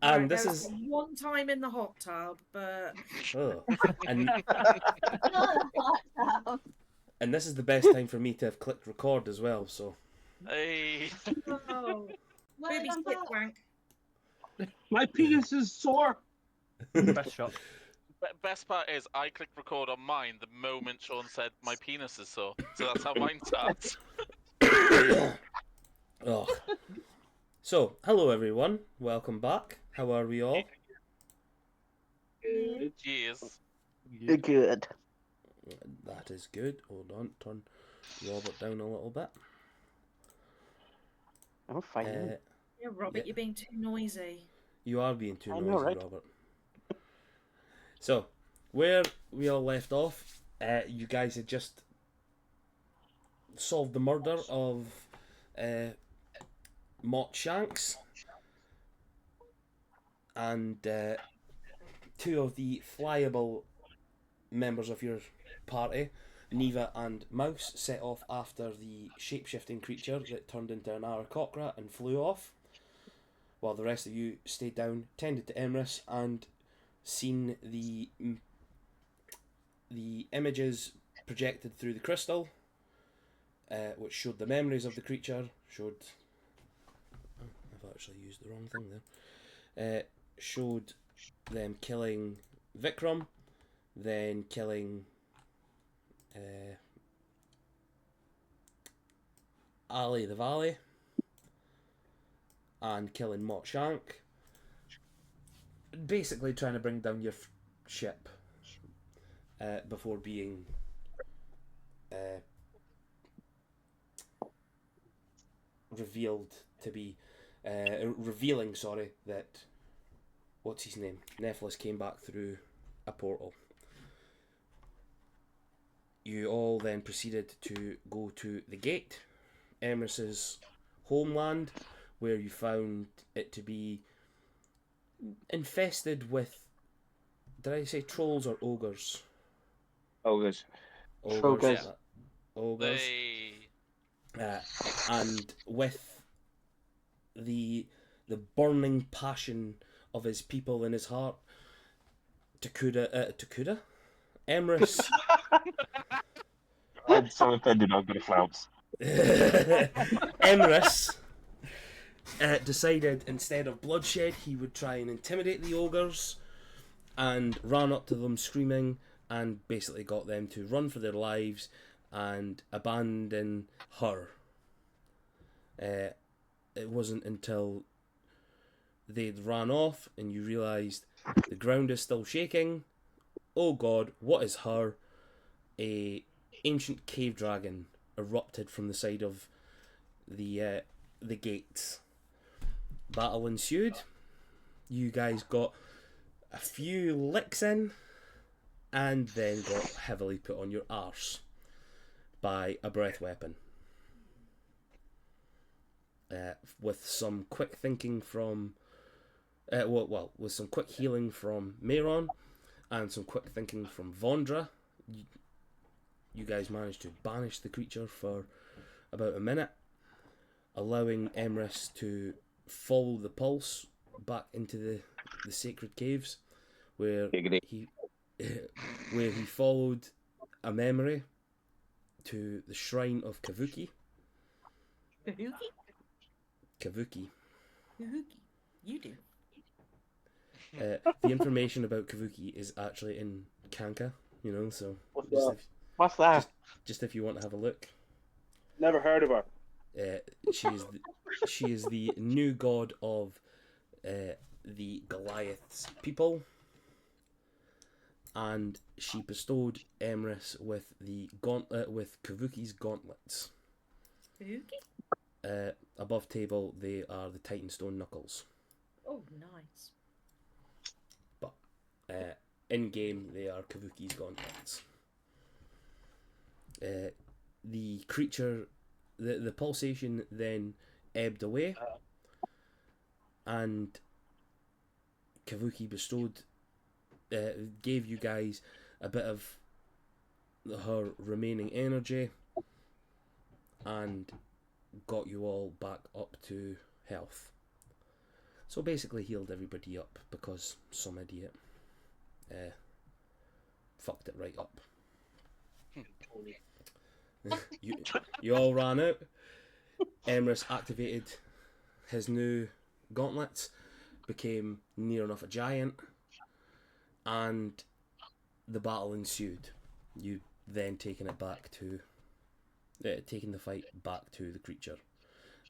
And There this was is one time in the hot tub, but oh, and Oh, and this is the best time for me to have clicked record as well. So Hey. oh, well baby done, spit pal. wank. My penis is sore. Best shot. Best part is I clicked record on mine the moment Sean said my penis is sore. So that's how mine starts. oh. So hello everyone, welcome back. How are we all? Cheers. Good. That is good. Hold on, turn Robert down a little bit. I'm fine. Yeah, Robert, Yeah. you're being too noisy. You are being too I noisy, know, right? Robert. So, where we all left off, you guys had just solved the murder of Mott Shanks and two of the flyable members of your party, Neva and Mouse, set off after the shape-shifting creature that turned into an Aarakocra and flew off, while the rest of you stayed down, tended to Emrys, and seen the images projected through the crystal, which showed the memories of the creature, showed... Oh, I've actually used the wrong thing there. Showed them killing Vikram, then killing Ali the Valley, and killing Mott Shank. Basically trying to bring down your ship before being revealed to be revealing, sorry, that what's his name? Nephilus came back through a portal. You all then proceeded to go to the gate, Emrys's homeland, where you found it to be infested with, did I say trolls or ogres? Ogres. Ogres. Trogres. Ogres. Hey. And with the burning passion of his people in his heart, Takuda? Emrys. I'm so offended I'm going to flounce. Emrys decided instead of bloodshed he would try and intimidate the ogres, and ran up to them screaming and basically got them to run for their lives and abandon her. It wasn't until they'd ran off and you realised the ground is still shaking. Oh god, what is her? A ancient cave dragon erupted from the side of the gates. Battle ensued. You guys got a few licks in and then got heavily put on your arse by a breath weapon. With some quick thinking from with some quick healing from Mayron and some quick thinking from Vondra, you guys managed to banish the creature for about a minute, allowing Emrys to follow the pulse back into the sacred caves, where he followed a memory to the shrine of Kavuki. Kavuki. You do. The information about Kavuki is actually in Kanka, so What's that? just if you want to have a look. Never heard of her. She is the new god of the Goliath's people, and she bestowed Emrys with the with Kavuki's gauntlets. Kabuki? Above table, they are the Titanstone knuckles. Oh, nice. But in game, they are Kavuki's gauntlets. The creature, the pulsation then ebbed away, and Kavuki gave you guys a bit of her remaining energy and got you all back up to health. So basically healed everybody up because some idiot fucked it right up. you all ran out. Emrys activated his new gauntlets, became near enough a giant, and the battle ensued. You then taking the fight back to the creature,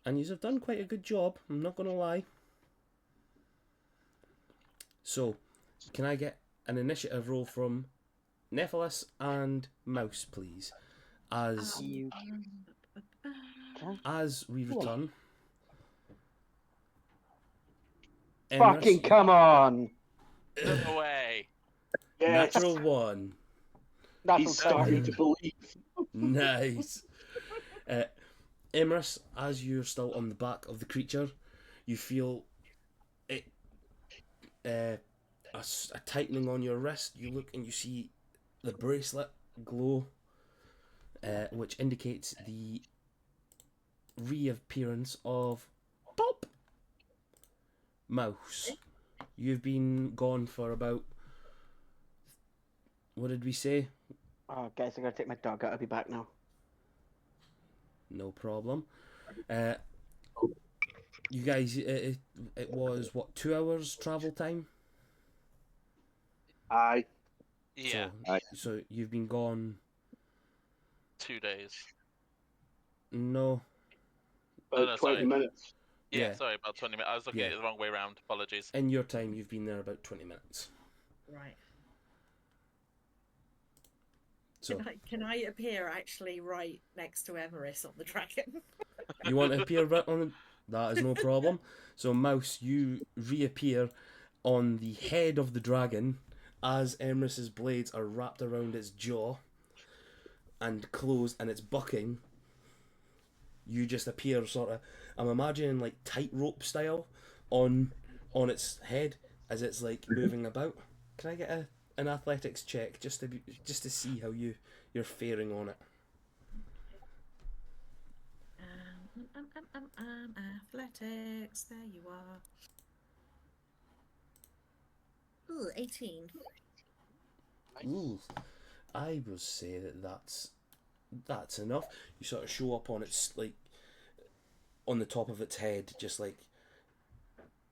and you have done quite a good job. I'm not gonna lie. So, can I get an initiative roll from Nephilis and Mouse, please, as we return? Fucking come on! No way. Yes. Natural one. Natural He's starting 20. to believe. Nice. Emrys, as you're still on the back of the creature, you feel it a tightening on your wrist. You look and you see the bracelet glow, which indicates the reappearance of Pop Mouse. You've been gone for about, what did we say? Oh, guys, I gotta take my dog out. I'll be back now. No problem. You guys, it was what, 2 hours travel time? Aye. Yeah, So you've been gone. 2 days. No. About no, 20 sorry. minutes. Yeah, Yeah. sorry, about 20 minutes. I was looking Yeah. at it the wrong way around. Apologies. In your time, you've been there about 20 minutes. Right. So Can I appear actually right next to Emerys on the dragon? you want to appear right on the... That is no problem. So Mouse, you reappear on the head of the dragon as Emrys's blades are wrapped around its jaw and closed, and it's bucking. You just appear sort of, I'm imagining like tightrope style on its head as it's like moving about. Can I get an athletics check just to see how you're faring on it? Athletics. There you are. Ooh, 18. Ooh, I will say that's enough. You sort of show up on its, like, on the top of its head, just like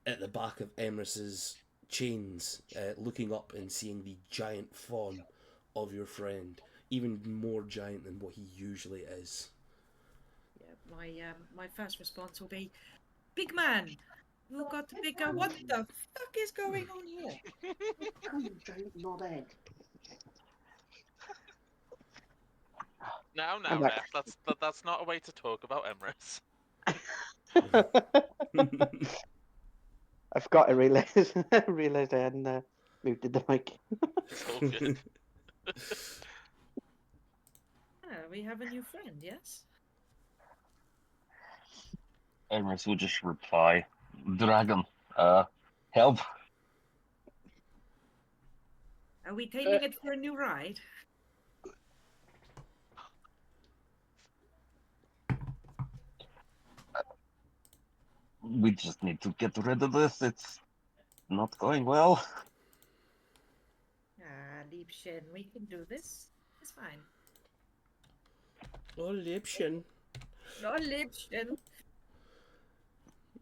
at the back of Emrys's chains, looking up and seeing the giant fawn of your friend, even more giant than what he usually is. Yeah, my first response will be, "Big man, you got the bigger. What the fuck is going on here?" Not egg. Now, I'm back. Ref, that's not a way to talk about Emrys. I forgot. I realised. I realised I hadn't muted the mic. It's all good. We have a new friend, yes? Emrys will just reply, Dragon, help. Are we taking it for a new ride? We just need to get rid of this. It's not going well. Liebchen, we can do this. It's fine. Oh, Liebchen, No, Liebchen.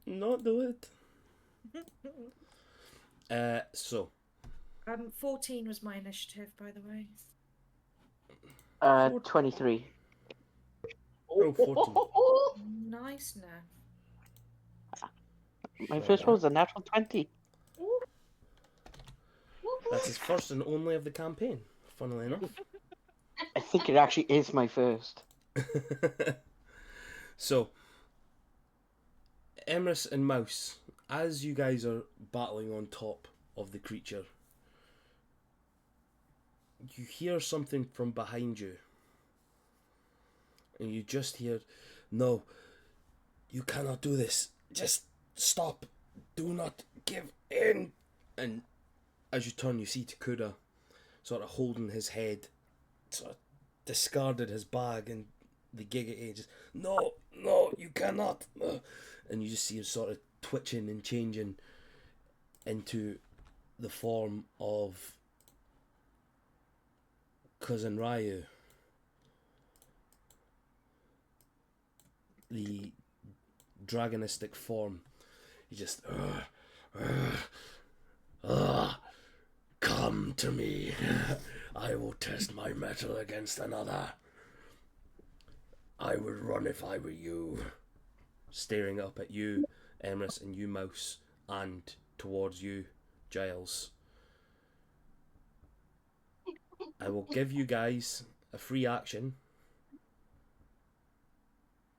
not do it. So 14 was my initiative, by the way. 23. oh, 14. Nice now. My first one was a natural 20. That's his first and only of the campaign, funnily enough. I think it actually is my first. So, Emrys and Mouse, as you guys are battling on top of the creature, you hear something from behind you. And you just hear, "No, you cannot do this. Just stop. Do not give in." And as you turn, you see Takuda sort of holding his head, sort of discarded his bag and the Giga Ages. "No, you cannot." And you just see him sort of twitching and changing into the form of Cousin Ryu, the dragonistic form. He just, come to me. I will test my metal against another. I would run if I were you. Staring up at you, Emrys, and you, Mouse, and towards you, Giles. I will give you guys a free action,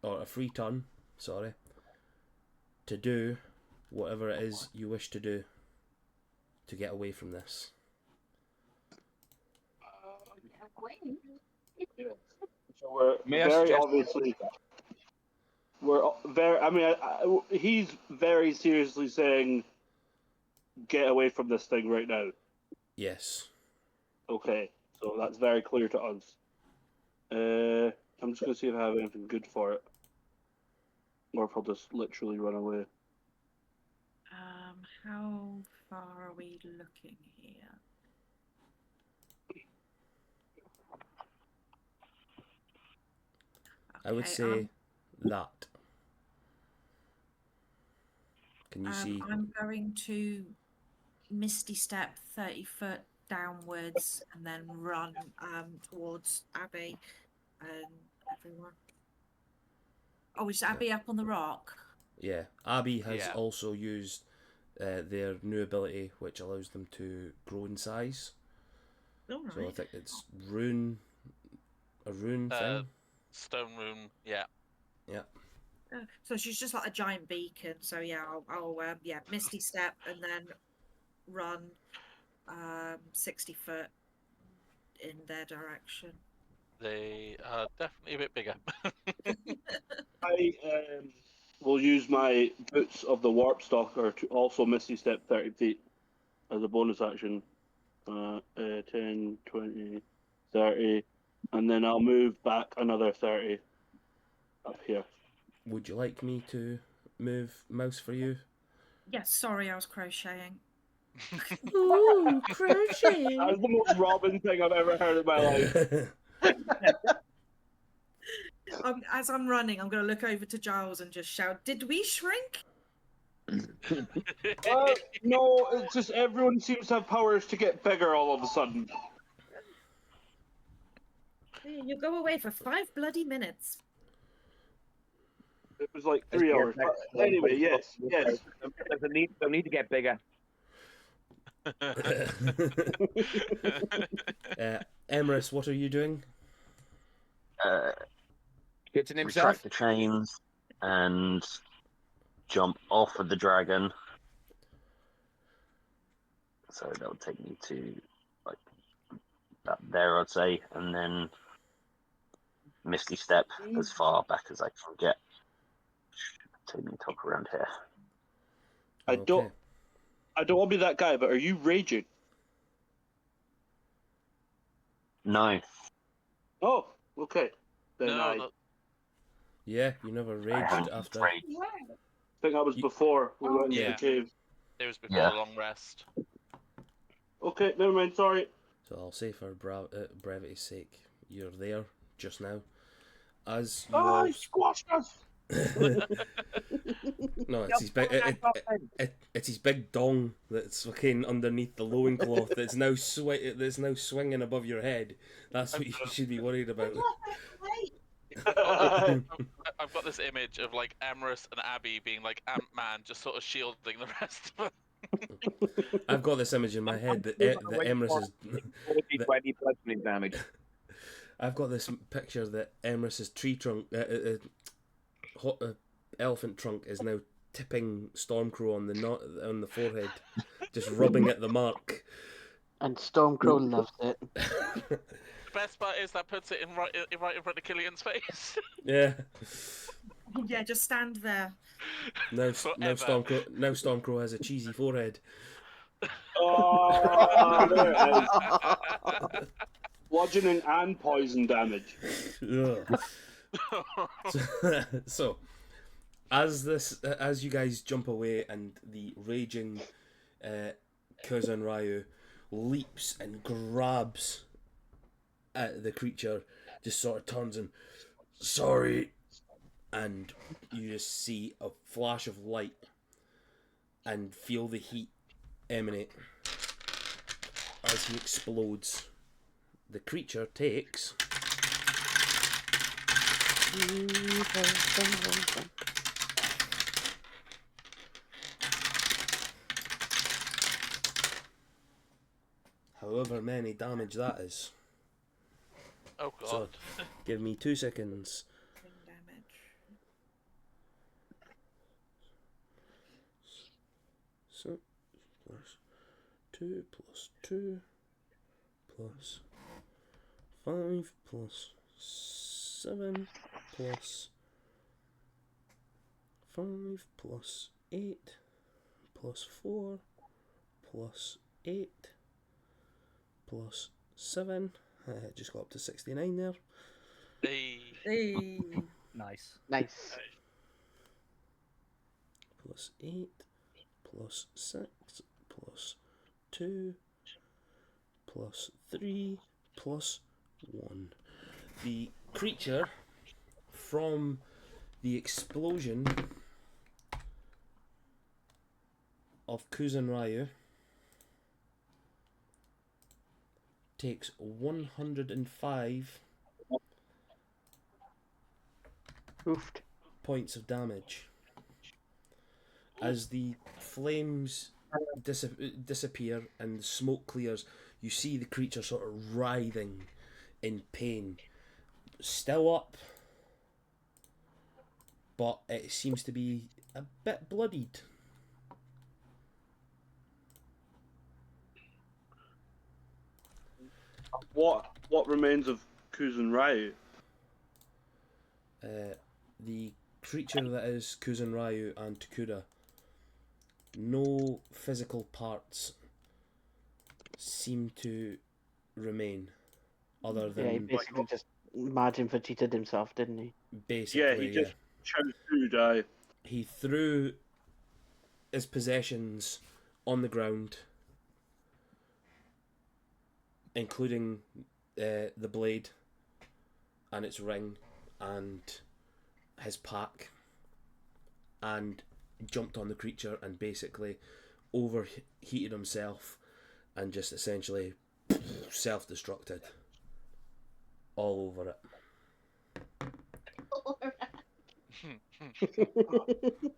or a free turn, sorry, to do whatever it is you wish to do to get away from this. So we're May I very suggest- obviously. He's very seriously saying, "Get away from this thing right now." Yes. Okay, so that's very clear to us. I'm just gonna see if I have anything good for it, or if I'll just literally run away. How far are we looking here? I would Okay, say that. Can you see? I'm going to Misty Step 30 foot downwards and then run towards Abby and everyone. Oh, is Abby up on the rock? Yeah. Abby has Yeah. also used their new ability, which allows them to grow in size. All So I right. think it's a rune Uh, thing. Stone rune, yeah. Yeah. So she's just like a giant beacon. So yeah, I'll Misty Step and then run 60 foot in their direction. They are definitely a bit bigger. I will use my Boots of the Warp Stalker to also Misty Step 30 feet as a bonus action. 10, 20, 30, and then I'll move back another 30 up here. Would you like me to move Mouse for you? Yes, sorry, I was crocheting. Ooh, crochet. That was the most Robin thing I've ever heard in my life. As I'm running, I'm going to look over to Giles and just shout, "Did we shrink?" No, it's just everyone seems to have powers to get bigger all of a sudden. You go away for 5 bloody minutes. It was like 3 hours. But anyway, yes. There's a need to get bigger. Emrys, what are you doing? Kitchen Retract himself. the chains and jump off of the dragon. So that would take me to like that there, I'd say, and then Misty Step as far back as I can get. Take me top around here. I don't want to be that guy, but are you raging? No. Oh, okay. Then No, I no, Yeah, you never I raged haven't after. raged. think that was before we went into Yeah. the cave. it was before Yeah. a long rest. Okay, never mind. Sorry. So I'll say for brevity's sake, you're there just now. As you Oh, all... he squashed us. No, it's his big. It's his big dong that's fucking underneath the loincloth that's now that's now swinging above your head. That's what you should be worried about. I've got this image of like Emrys and Abby being like Ant-Man, just sort of shielding the rest of us. I've got this image in my head that Emrys is. 20 bludgeoning damage. I've got this picture that Emrys's tree trunk, elephant trunk, is now tipping Stormcrow on the forehead, just rubbing at the mark. And Stormcrow loves it. The best part is that puts it right in front of Killian's face. Yeah. Yeah, just stand there. Now Forever. Stormcrow has a cheesy forehead. Oh, there it is. Bludgeoning and poison damage. Ugh. So, as you guys jump away and the raging Kuzan Ryu leaps and grabs at the creature, just sort of turns and sorry, and you just see a flash of light and feel the heat emanate as he explodes. The creature takes however many damage that is. Oh god. So, give me 2 seconds. Damage. So, plus 2 plus 2 plus 5 plus 7 plus 5 plus 8 plus 4 plus 8 plus 7. Just got up to 69 there. Hey. Hey. Nice. Nice. Plus 8 plus 6 plus 2 plus 3 plus 1. The creature from the explosion of Kuzan Ryu takes 105 Oofed. points of damage as the flames disappear and the smoke clears. You see the creature sort of writhing in pain, still up, but it seems to be a bit bloodied. What remains of Kuzan Ryu? The creature that is Kuzan Ryu and Takura, no physical parts seem to remain, other Yeah, he than basically just Margin for cheated himself, didn't he? basically, Yeah, he just chose to die. he threw his possessions on the ground, including the blade and its ring and his pack, and jumped on the creature and basically overheated himself and just essentially self-destructed all over it.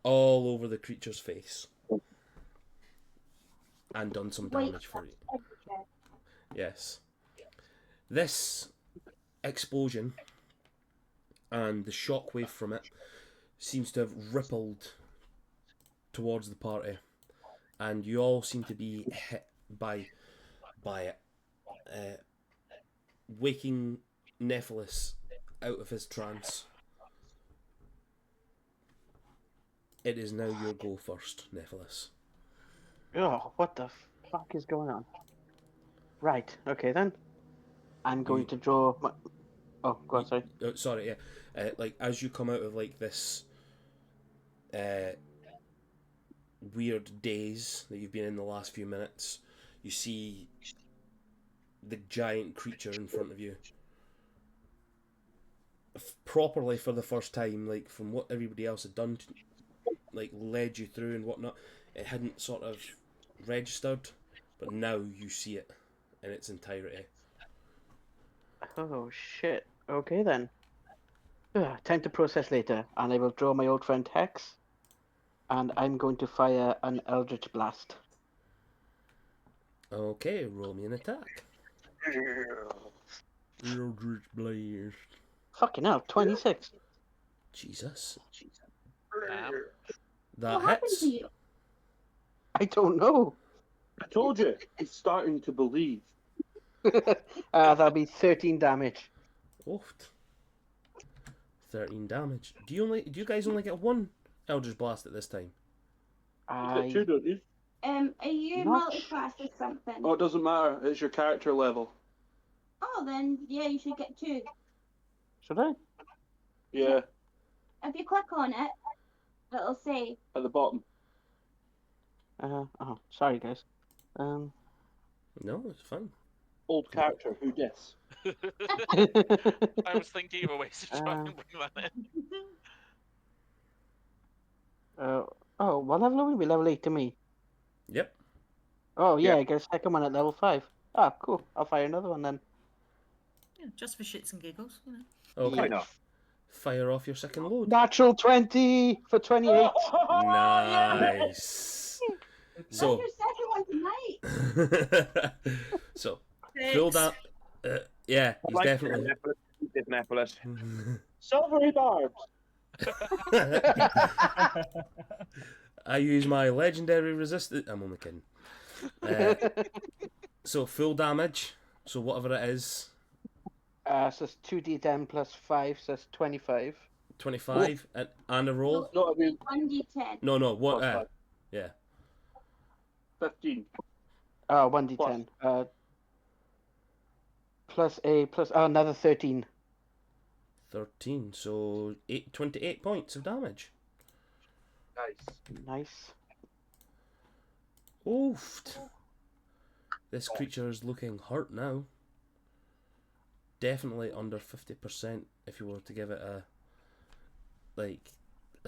All over the creature's face. And done some damage for it. Yes. This explosion and the shockwave from it seems to have rippled towards the party, and you all seem to be hit by it, waking Nephilis out of his trance. It is now your go first, Nephilis. Oh, what the fuck is going on? Right, okay then. I'm going to draw my... Oh, go on, sorry. Sorry, yeah. Like, as you come out of, like, this weird daze that you've been in the last few minutes, you see the giant creature in front of you. Properly for the first time, like, from what everybody else had done, like, led you through and whatnot, it hadn't sort of registered, but now you see it in its entirety. Oh, shit. Okay then. Time to process later, and I will draw my old friend Hex, and I'm going to fire an Eldritch Blast. Okay, roll me an attack. Eldritch Blast. Fucking hell, 26. Jesus. Damn. That What happened hits. to you? I don't know. I told you, he's starting to believe. That'll be 13 damage. Oofed. 13 damage. Do you guys only get one Eldritch Blast at this time? You get two, don't you? Are you Not multi-class or something? Oh, it doesn't matter. It's your character level. Oh, then yeah, you should get two. Should I? Yeah, If you click on it, it'll say at the bottom. Sorry, guys. No, it's fine. Old character, who dis? I was thinking of a way to try and bring that in. What level are we? Level 8 to me. Yep. Oh, yeah, Yeah. I get a second one at level 5. Ah, cool. I'll fire another one then. Yeah, just for shits and giggles, you know. Okay. Why not? Fire off your second load. Natural 20 for 28. Nice. That's So, your second one tonight. so Six. fill that. Yeah, he's Like definitely. This Nepolis. Silvery barbs. I use my legendary resistance. I'm only kidding. So full damage. So whatever it is, So it's 2d10 plus 5, so it's 25. 25 and a roll. No, I mean, 1d10. No, what? plus five. Yeah, 15. 1d10. Plus another 13. 13. So 28 points of damage. Nice. Nice. Oofed. This creature is looking hurt now. Definitely under 50% if you were to give it a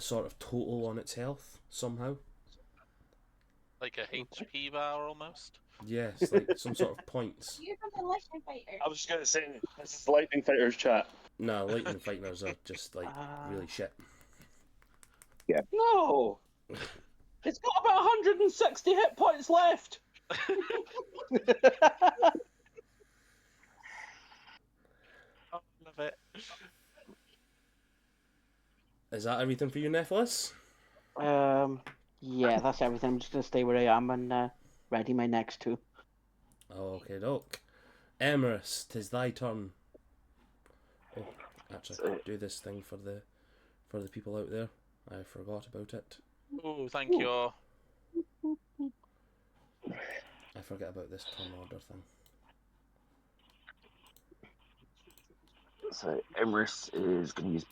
sort of total on its health somehow. Like a HP bar almost. Yes, like some sort of points. You're from the Lightning Fighter. I was just going to say, this is Lightning Fighters chat. Nah, lightning fighters are just like really shit. No! It's got about 160 hit points left! Oh, love it. Is that everything for you, Nephilis? Yeah, that's everything. I'm just going to stay where I am and ready my next two. Okay, doke. Emerus, 'tis thy turn. Oh, actually, I do this thing for the people out there. I forgot about it. Oh, thank you. I forget about this turn order thing. So Emrys is going to use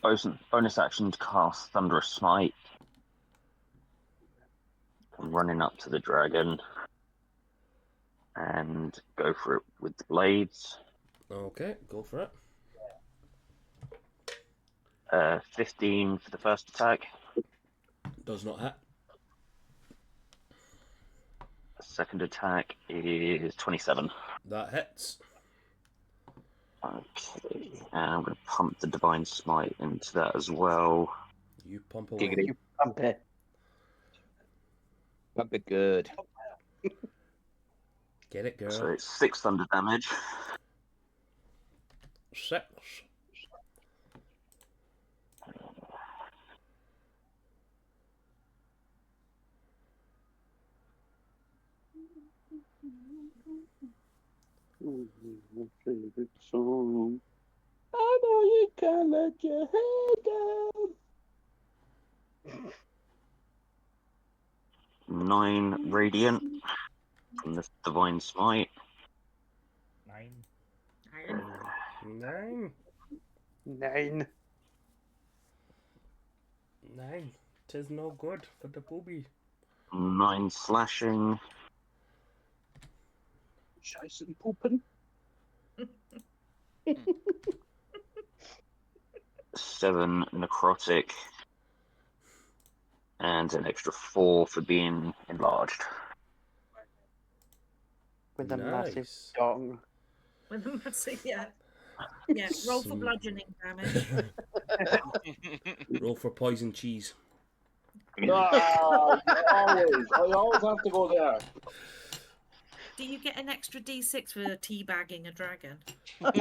bonus action to cast Thunderous Smite. I'm running up to the dragon and go for it with the blades. Okay, go for it. 15 for the first attack. Does not hit. Second attack is 27. That hits. Okay, and I'm going to pump the Divine Smite into that as well. You pump away. Giggity. You pump it. Pump it good. Get it, girl. So it's 6 thunder damage. 6. My favorite song. I know you can't let your head down. 9 radiant from the Divine Smite. 9. Nine. 9. 9. 'Tis no good for the booby. 9 slashing. Scheiße and pooping. 7 necrotic. And an extra 4 for being enlarged. With a massive Nice. dong. With a massive, yeah. Yeah, roll for Sweet. bludgeoning damage. Roll for poison cheese. Ah, I always have to go there. Do you get an extra d6 for teabagging a dragon? That's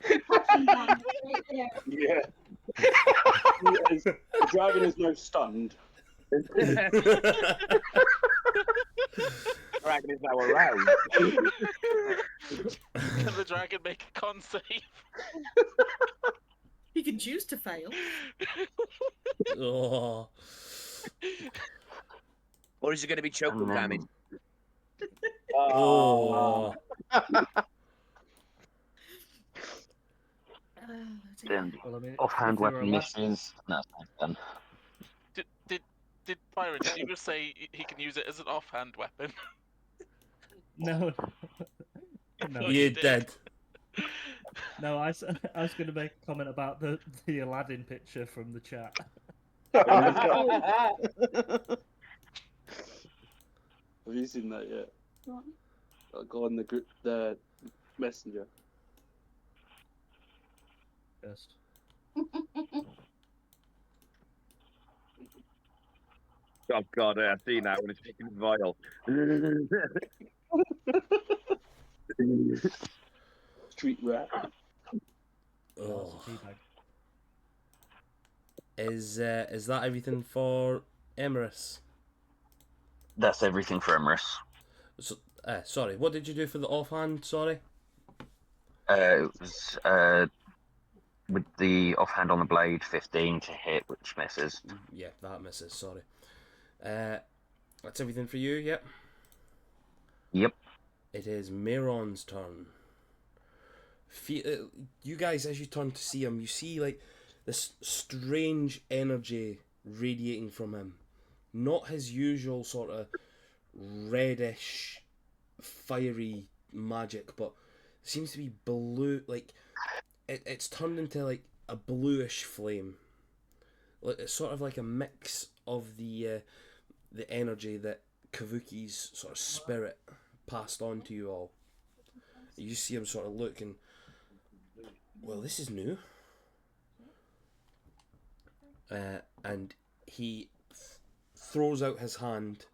the touching one right there. Yeah. The dragon is now stunned. Dragon is now around. Can the dragon make a con save? You can choose to fail. Oh. Or is it going to be choke And then- damage? Oh. Then Well, I mean, offhand if they were weapon left- misses. That's done. Did Did Byron? Did you just say he can use it as an offhand weapon? No. No. Oh, You you did. No, I was going to make a comment about the Aladdin picture from the chat. Have you seen that yet? I'll go on the group, the messenger. First. Oh god, I've seen that when it's fucking vile. Street rat. Oh. Teabag. Is that everything for Emerus? That's everything for Emrys. So, sorry, what did you do for the offhand? Sorry. It was with the offhand on the blade, 15 to hit, which misses. Yeah, that misses. Sorry. That's everything for you. Yep. Yep. It is Mehron's turn. You guys, as you turn to see him, you see like this strange energy radiating from him. Not his usual sort of reddish, fiery magic, but it seems to be blue. Like it's turned into like a bluish flame. Like it's sort of like a mix of the energy that Kavuki's sort of spirit passed on to you all. You see him sort of look and, well, this is new. And he throws out his hand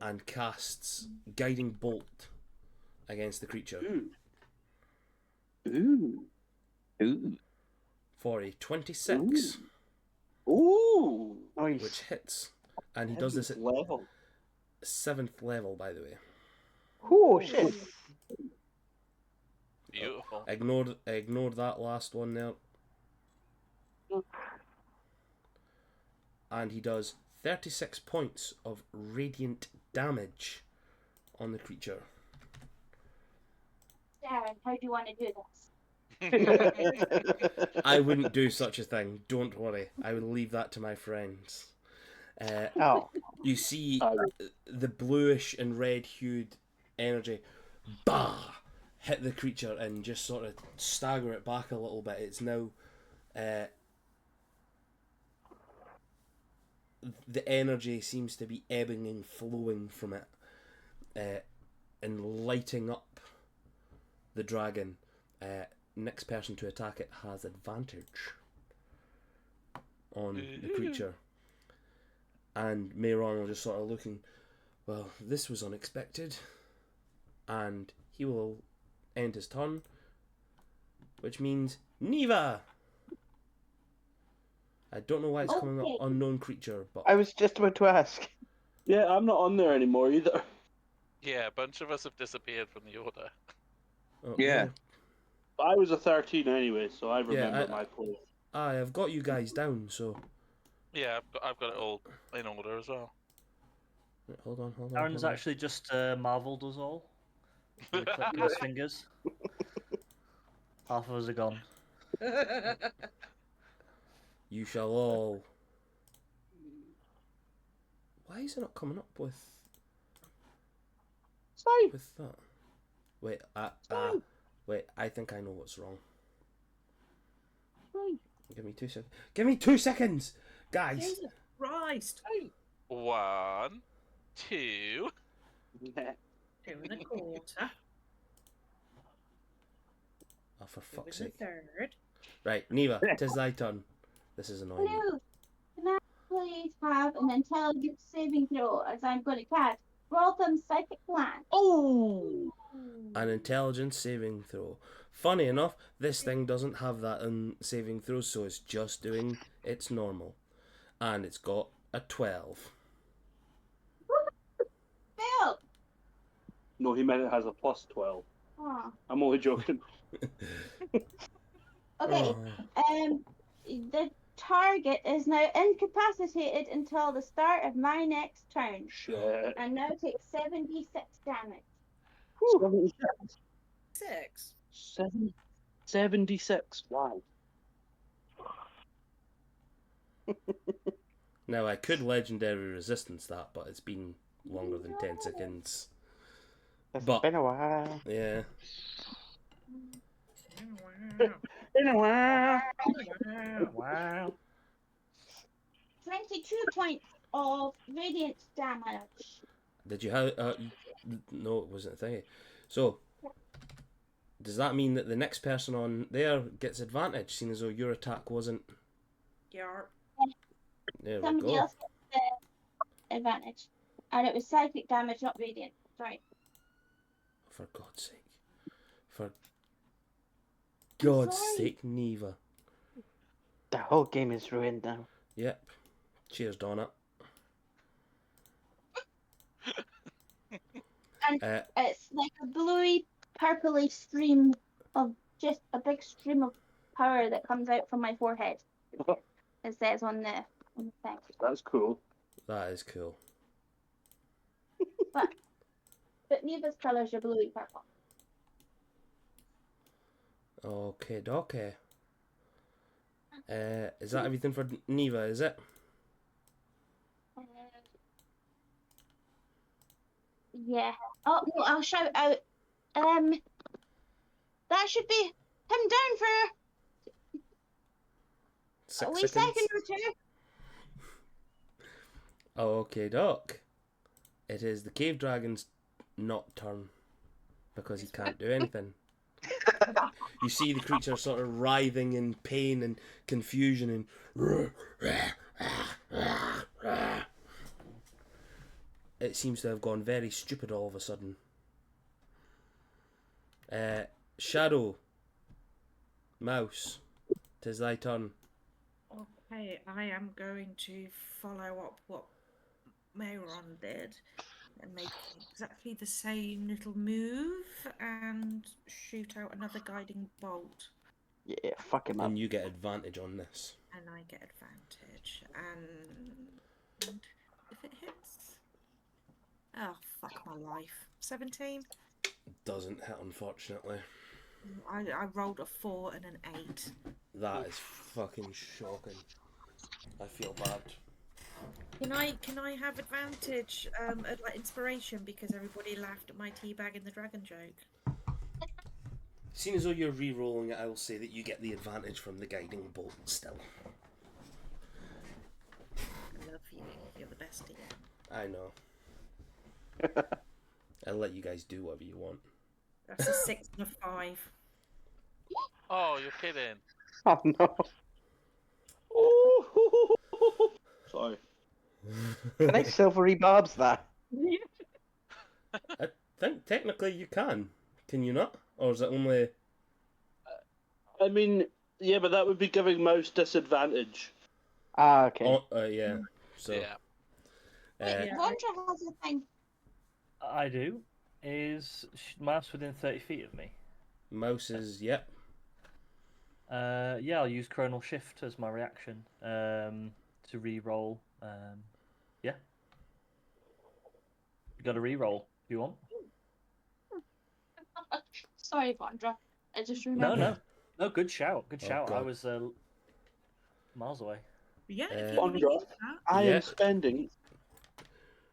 and casts Guiding Bolt against the creature. Ooh. Ooh. For a 26, Ooh. Nice. which hits. And he does this at level. 7th level, by the way. Oh shit. Beautiful. Ignore that last one there. And he does 36 points of radiant damage on the creature. Darren, how do you want to do this? I wouldn't do such a thing. Don't worry. I would leave that to my friends. Oh. You see the bluish and red-hued energy, hit the creature and just sort of stagger it back a little bit. It's now the energy seems to be ebbing and flowing from it, and lighting up the dragon. Next person to attack it has advantage on the creature. And Mehron will just sort of looking, well, this was unexpected. And he will end his turn, which means Neva! I don't know why it's coming up Okay. unknown creature, but I was just about to ask. Yeah, I'm not on there anymore either. Yeah, a bunch of us have disappeared from the order. oh, Yeah. I was a 13 anyway, so I remember I- my place. I've got you guys down, so Yeah, I've got it all in order as well. hold on. Aaron's actually just marvelled us all. With a click of his fingers. Half of us are gone. You shall all. Why is it not coming up with that? Wait, wait. I think I know what's wrong. Give me 2 seconds. Give me 2 seconds, guys. Jesus Christ. 1, 2. 2.25. Oh, for fuck's Two sake! and a third. Right, Neva, 'tis thy turn. This is annoying. Hello. Can I please have an intelligence saving throw as I'm going to cast Rotham's Psychic Glance? Oh! An intelligence saving throw. Funny enough, this thing doesn't have that in saving throw, so it's just doing its normal, and it's got a 12. Fail! No, he meant it has a plus 12. Oh. I'm only joking. Okay. Oh. The target is now incapacitated until the start of my next turn, Shit. and now takes 76 damage. 6. 76. Wow. Now, I could legendary resistance that, but it's been longer than 10 seconds. It's But- been a while. Yeah. Been a while. Wow. 22 points of radiant damage. Did you have... no, it wasn't a thingy. So, does that mean that the next person on there gets advantage, seeing as though your attack wasn't... Yeah. There we Somebody go. else gets the advantage. And it was psychic damage, not radiant. Sorry. For God's sake. For God's sorry. sake, Neva. The whole game is ruined now. Yep. Cheers, Donna. And it's like a bluey, purpley stream of just a big stream of power that comes out from my forehead. It says on the thing. That's cool. That is cool. But Neva's colours are bluey purple. Okay, dokie. Is that everything for Neva, is it? Yeah. Oh no, I'll shout out. That should be him down for a 6 wee seconds. second or two. Okay, Doc. It is the cave dragon's not turn because he can't do anything. You see the creature sort of writhing in pain and confusion and it seems to have gone very stupid all of a sudden. Shadow, Mouse, 'tis thy turn. Okay, I am going to follow up what Mayron did and make exactly the same little move and shoot out another guiding bolt. Yeah, fuck him up. And you get advantage on this. And I get advantage. And if it hits. Oh, fuck my life. 17? Doesn't hit, unfortunately. I rolled a 4 and an 8. That is fucking shocking. I feel bad. Can I have advantage at like inspiration because everybody laughed at my teabag in the dragon joke? Seeing as though you're re-rolling it, I will say that you get the advantage from the guiding bolt still. I love you. You're the best again. I know. I'll let you guys do whatever you want. That's a 6 and a 5. Oh, you're kidding. Oh no. Sorry. Can I silvery barbs that? I think technically you can. Can you not? Or is it only... I mean, yeah, but that would be giving Mouse disadvantage. Ah, okay. yeah. So, Yeah. Wait, Yeah. Vondra has a thing. I do. Is Mouse within 30 feet of me? Mouse is... Yep. Yeah, I'll use Chronal Shift as my reaction to re-roll. Yeah. You got to re-roll if you want. Sorry, Vondra. I just No, remembered. no. No, good shout. Good Oh, shout. I God. was miles away. Yeah, if Uh, you want to Vondra, use that. I Yeah. am spending.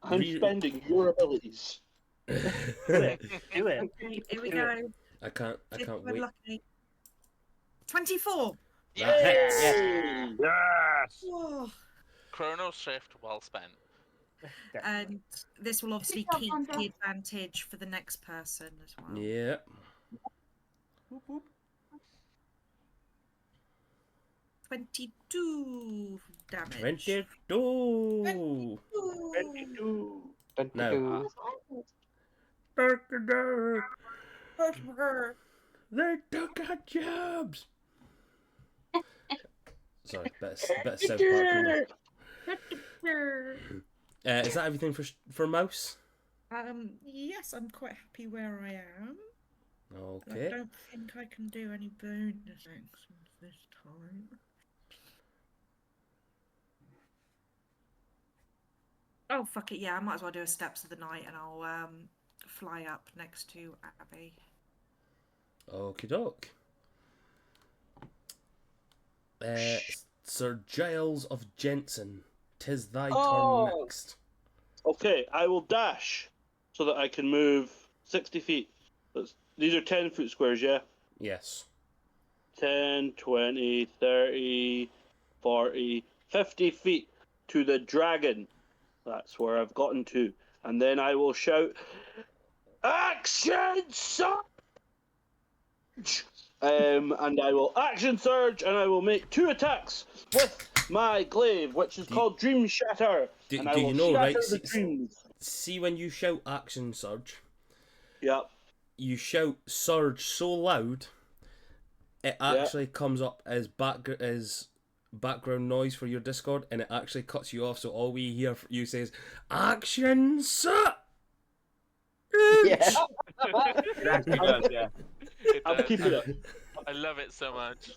I'm Re- spending your abilities. Do it. Do it. Okay, here we Do go. I can't If we're wait. lucky. 24. That hits. Yay! Yes! Oh. Chrono Shift well spent. And this will obviously Good job, keep Vondra. the advantage for the next person as well. Yeah. Whoop, whoop. 22 damage. 22! 22. 22. No. They took our jobs! Sorry, bit of South Park humour. Is that everything for Mouse? Yes, I'm quite happy where I am. I Okay. don't think I can do any bonus actions this time. Oh, fuck it, yeah, I might as well do a Steps of the Night and I'll fly up next to Abby. Okie doke. Sir Giles of Jensen, 'Tis thy Oh. turn next. Okay, I will dash so that I can move 60 feet. These are 10-foot squares, yeah? Yes. 10, 20, 30, 40, 50 feet to the dragon. That's where I've gotten to. And then I will shout, Action Surge! And I will Action Surge, and I will make 2 attacks with my glaive, which is called Dream Shatter. Do, And I do will you know, shatter right? the dreams. See when you shout action surge, Yep. you shout surge so loud, it actually comes up as background noise for your Discord, and it actually cuts you off. So all we hear from you says action surge. Yeah. It actually does, yeah. It I'm does. keeping it. I love it so much.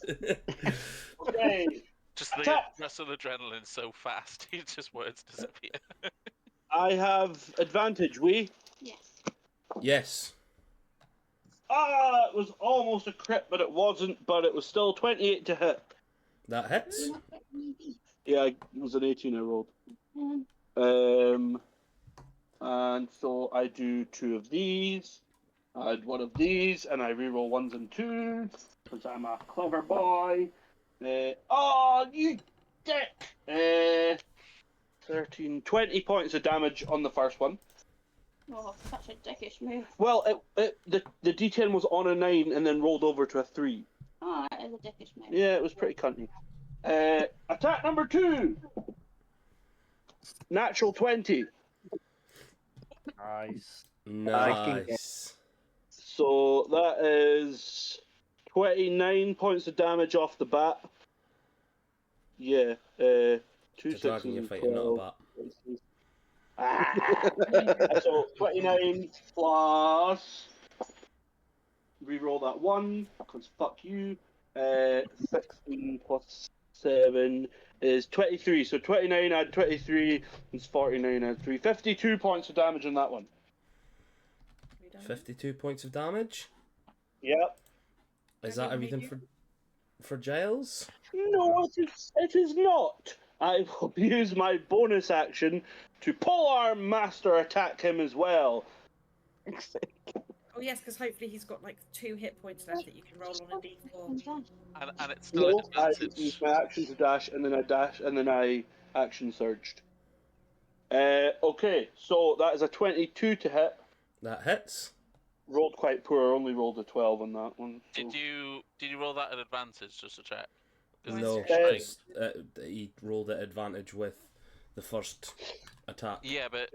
Okay. Just the Attack. rush of adrenaline so fast, just words disappear. I have advantage, Yes. Yes, It was almost a crit, but it wasn't, but it was still 28 to hit. that hits. You're not getting me beat. Yeah, it was an 18 I rolled. Um, And so I do 2 of these, I add 1 of these, and I reroll 1s and 2s, because I'm a clever boy. You dick! 13, 20 points of damage on the first one. oh, such a dickish move. Well, the D10 was on a 9 and then rolled over to a 3. Oh, that is a dickish move. Yeah, it was pretty cunty. Attack number 2! Natural 20. Nice. Nice. So that is 29 points of damage off the bat. Yeah, 2 The 6s dragon you're and fighting, not a 12. bat. So 29 plus. Reroll that 1, because fuck you. 16 plus 7 is 23. So 29 add 23 is 49 add 3. 52 points of damage on that one. 52 points of damage. Yep. Is that everything for Giles? No, it is not. I will use my bonus action to polearm master attack him as well. Oh yes, because hopefully he's got like 2 hit points left that you can roll on a d4. And it's still No, an I advantage. used my action to dash, and then I action surged. Okay, so that is a 22 to hit. That hits. Rolled quite poor. I only rolled a 12 on that one. So. Did you roll that at advantage just to check? 'Cause No, it's restrained. 'cause, he rolled at advantage with the first attack. Yeah, but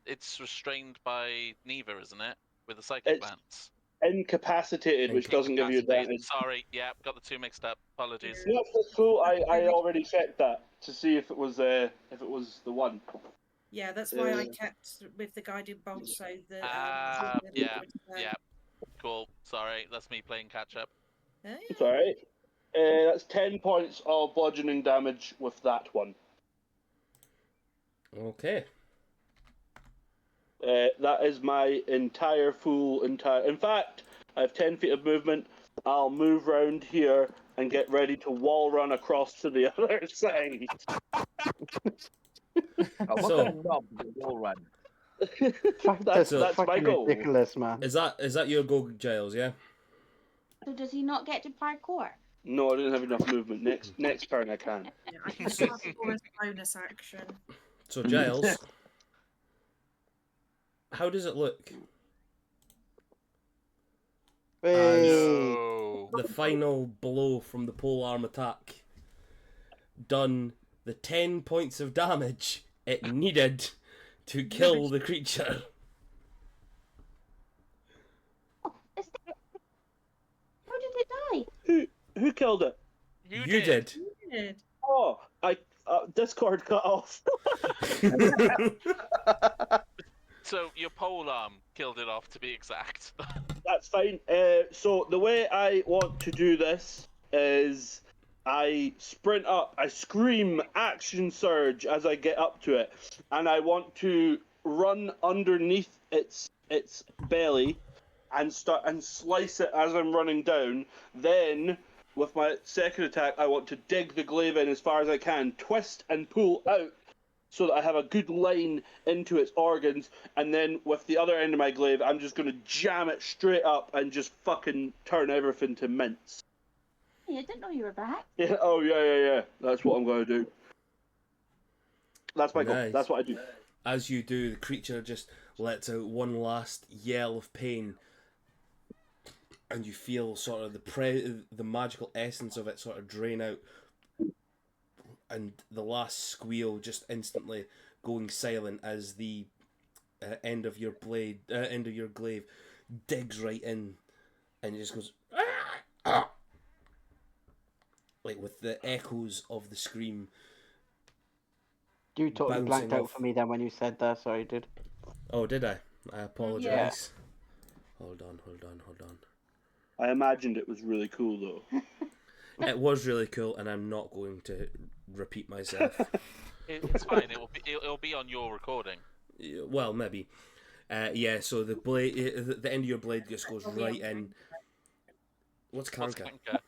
it's restrained by Neva, isn't it? With the psychic It's- lance. Incapacitated, which doesn't give you Incapacitated. advantage. Sorry, yeah, got the 2 mixed up. Apologies. No, that's cool. I already checked that to see if it was the one. Yeah, that's why I Yeah. kept with the guiding bolt so that. Yeah. Cool. Sorry, that's me playing catch up. It's alright. That's 10 points of bludgeoning damage with that one. Okay. That is my entire. In fact, I have 10 feet of movement. I'll move round here and get ready to wall run across to the other side. What So- kind of knob is a wall run? That's So- my fucking goal. ridiculous, man. Is that your goal, Giles? Yeah. So does he not get to parkour? No, I didn't have enough movement. Next turn I can. Yeah, I can start for as a bonus action. So Giles, how does it look? Hey. No. The final blow from the polearm attack done the 10 points of damage it needed to kill the creature. Oh, how did it die? Who killed it? You did. Good. Oh, Discord cut off. So your pole arm killed it off, to be exact. That's fine. So the way I want to do this is I sprint up, I scream action surge as I get up to it, and I want to run underneath its belly and start and slice it as I'm running down. Then with my second attack, I want to dig the glaive in as far as I can, twist and pull out so that I have a good line into its organs, and then with the other end of my glaive, I'm just going to jam it straight up and just fucking turn everything to mince. Hey, I didn't know you were back. Yeah. Oh yeah. That's what I'm going to do. That's my goal. Nice. That's what I do. As you do, the creature just lets out one last yell of pain, and you feel sort of the magical essence of it sort of drain out, and the last squeal just instantly going silent as the end of your glaive digs right in, and it just goes like with the echoes of the scream. You totally blanked bouncing out off. for me then when you said that. Sorry, dude. Oh, did I? I apologise. Hold on. I imagined it was really cool though. It was really cool, and I'm not going to repeat myself. It's fine. It'll be on your recording. Well, maybe. Yeah. So the blade, the end of your blade just goes right in. What's What's canker? canker?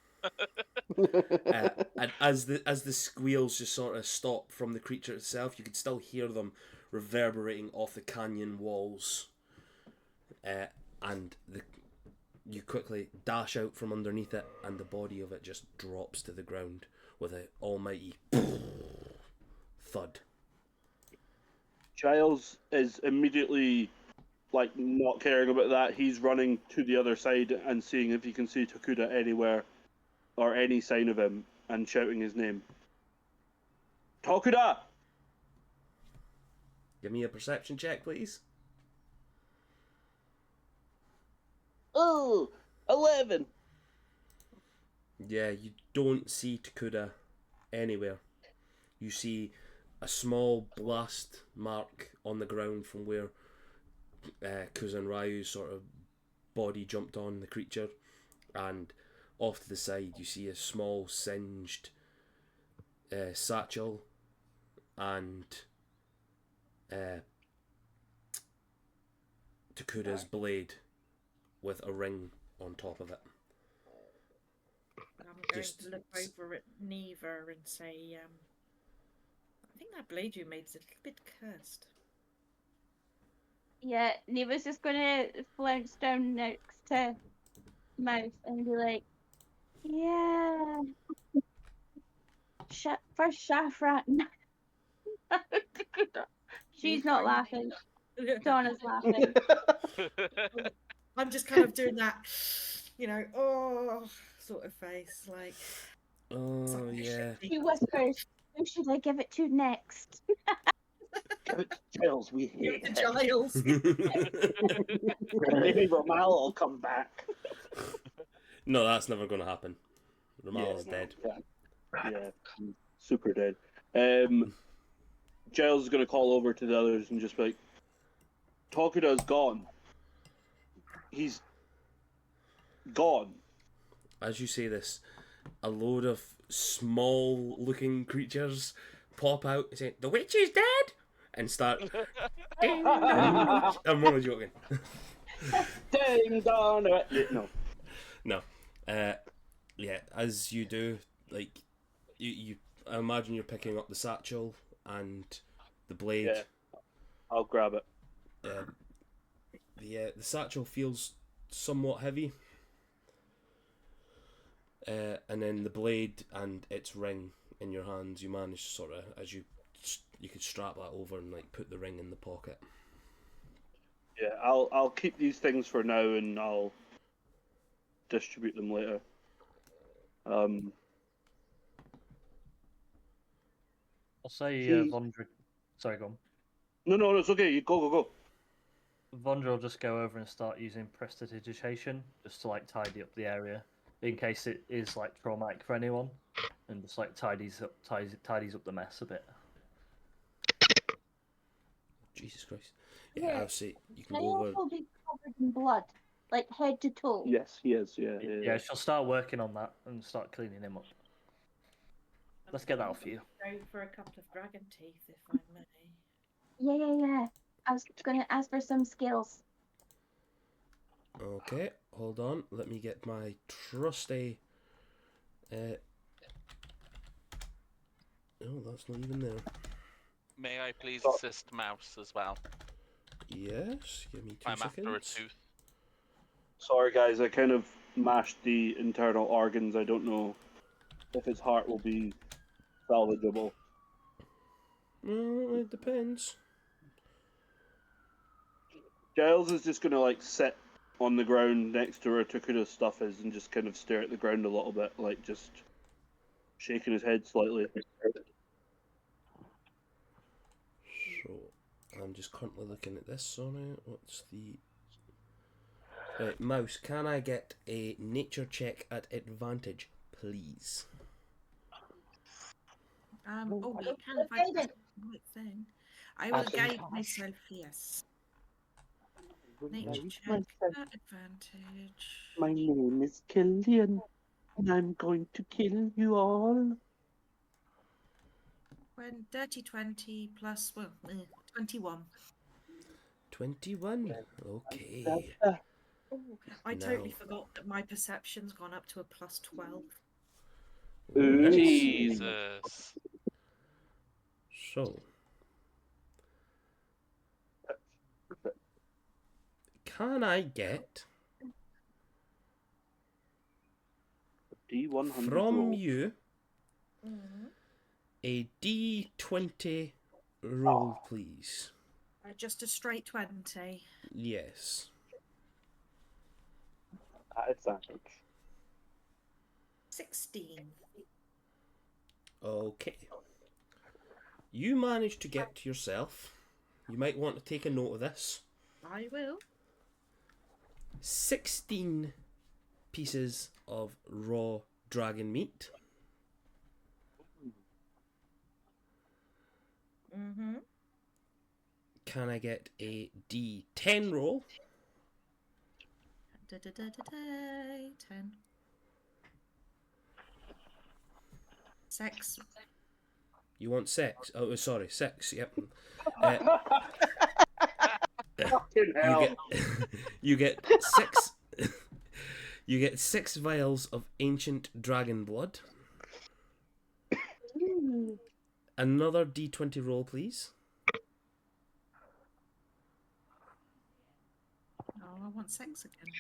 And as the squeals just sort of stop from the creature itself, you can still hear them reverberating off the canyon walls. And you quickly dash out from underneath it, and the body of it just drops to the ground with an almighty thud. Giles is immediately like not caring about that. He's running to the other side and seeing if he can see Tokuda anywhere or any sign of him and shouting his name. Tokuda! Give me a perception check, please. Oh, 11. Yeah, you don't see Takuda anywhere. You see a small blast mark on the ground from where Kuzan Ryu's sort of body jumped on the creature, and off to the side you see a small singed satchel and Takuda's blade with a ring on top of it. I'm going Just- to look over at Neva and say, I think that blade you made is a little bit cursed. Yeah, Neva's just gonna flounce down next to Mouth and be like, yeah. First Shafrat. She's not laughing. Donna's laughing. I'm just kind of doing that, oh, sort of face, like. Oh yeah. She whispers, who should I give it to next? Giles, we Give hate it to him. Giles. Maybe Ramal will come back. No, that's never going to happen. Ramal's Yeah, dead. Yeah, he's super dead. Giles is going to call over to the others and just be like, Tokuda's gone. He's gone. As you say this, a load of small looking creatures pop out and say, "The witch is dead!" and start. Ding, dong. I'm only joking. Ding dong. No. No. Yeah, as you do, like, you I imagine you're picking up the satchel and the blade. Yeah. I'll grab it. The satchel feels somewhat heavy. And then the blade and its ring in your hands, you manage to sort of, as you could strap that over and like put the ring in the pocket. Yeah, I'll keep these things for now and I'll distribute them later. I'll say He- Vondra. Sorry, go on. No, it's okay. You go. Vondra will just go over and start using prestidigitation just to like tidy up the area in case it is like traumatic for anyone, and just like tidies up the mess a bit. Jesus Christ. Yeah, I'll say you can Can I go over. also be covered in blood? Like head to toe? Yes, he is. Yeah. Yeah, she'll start working on that and start cleaning him up. Let's get that off you. Go for a couple of dragon teeth, if I may. Yeah. I was gonna ask for some skills. Okay, hold on. Let me get my trusty. Oh, that's not even there. May I please So- assist Mouse as well? Yes, give me 2 I'm seconds. after a tooth. Sorry, guys. I kind of mashed the internal organs. I don't know if his heart will be salvageable. It depends. Giles is just gonna like sit on the ground next to where Takuda's stuff is and just kind of stare at the ground a little bit, like just shaking his head slightly. So, I'm just currently looking at this. Sorry, what's the... Right, Mouse, can I get a nature check at advantage, please? Oh, you can if I Guidance. press the right thing. I will As in guide class. myself, yes. Nature My check at advantage. name is Killian, and I'm going to kill you all. When dirty 20 plus, 21. 21. Okay. Oh, I totally Now- forgot that my perception's gone up to a plus 12. Ooh. Nice. Jesus. So, can I get D100 from roll. you a D20 roll, please? Just a straight 20. Yes. At advantage. 16. Okay. You managed to get to yourself. You might want to take a note of this. I will. 16 pieces of raw dragon meat. Mm-hmm. Can I get a D10 roll? 10. 6. You want 6? Oh, sorry, 6. Yep. Fucking hell. You get 6. You get 6 vials of ancient dragon blood. Another D20 roll, please. Oh, I want 6 again.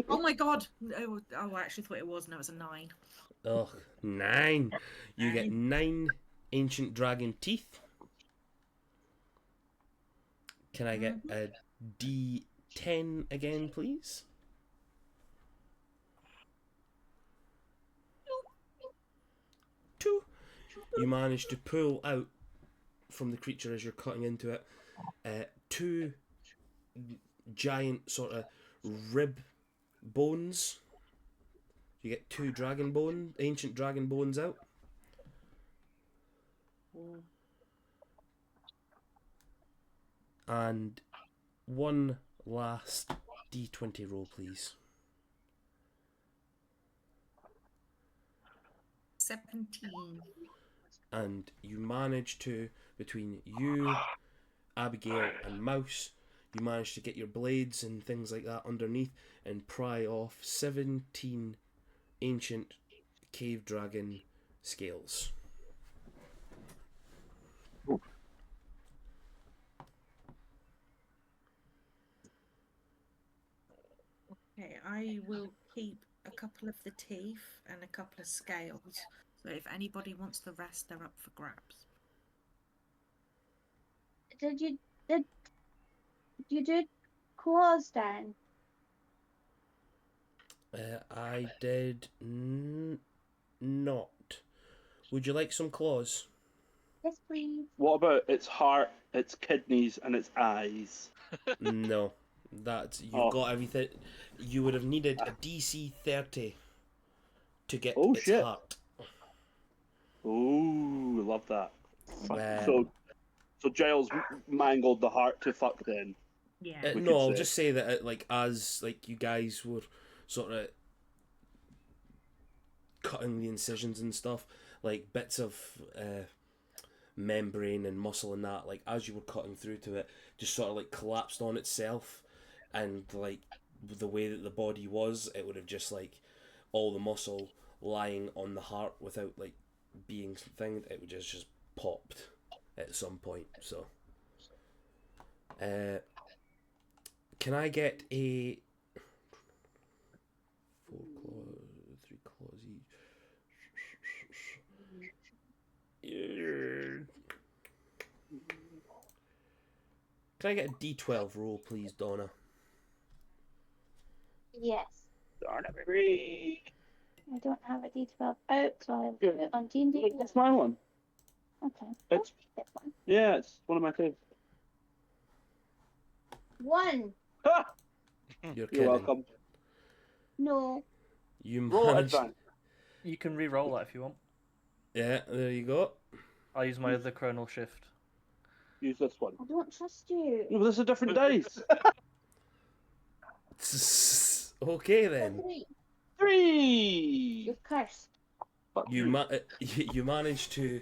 Oh my god! Oh, I actually thought it was. No, it's a 9. Oh, 9. You get 9 ancient dragon teeth. Can I get a D10 again, please? Two. You manage to pull out from the creature as you're cutting into it 2 giant sort of rib bones. You get 2 ancient dragon bones out. And one last D20 roll, please. 17. And you manage to, between you, Abigail, and Mouse, you manage to get your blades and things like that underneath and pry off 17 ancient cave dragon scales. Okay, I will keep a couple of the teeth and a couple of scales. So if anybody wants the rest, they're up for grabs. Did you do claws down? I did not. Would you like some claws? Yes, please. What about its heart, its kidneys, and its eyes? No. You've Oh. got everything. You would have needed a DC 30 to get Oh, its shit. heart. Ooh, love that. Uh, So Giles mangled the heart to fuck then. Yeah. we no, could I'll say. just say that as you guys were sort of cutting the incisions and stuff, like bits of membrane and muscle and that, like as you were cutting through to it, just sort of like collapsed on itself, and like the way that the body was, it would have just like all the muscle lying on the heart without like being thing. It would just popped at some point. So, can I get a 4 claws, 3 claws each? Can I get a D12 roll, please, Donna? Yes. Darn it, baby. I don't have a D12 out, so I'll put it on D&D. That's my one. Okay. It's This one. yeah, it's one of my favorites. 1. Ha! You're kidding. You're welcome. No. You Roll managed. advance. You can re-roll that if you want. Yeah, there you go. I'll use my other chronal shift. Use this one. I don't trust you. No, but this is a different dice. Okay then. 3. 3. You're cursed. You managed to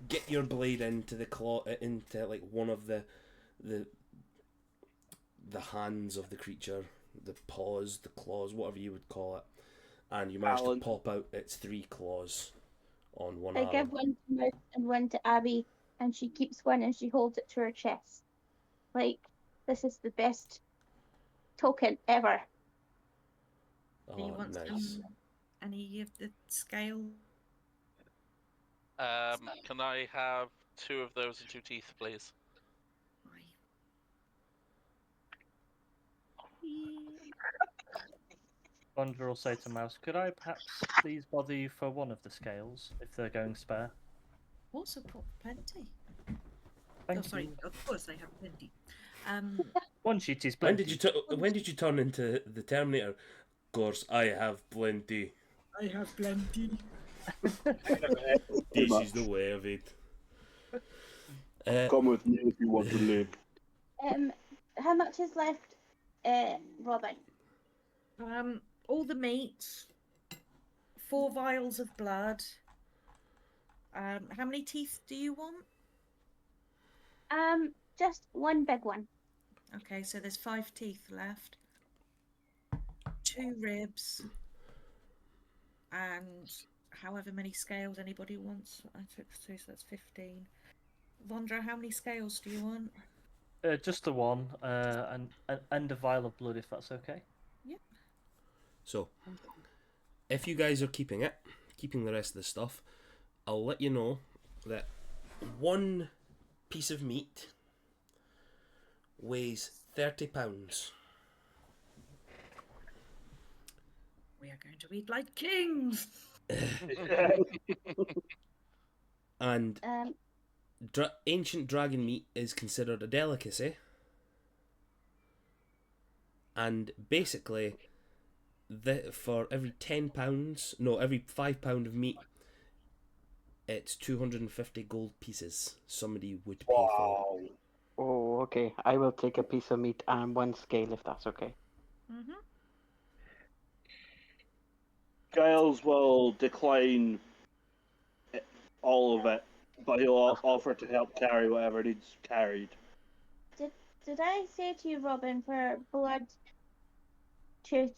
get your blade into the claw, into like one of the hands of the creature, the paws, the claws, whatever you would call it, and you managed Talon. to pop out its 3 claws on one I arm. give one to Mouse and one to Abby, and she keeps one and she holds it to her chest. Like, this is the best token ever. Do you Oh, want nice. any of the scale? Can I have 2 of those and 2 teeth, please? Vondra will say to Mouse, could I perhaps please bother you for one of the scales, if they're going spare? Also put plenty. Thank Oh, sorry. you. Of course, I have plenty. One sheet is When plenty. when did you turn into the Terminator? Of course, I have plenty. I have plenty. This is the way of it. Come with me if you want to live. How much is left, Robin? All the meat, 4 vials of blood. How many teeth do you want? Just one big one. Okay, so there's 5 teeth left. 2 ribs. And however many scales anybody wants. I took 2, so that's 15. Vondra, how many scales do you want? Just the one, and a vial of blood, if that's okay. So, if you guys are keeping the rest of the stuff, I'll let you know that 1 piece of meat weighs 30 pounds. We are going to eat like kings. And ancient dragon meat is considered a delicacy. And basically, for every every £5 of meat, it's 250 gold pieces somebody would pay for. Oh, okay. I will take a piece of meat and 1 scale if that's okay. Mm-hmm. Giles will decline all of it, but he'll offer to help carry whatever needs carried. Did I say to you, Robin, for blood, tooth,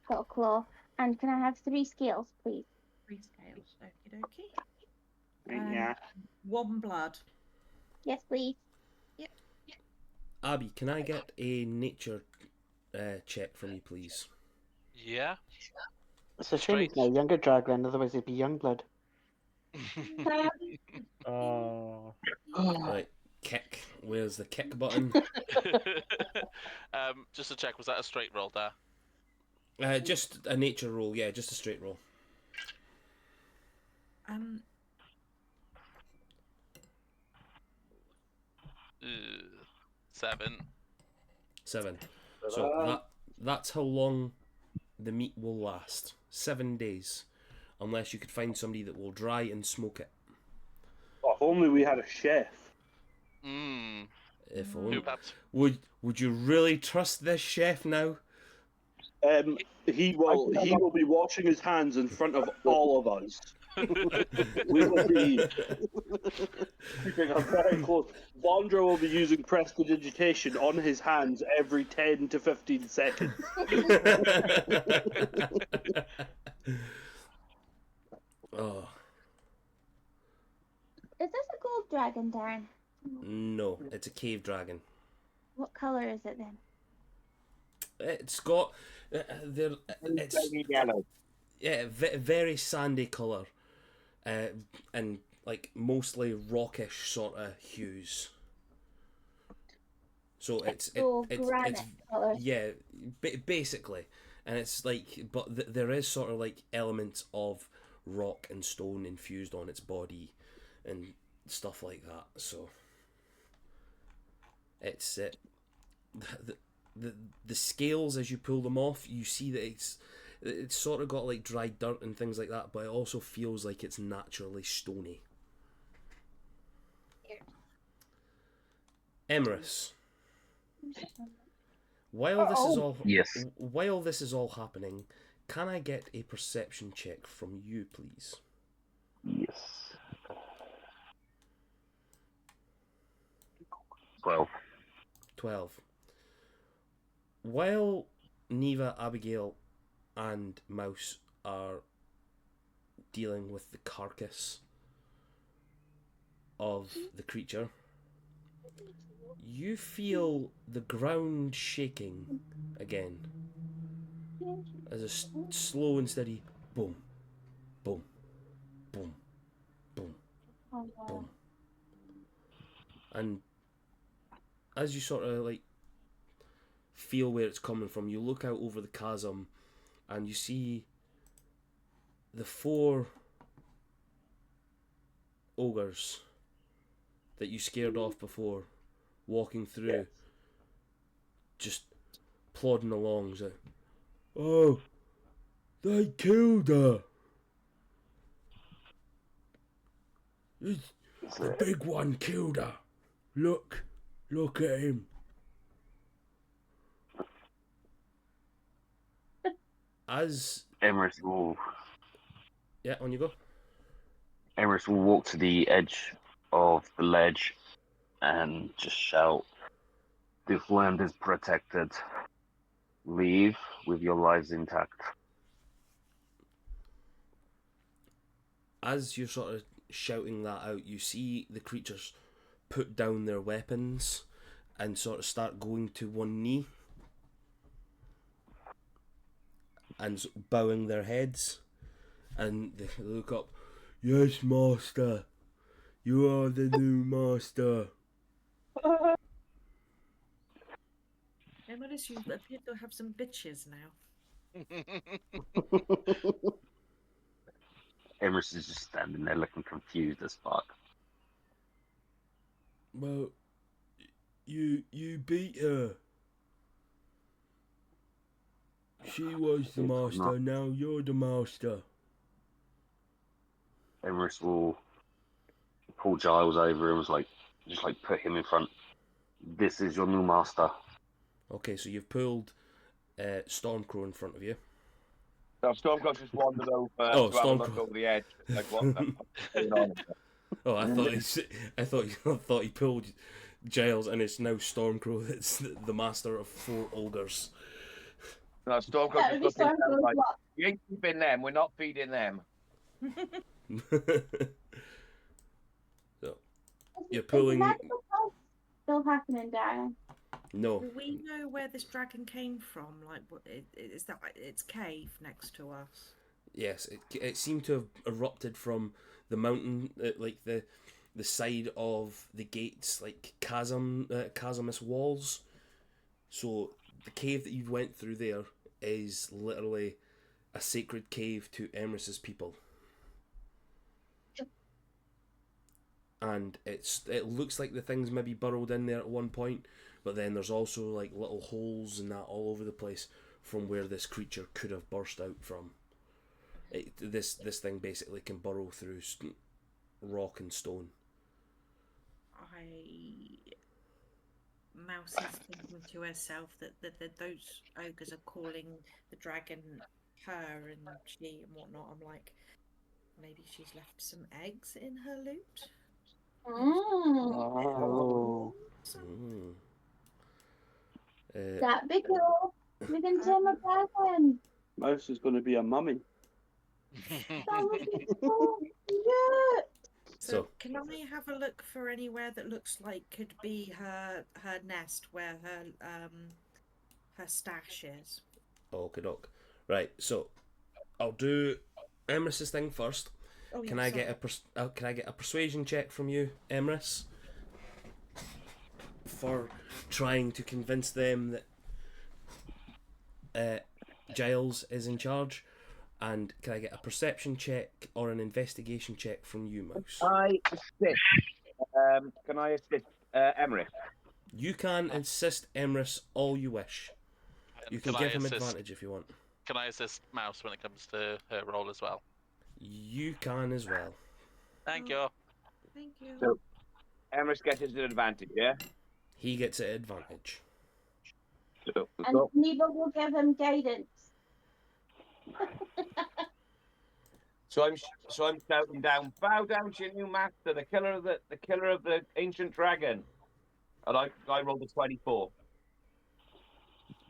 got claw, and can I have 3 scales, please? 3 scales. Okie dokie. Yeah. 1 blood. Yes, please. Abby, can I get a nature check from you, please? Yeah. It's a shame he's not a younger Dragland, otherwise it'd be Youngblood. Oh. Right, kick. Where's the kick button? Just to check, was that a straight roll there? Just a nature roll, yeah, just a straight roll. 7. 7. So that's how long the meat will last. 7 days. Unless you could find somebody that will dry and smoke it. Oh, if only we had a chef. If Who only. perhaps? Would you really trust this chef now? He will be washing his hands in front of all of us. We will be keeping a very close. Vondra will be using prestidigitation on his hands every 10 to 15 seconds. Oh, Is this a gold dragon, Darren? no, it's a cave dragon. What color is it then? It's got there. It's Shiny yellow. yeah, very sandy color, and like mostly rockish sort of hues. So it's Granite color. yeah, basically, and it's like, but there is sort of like elements of rock and stone infused on its body, and stuff like that. So it's the scales as you pull them off, you see that it's sort of got like dry dirt and things like that, but it also feels like it's naturally stony. Emrys, while this is all Yes. while this is all happening, can I get a perception check from you, please? Yes. 12. 12. While Neva, Abigail, and Mouse are dealing with the carcass of the creature, you feel the ground shaking again as a slow and steady boom, boom, boom, boom, Oh, wow. boom. And as you sort of like feel where it's coming from, you look out over the chasm and you see the 4 ogres that you scared off before walking through, just plodding along. So, oh, they killed her. The big one killed her. Look at him. As Emrys will on you go. walk to the edge of the ledge and just shout, "This land is protected. Leave with your lives intact." As you're sort of shouting that out, you see the creatures put down their weapons and sort of start going to one knee and bowing their heads, and they look up. Yes, master. You are the new master. Emrys, you appear to have some bitches now. Emrys is just standing there looking confused as fuck. Well, you beat her. She was the master, now you're the master. Emrys will pull Giles over and was like, just like put him in front. This is your new master. Okay, so you've pulled Stormcrow in front of you. So Stormcrow just wandered over Oh, to have a look Stormcrow. over the edge. Like, what the fuck is going on? Oh, I thought he pulled Giles, and it's now Stormcrow that's the master of 4 ogres. No, Stormcrow That would just be looking down Stormcrow's like, what? you ain't keeping them, we're not feeding them. So, Is you're the pulling. magical pulse still happening, Darren? No, Do we know where this dragon came from? Like, what is that? Its cave next to us. yes, it seemed to have erupted from the mountain, like the side of the gates, like chasmous walls. So the cave that you went through there is literally a sacred cave to Emrys's people. And it looks like the thing's maybe burrowed in there at one point, but then there's also like little holes and that all over the place from where this creature could have burst out from. This thing basically can burrow through rock and stone. Mouse is thinking to herself that those ogres are calling the dragon her and she and whatnot. I'm like, maybe she's left some eggs in her loot. Oh. Mm. That'd be cool. We can tame a dragon. Mouse is going to be a mummy. That would be so cute. So, So- can I have a look for anywhere that looks like could be her nest where her stash is? Okie doke. Right, so I'll do Emrys's thing first. Oh, Can yeah, I get sorry. can I get a persuasion check from you, Emrys, for trying to convince them that Giles is in charge? And can I get a perception check or an investigation check from you, Mouse? I assist. Can I assist Emmerich? You can assist Emrys all you wish. You can I give him assist- advantage if you want. Can I assist Mouse when it comes to her role as well? You can as well. Thank you. Thank you. So- Emmerich gets his advantage, yeah? He gets an advantage. So, And Neva will give him guidance. So I'm shouting down, bow down to your new master, the killer of the ancient dragon. And I rolled a 24.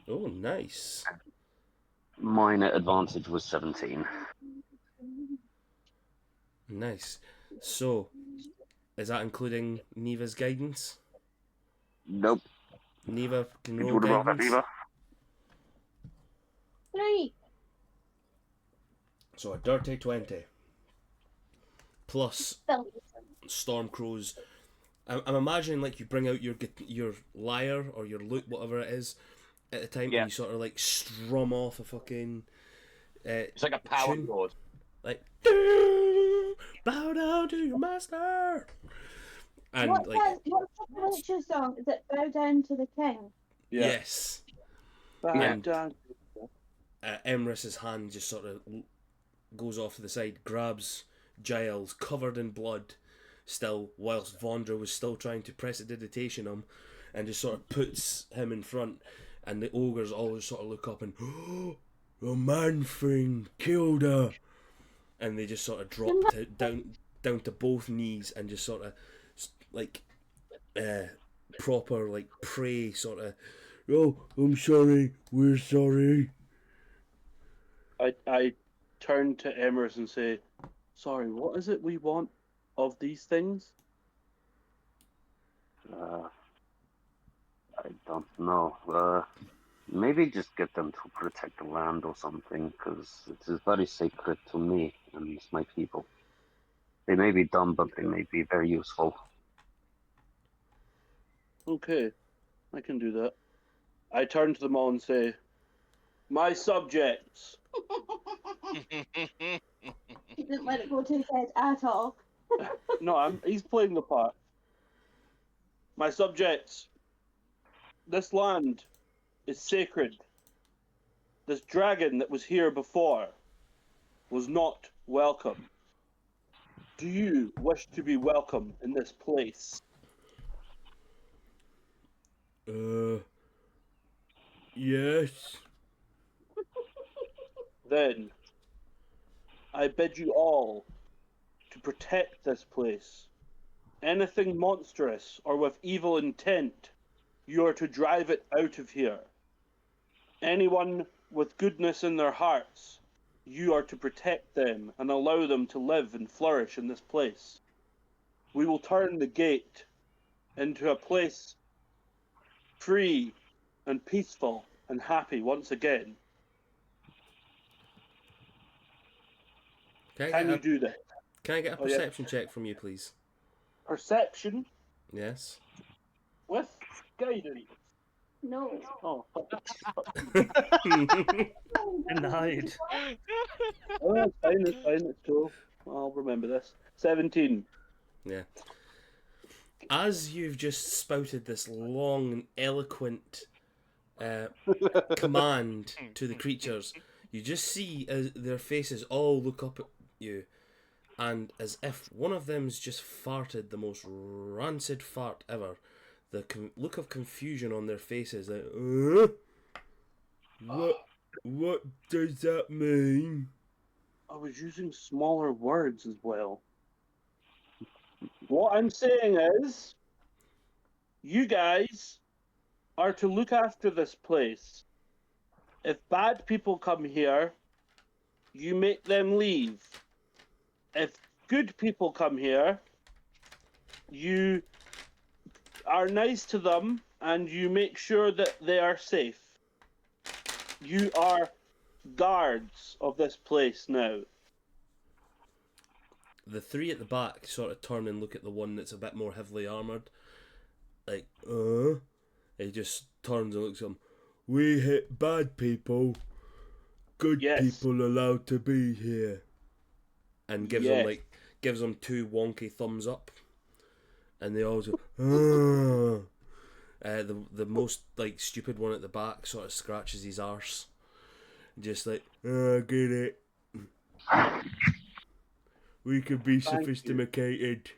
Oh, nice. Mine at advantage was 17. Nice. So, is that including Neva's guidance? Nope. Neva can Did you roll want to roll that, guidance. Eva? 3. So a dirty 20. Plus Bill. Stormcrow's. I'm imagining like you bring out your lyre or your lute, whatever it is, at the time, Yeah. and you sort of like strum off a fucking. It's like a power Tune. chord. Like, bow down to your master. And What's like, the Witcher song? Is it Bow Down to the King? yes, Bow And- down. Emrys's hand just sort of goes off to the side, grabs Giles, covered in blood, still, whilst Vondra was still trying to prestidigitation him, and just sort of puts him in front, and the ogres all just sort of look up and, oh, the man thing killed her, and they just sort of drop down to both knees and just sort of like proper like pray sort of. Oh, I'm sorry, we're sorry. I turn to Emrys and say, sorry, what is it we want of these things? I don't know. Maybe just get them to protect the land or something, because it is very sacred to me and my people. They may be dumb, but they may be very useful. Okay, I can do that. I turn to them all and say, my subjects, He didn't let it go to his head at all. no, he's playing the part. My subjects, this land is sacred. This dragon that was here before was not welcome. Do you wish to be welcome in this place? Yes. Then I bid you all to protect this place. Anything monstrous or with evil intent, you are to drive it out of here. Anyone with goodness in their hearts, you are to protect them and allow them to live and flourish in this place. We will turn the gate into a place free and peaceful and happy once again. Can I Can get you a, do that? can I get a Oh, yeah. perception check from you, please? Perception Yes. with guidance. No. Oh, Denied. oh that's fine, it's cool. I'll remember this. 17. Yeah. As you've just spouted this long and eloquent command to the creatures, you just see their faces all look up at you, and as if one of them's just farted the most rancid fart ever, the look of confusion on their faces, like, what does that mean? I was using smaller words as well. What I'm saying is, you guys are to look after this place. If bad people come here, you make them leave. If good people come here, you are nice to them and you make sure that they are safe. You are guards of this place now. The three at the back sort of turn and look at the one that's a bit more heavily armoured. Like, he just turns and looks at him. We hit bad people. Good people allowed to be here. And gives them two wonky thumbs up. And they all go, the most like stupid one at the back sort of scratches his arse. Just like, I get it. We could be sophisticated.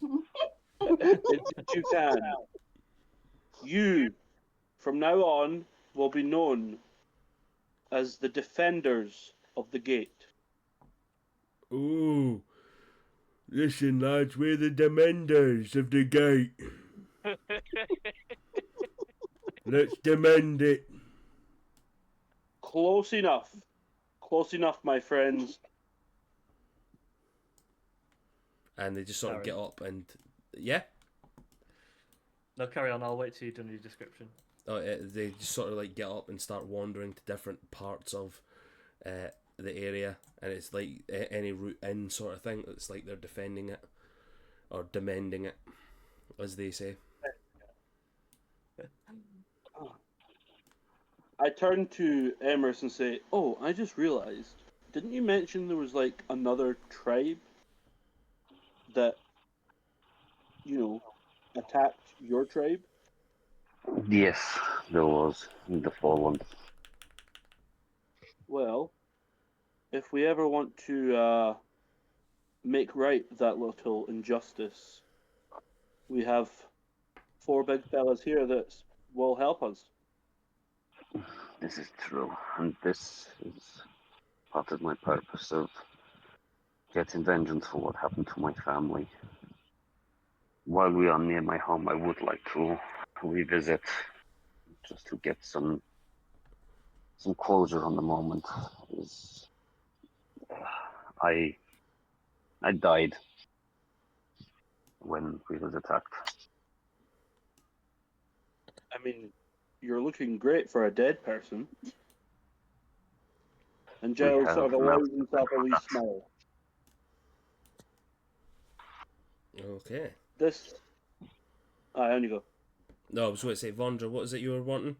You can. You, from now on, will be known as the defenders of the gate. Ooh. Listen, lads, we're the demanders of the gate. Let's demand it. Close enough. Close enough, my friends. And they just sort of get up and... Yeah? No, carry on. I'll wait till you've done your description. Oh, they just sort of like get up and start wandering to different parts of the area, and it's like any route in sort of thing. It's like they're defending it or demanding it, as they say. I turn to Emrys and say, "Oh, I just realised. Didn't you mention there was like another tribe that, you know, attacked your tribe?" Yes, there was the Fallen. Well, if we ever want to make right that little injustice, we have 4 big fellas here that will help us. This is true, and this is part of my purpose of getting vengeance for what happened to my family. While we are near my home, I would like to revisit, just to get some closure on the moment. I died when we was attacked. I mean, you're looking great for a dead person. And Giles sort of allows himself a wee smile. Okay. This... on you go. No, I was going to say, Vondra, what is it you were wanting?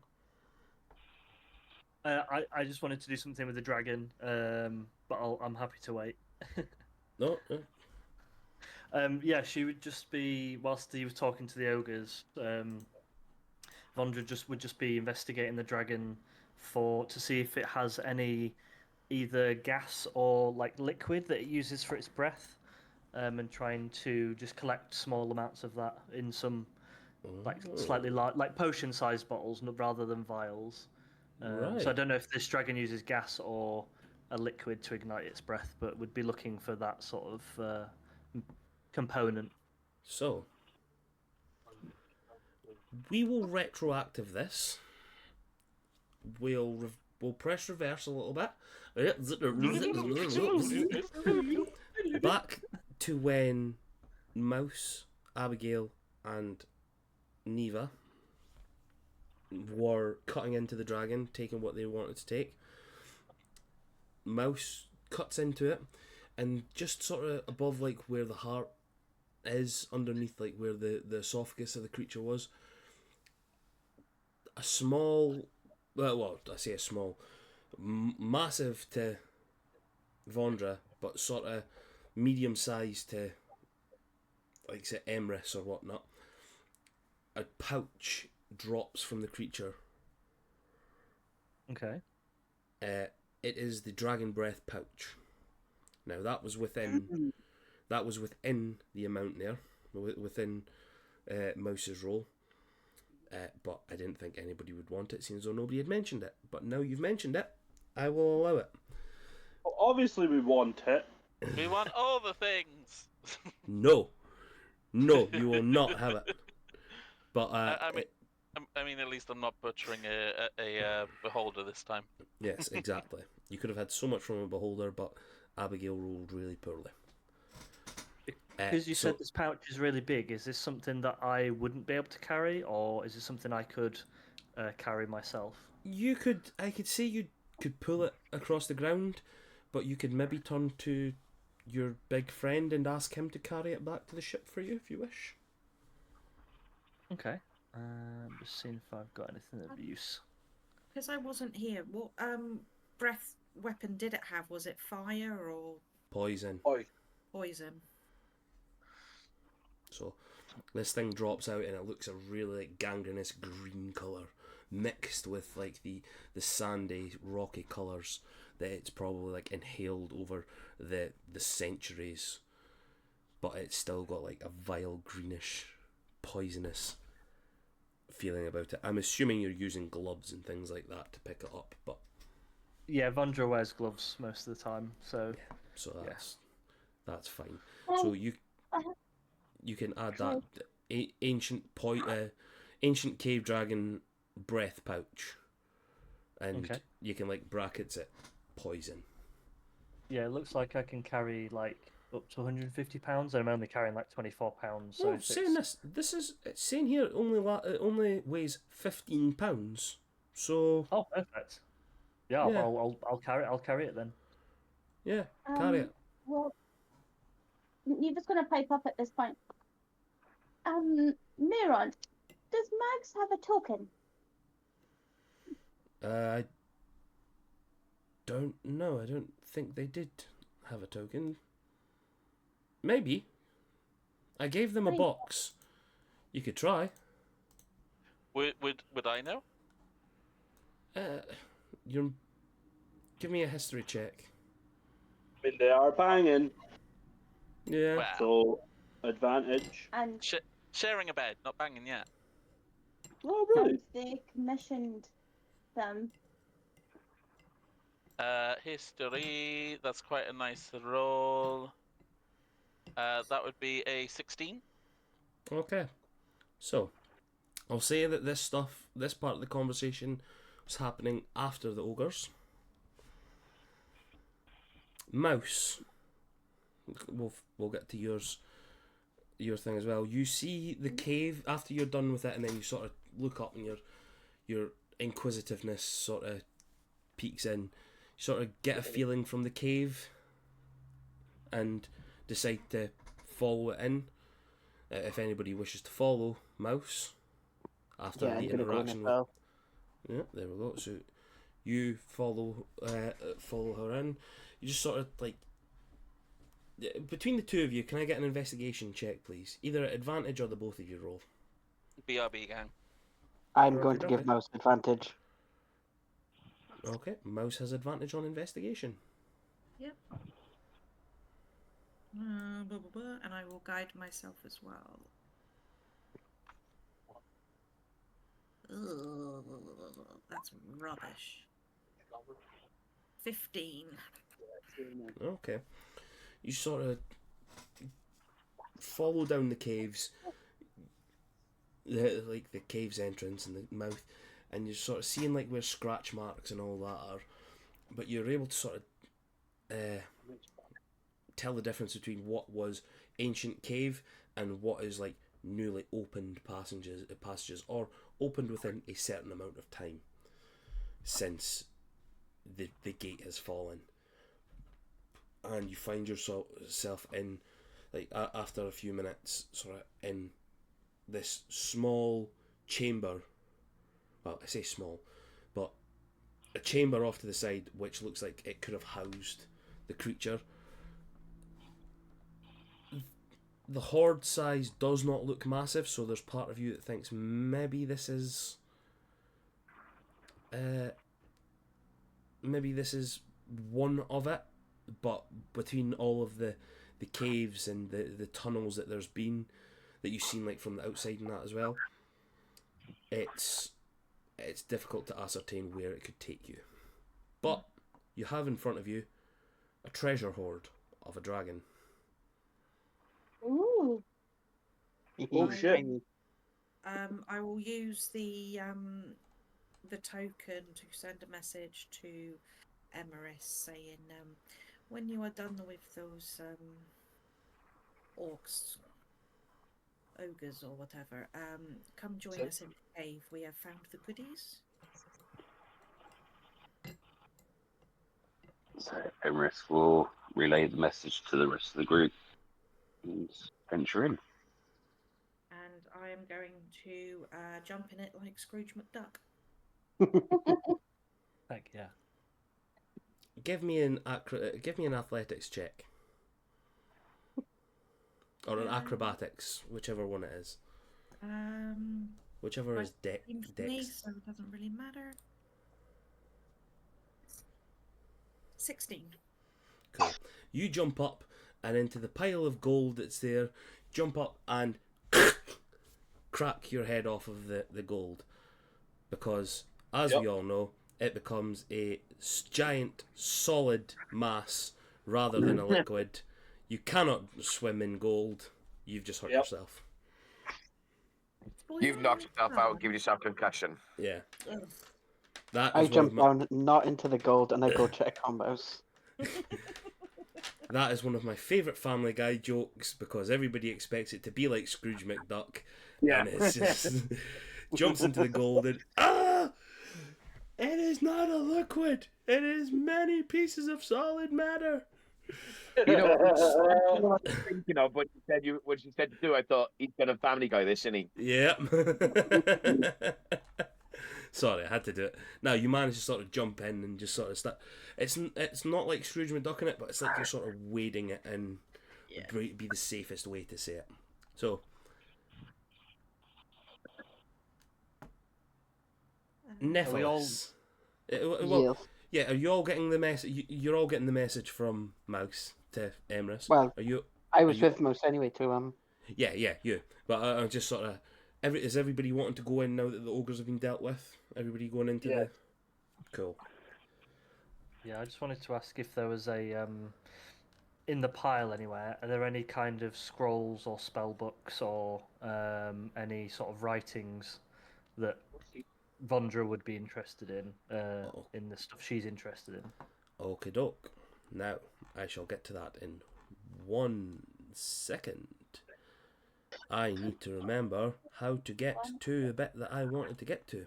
I just wanted to do something with the dragon, but I'm happy to wait. No. Yeah, she would just be, whilst he was talking to the ogres, Vondra would just be investigating the dragon to see if it has any either gas or like liquid that it uses for its breath, and trying to just collect small amounts of that in some like slightly large, like potion-sized bottles rather than vials. Right. So I don't know if this dragon uses gas or a liquid to ignite its breath, but would be looking for that sort of component. So, we will retroactive this. We'll press reverse a little bit. Back to when Mouse, Abigail, and Neva were cutting into the dragon, taking what they wanted to take. Mouse cuts into it, and just sort of above like where the heart is, underneath like where the esophagus of the creature was, a small, well I say a small, massive to Vondra, but sort of medium sized to, like say, Emrys or whatnot, a pouch drops from the creature. Okay. It is the dragon breath pouch. Now that was within the amount there, within Mouse's roll. But I didn't think anybody would want it, seeing as though nobody had mentioned it. But now you've mentioned it, I will allow it. Well, obviously we want it. We want all the things. No, you will not have it. But I mean, I mean, at least I'm not butchering a beholder this time. Yes, exactly. You could have had so much from a beholder, but Abigail rolled really poorly. Because you so said this pouch is really big, is this something that I wouldn't be able to carry, or is it something I could carry myself? I could say you could pull it across the ground, but you could maybe turn to your big friend and ask him to carry it back to the ship for you if you wish. Okay. Just seeing if I've got anything of use. Because I wasn't here, what breath weapon did it have? Was it fire or Poison. poison? So this thing drops out and it looks a really like gangrenous green colour mixed with like the sandy rocky colours that it's probably like inhaled over the centuries, but it's still got like a vile greenish poisonous feeling about it. I'm assuming you're using gloves and things like that to pick it up, but Yeah, Vondra wears gloves most of the time, so so that's fine. Um, So you can add that ancient cave dragon breath pouch, and Okay. you can like brackets it poison. yeah, it looks like I can carry like up to 150 pounds, and I'm only carrying like 24 pounds. So No, if saying it's... it's saying here it only weighs £15. So Oh, perfect. Yeah, Yeah. I'll carry it then. yeah, carry it. Well, you're just gonna pipe up at this point. Miron, does Mags have a token? I don't know. I don't think they did have a token. Maybe. I gave them a Right. box. You could try. Would I know? You're. Give me a history check. I mean, they are banging, Yeah. Wow. so advantage. And Sharing a bed, not banging yet. Oh, really? and they commissioned them. History. That's quite a nice roll. That would be a 16. Okay. So, I'll say that this part of the conversation was happening after the ogres. Mouse. We'll get to your thing as well. You see the cave after you're done with it, and then you sort of look up, and your inquisitiveness sort of peeks in. You sort of get a feeling from the cave, and decide to follow it in. If anybody wishes to follow Mouse after Yeah, the I'm gonna go in interaction as with. well. Yeah, there we go. So you follow her in. You just sort of like between the two of you. Can I get an investigation check, please? Either at advantage or the both of you roll. BRB gang. I'm Sure, going to okay. give Mouse advantage. Okay, Mouse has advantage on investigation. And I will guide myself as well. Ugh, that's rubbish. 15. Okay, you sort of follow down the caves, like the cave's entrance and the mouth, and you're sort of seeing like where scratch marks and all that are, but you're able to sort of tell the difference between what was ancient cave and what is like newly opened passages or opened within a certain amount of time since the gate has fallen, and you find yourself in like after a few minutes sort of in this small chamber. Well, I say small, but a chamber off to the side which looks like it could have housed the creature. The horde size does not look massive, so there's part of you that thinks maybe this is one of it, but between all of the caves and the tunnels that there's been that you've seen like from the outside and that as well, it's difficult to ascertain where it could take you. But you have in front of you a treasure hoard of a dragon. Ooh. Oh, shit. I will use the token to send a message to Emeris saying, when you are done with those orcs, ogres or whatever, come join us in the cave. We have found the goodies. So Emrys will relay the message to the rest of the group and venture in. And I am going to jump in it like Scrooge McDuck. Heck yeah. Give me an athletics check. Or an acrobatics, whichever one it is. Whichever is Me, dex. so it doesn't really matter. 16. Cool. You jump up and into the pile of gold that's there, jump up and crack your head off of the gold. Because, as we all know, it becomes a giant, solid mass rather than a liquid. You cannot swim in gold. You've just hurt yourself. You've knocked yourself out, given yourself concussion. Yeah. Ugh. That I is jump down, not into the gold, and I go check combos. That is one of my favourite Family Guy jokes because everybody expects it to be like Scrooge McDuck. Yeah. And it's just jumps into the gold and it is not a liquid. It is many pieces of solid matter. You know what I was thinking of when you said to do, I thought he's gonna Family Guy this, isn't he? Yep. Sorry, I had to do it. Now you manage to sort of jump in and just sort of start. It's not like Scrooge McDuck in it, but it's like you're sort of wading it in. Would be the safest way to say it. So. Nephilis. Yeah, are you all getting the message? You're all getting the message from Mouse to Emrys. Well, are you? I was with Mouse anyway too. Yeah, you. But I'm just sort of. Is everybody wanting to go in now that the ogres have been dealt with? Everybody going into the. Cool. Yeah, I just wanted to ask if there was a in the pile anywhere. Are there any kind of scrolls or spell books or any sort of writings that Vondra would be interested in the stuff she's interested in? Okie doke. Now, I shall get to that in 1 second. I need to remember how to get to the bit that I wanted to get to.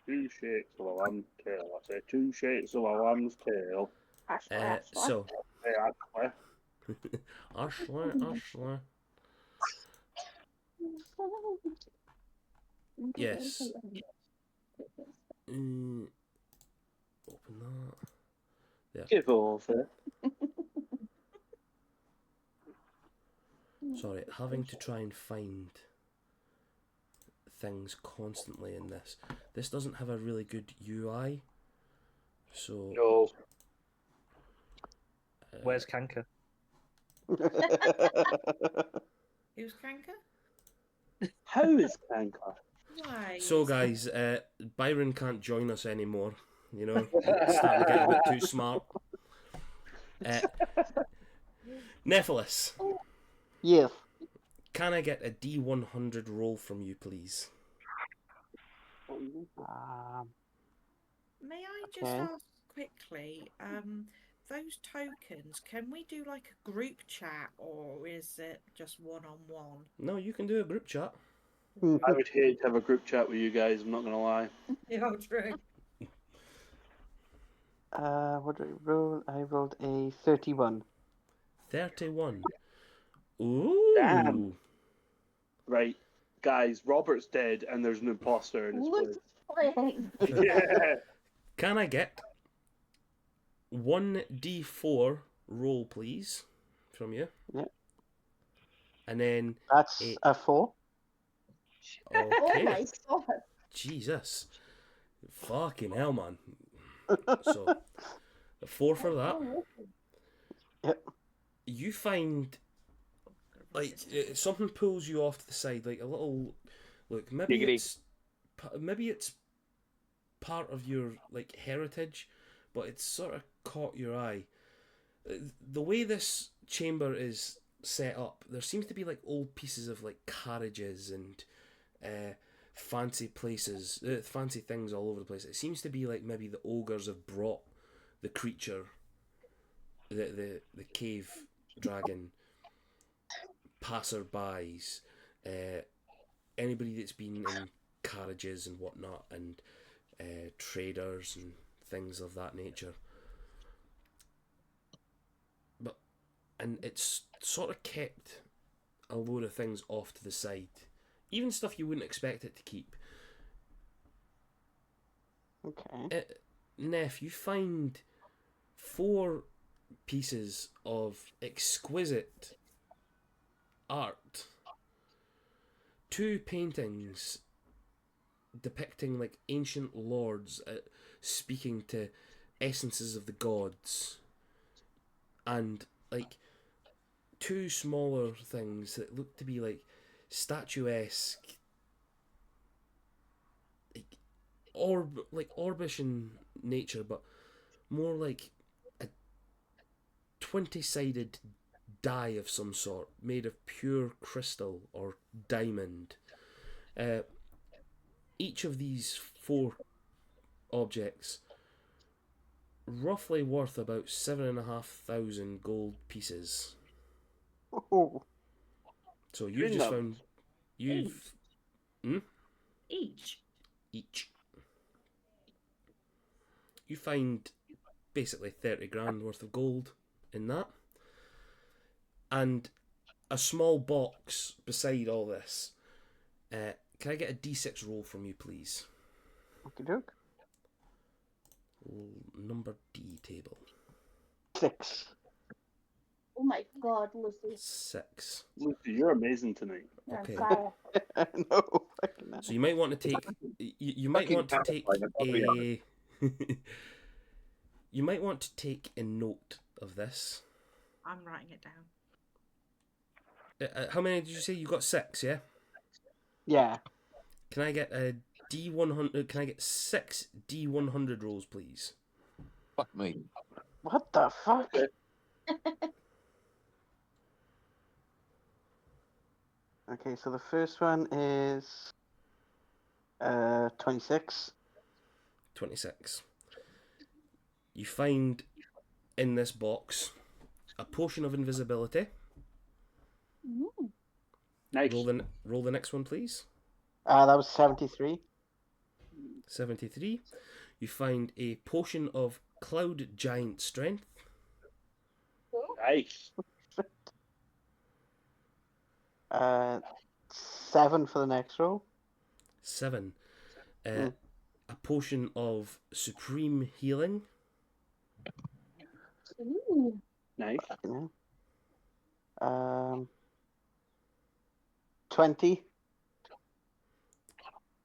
2 shakes of a lamb's tail. I say 2 shakes of a lamb's tail. So. Hey, Ashler. Yes. Open that. There. Give over. Sorry, having to try and find things constantly in this. This doesn't have a really good UI. So. No. Where's Kanka? Who's Kanka? How is Kanka? Why? So guys, Byron can't join us anymore. You know, it's starting to get a bit too smart. Nephilis. Yes. Can I get a D100 roll from you, please? May I just Okay. ask quickly, those tokens, can we do like a group chat or is it just one-on-one? No, you can do a group chat. I would hate to have a group chat with you guys, I'm not going to lie. Yeah, true. What did I roll? I rolled a 31. 31. Ooh. Damn. Right, guys, Robert's dead and there's an imposter in his place. Yeah. Can I get 1d4 roll, please, from you? Yeah. And then That's a 4. okay. Oh my god. Jesus. Fucking hell, man. So, a 4 for that. Yep. You find, like, something pulls you off to the side, like a little, look, maybe Giggity. it's part of your, like, heritage, but it's sort of caught your eye. The way this chamber is set up. There seems to be like old pieces of like carriages and fancy places, fancy things all over the place. It seems to be like maybe the ogres have brought the creature, the cave dragon, passerbys, anybody that's been in carriages and whatnot, and traders and things of that nature. And it's sort of kept a load of things off to the side. Even stuff you wouldn't expect it to keep. Okay. Neff, you find 4 pieces of exquisite art. 2 paintings depicting like ancient lords speaking to essences of the gods. And like 2 smaller things that look to be like statuesque, like orbish in nature, but more like a 20-sided die of some sort, made of pure crystal or diamond. Each of these 4 objects roughly worth about 7,500 gold pieces. Oh. So you've Good just enough. found you've Each. each. You find basically 30 grand worth of gold in that, and a small box beside all this. Can I get a D6 roll from you, please? Okay, doke. Number D table. 6. Oh my god, Lucy. 6. Lucy, you're amazing tonight. You're Okay. on fire. No, fucking hell. So you might want to take. You might Fucking want to take terrifying, I'll be a. You might want to take a note of this. I'm writing it down. How many did you say? You got 6, yeah? Yeah. Can I get a D100? Can I get 6 D100 rolls, please? Fuck me. What the fuck? Okay, so the first one is 26. 26. You find in this box a potion of invisibility. Ooh. Nice. Roll the next one, please. That was 73. 73. You find a potion of cloud giant strength. Nice. 7 for the next row. 7. A potion of supreme healing. Ooh. Nice. You know. 20.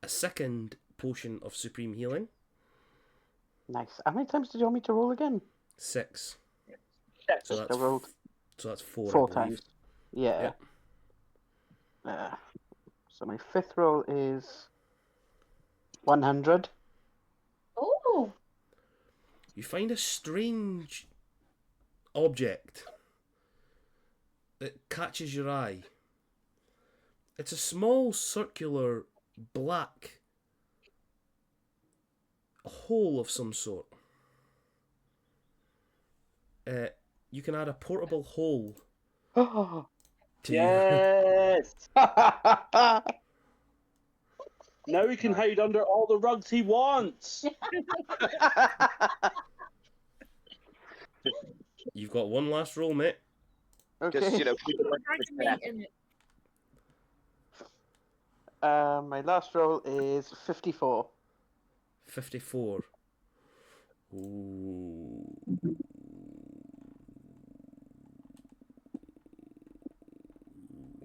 A second potion of supreme healing. Nice. How many times did you want me to roll again? 6. Yes. So I rolled so that's 4. 4 I believe. times. Yeah. Yep. So my 5th roll is 100. Oh. You find a strange object that catches your eye. It's a small circular black hole of some sort. You can add a portable hole Oh. to Yes. Now he can hide under all the rugs he wants. You've got one last roll, mate. Okay. Just, you know, Dragon meat in it. My last roll is 54. 54. Ooh.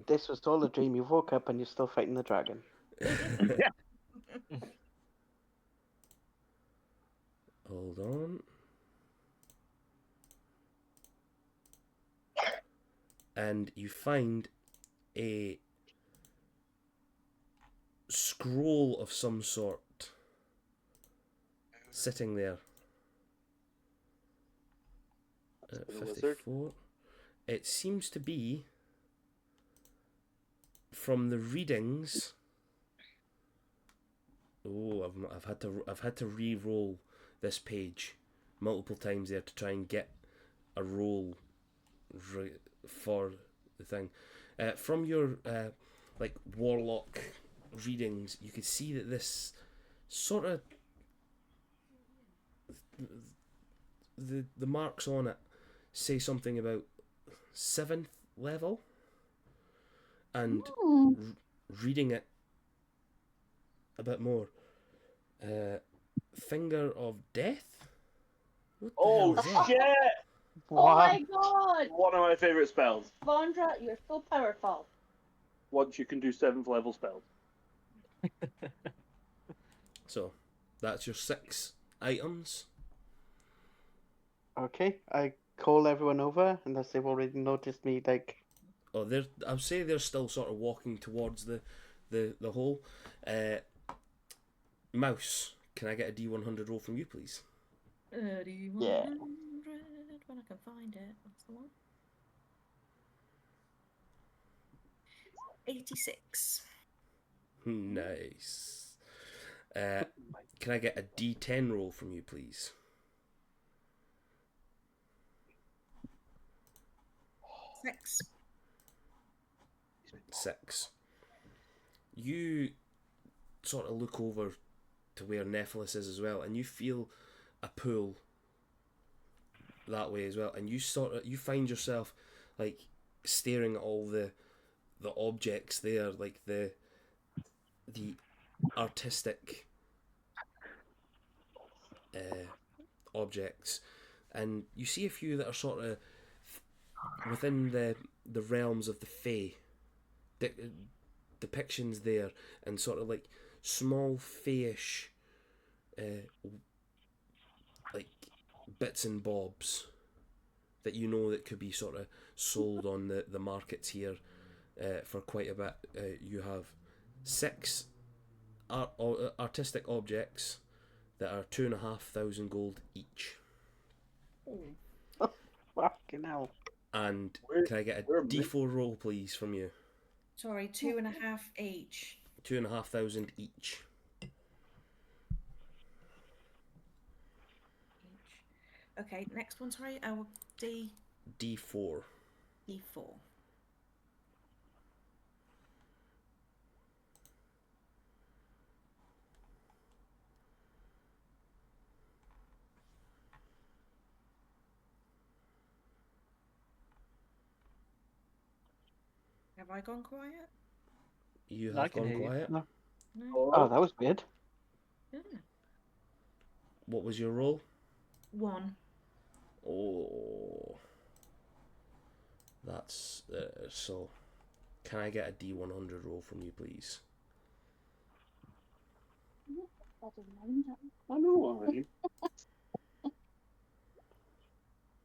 This was all a dream. You woke up and you're still fighting the dragon. Hold on. And you find a scroll of some sort sitting there. The wizard? 54. It seems to be from the readings. Oh, I've had to re-roll this page multiple times there to try and get a roll for the thing. From your like warlock readings, you could see that this sort of the marks on it say something about 7th level, and reading it a bit more, Finger of Death. What the hell is that? shit! Oh my god! One of my favourite spells. Vondra, you're so powerful. Once you can do 7th level spells. So, that's your 6 items. Okay, I call everyone over unless they've already noticed me. Like, Oh, I'll say they're still sort of walking towards the hole. Mouse, can I get a D100 roll from you, please? D100, when I can find it. That's the one. 86. Nice. Can I get a D10 roll from you, please? 6. 6. You sort of look over to where Nephilis is as well, and you feel a pull that way as well, and you find yourself like staring at all the objects there, like the artistic objects, and you see a few that are sort of within the realms of the Fae. Depictions there, and sort of like small Fae-ish like bits and bobs that you know that could be sort of sold on the markets here for quite a bit. You have 6 artistic objects that are 2,500 gold each. fucking hell. And can I get a D4 roll, please, from you? Sorry, 2.5 each. 2,500 each. Okay, next one, sorry. D4. D4. Have I gone quiet? You I have can gone hear you. quiet. No. No. Oh, that was weird. Yeah. What was your roll? 1. Oh, that's so. Can I get a D100 roll from you, please? I know already.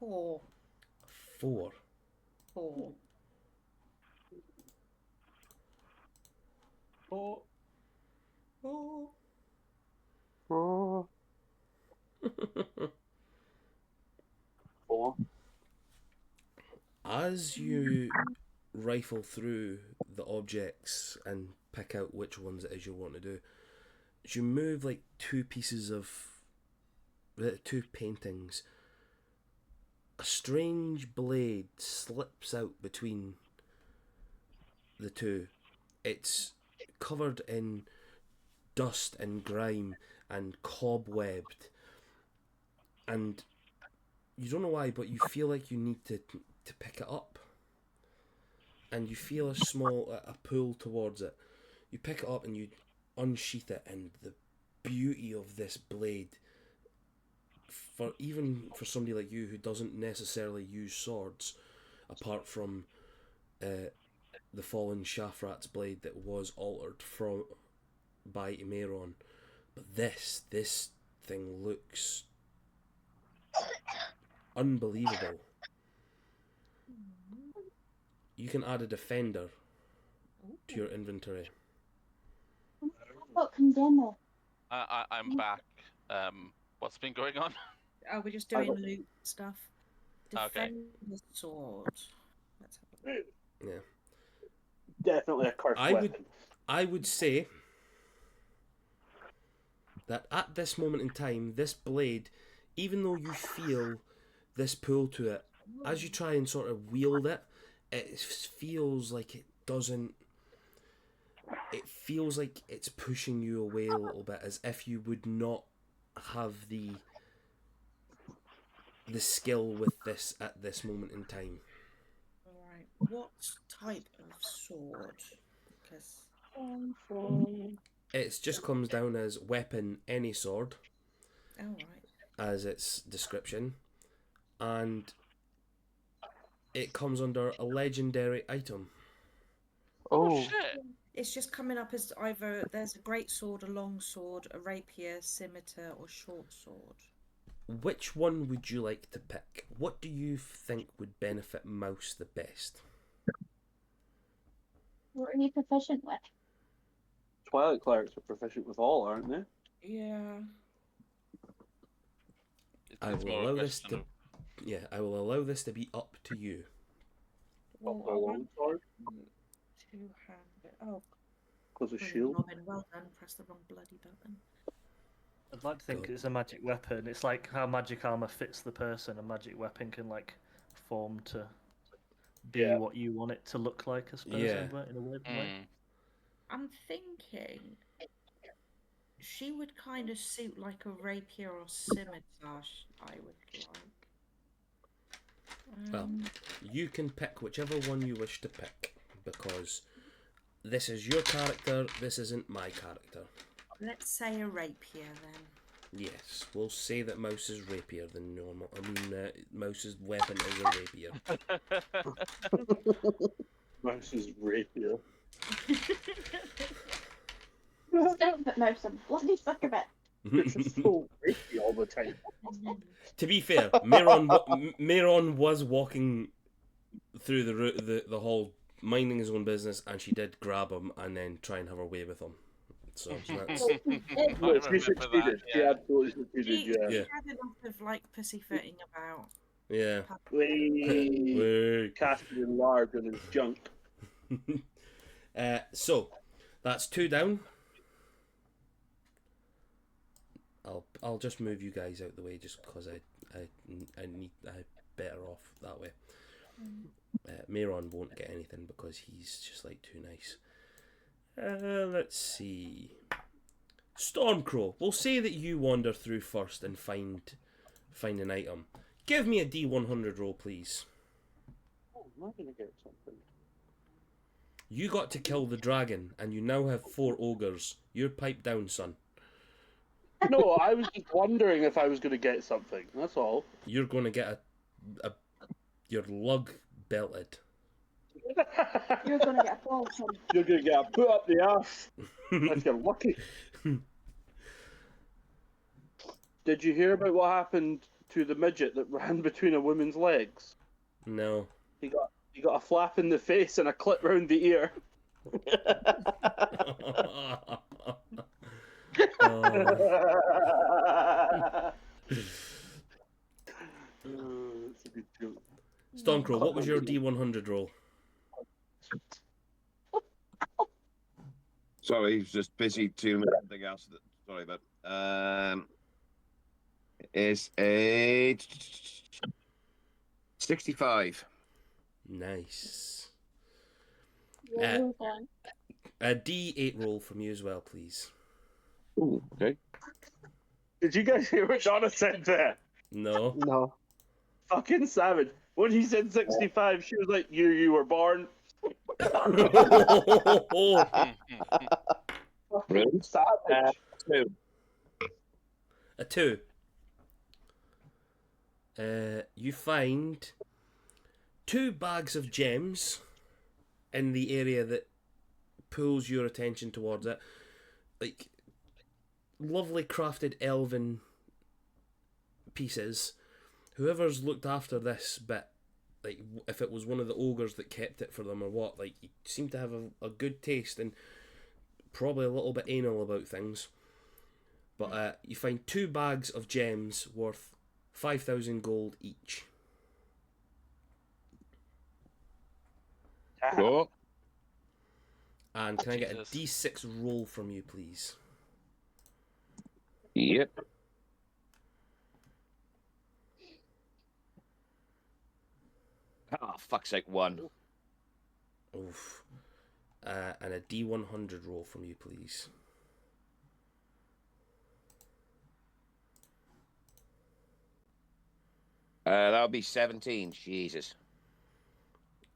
4. 4. 4. Oh, Oh, 4. As you rifle through the objects and pick out which ones it is you want to do, as you move like 2 pieces of 2 paintings, a strange blade slips out between the 2. It's covered in dust and grime and cobwebbed, and you don't know why, but you feel like you need to pick it up, and you feel a pull towards it. You pick it up and you unsheath it, and the beauty of this blade, for somebody like you who doesn't necessarily use swords, apart from the fallen Shafrat's blade that was altered by Emeron, but this thing looks unbelievable. You can add a defender to your inventory. What condemn it? I'm back. What's been going on? Oh, we're just doing loot stuff. Okay. Defend the sword. Let's have a look. Yeah. Definitely a cursed I weapon. would say that at this moment in time, this blade, even though you feel this pull to it, as you try and sort of wield it, it feels like it doesn't. It feels like it's pushing you away a little bit, as if you would not have the skill with this at this moment in time. Alright, what type of sword? Because It just comes down as weapon, any sword, alright. as its description, and it comes under a legendary item. Oh, Shit. It's just coming up as either there's a great sword, a long sword, a rapier, scimitar, or short sword. Which one would you like to pick? What do you think would benefit Mouse the best? What are you proficient with? Twilight clerics are proficient with all, aren't they? Yeah. I It's will more a allow this question to. Yeah, I will allow this to be up to you. Well, A I want longsword two-handed. Oh, because of brilliant, shield. Robin. Well done. Press the wrong bloody button. I'd like to think Go. it's a magic weapon. It's like how magic armor fits the person. A magic weapon can like form to be Yeah. what you want it to look like. I suppose Yeah. in a weird way. Mm. I'm thinking she would kind of suit like a rapier or scimitar. I would like. Well, you can pick whichever one you wish to pick, because this is your character, this isn't my character. Let's say a rapier then. Yes, we'll say that Mouse is rapier than normal. I mean, Mouse's weapon is a rapier. Mouse is rapier. Don't put Mouse a bloody fuck of it. It's just so rapey all the time. To be fair, Mayron was walking through the hall, minding his own business, and she did grab him and then try and have her way with him. So that's No, she succeeded. that, She yeah. absolutely succeeded, She yeah. Yeah. had enough of like pussyfooting about. yeah. Way Wait. casted in large and his junk. So that's 2 down. I'll just move you guys out the way just because I better off that way. Mayron won't get anything because he's just like too nice. Let's see. Stormcrow, we'll say that you wander through first and find an item. Give me a D100 roll, please. Oh, am I gonna get something? You got to kill the dragon, and you now have 4 ogres. You're piped down, son. No, I was just wondering if I was gonna get something. That's all. You're going to get your lug belted. You're gonna get a ball from. You're gonna get a put up the ass if you're lucky. Did you hear about what happened to the midget that ran between a woman's legs? No. He got a flap in the face and a clip round the ear. That's a good joke. Stormcrow, what was your D100 roll? Sorry, he was just busy doing something else. Sorry, but it's a 65. Nice. Yeah, well done. A D8 roll from you as well, please. Ooh, okay. Did you guys hear what Donna said there? No. no. Fucking savage. When he said 65, she was like, you were born. Really? Savage. 2. A 2. You find 2 bags of gems in the area that pulls your attention towards it. Like, lovely crafted elven pieces. Whoever's looked after this bit, like, if it was one of the ogres that kept it for them or what, like, you seem to have a good taste and probably a little bit anal about things. But you find 2 bags of gems worth 5,000 gold each. Cool. And can I get a Jesus. D6 roll from you, please? Yep. Oh, fuck's sake, 1. Oof. And a D100 roll from you, please. That'll be 17. Jesus.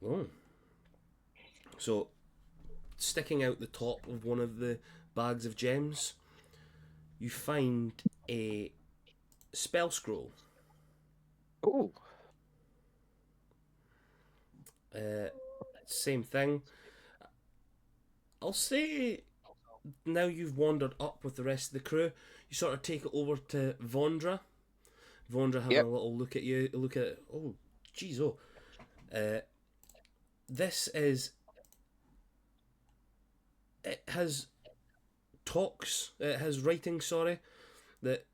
Oh. So, sticking out the top of one of the bags of gems, you find a spell scroll. Ooh. Same thing. I'll say now you've wandered up with the rest of the crew, you sort of take it over to Vondra. Vondra having Yep. a little look at you, look at it. Oh, jeez, oh. This is. It has it has writing, sorry, that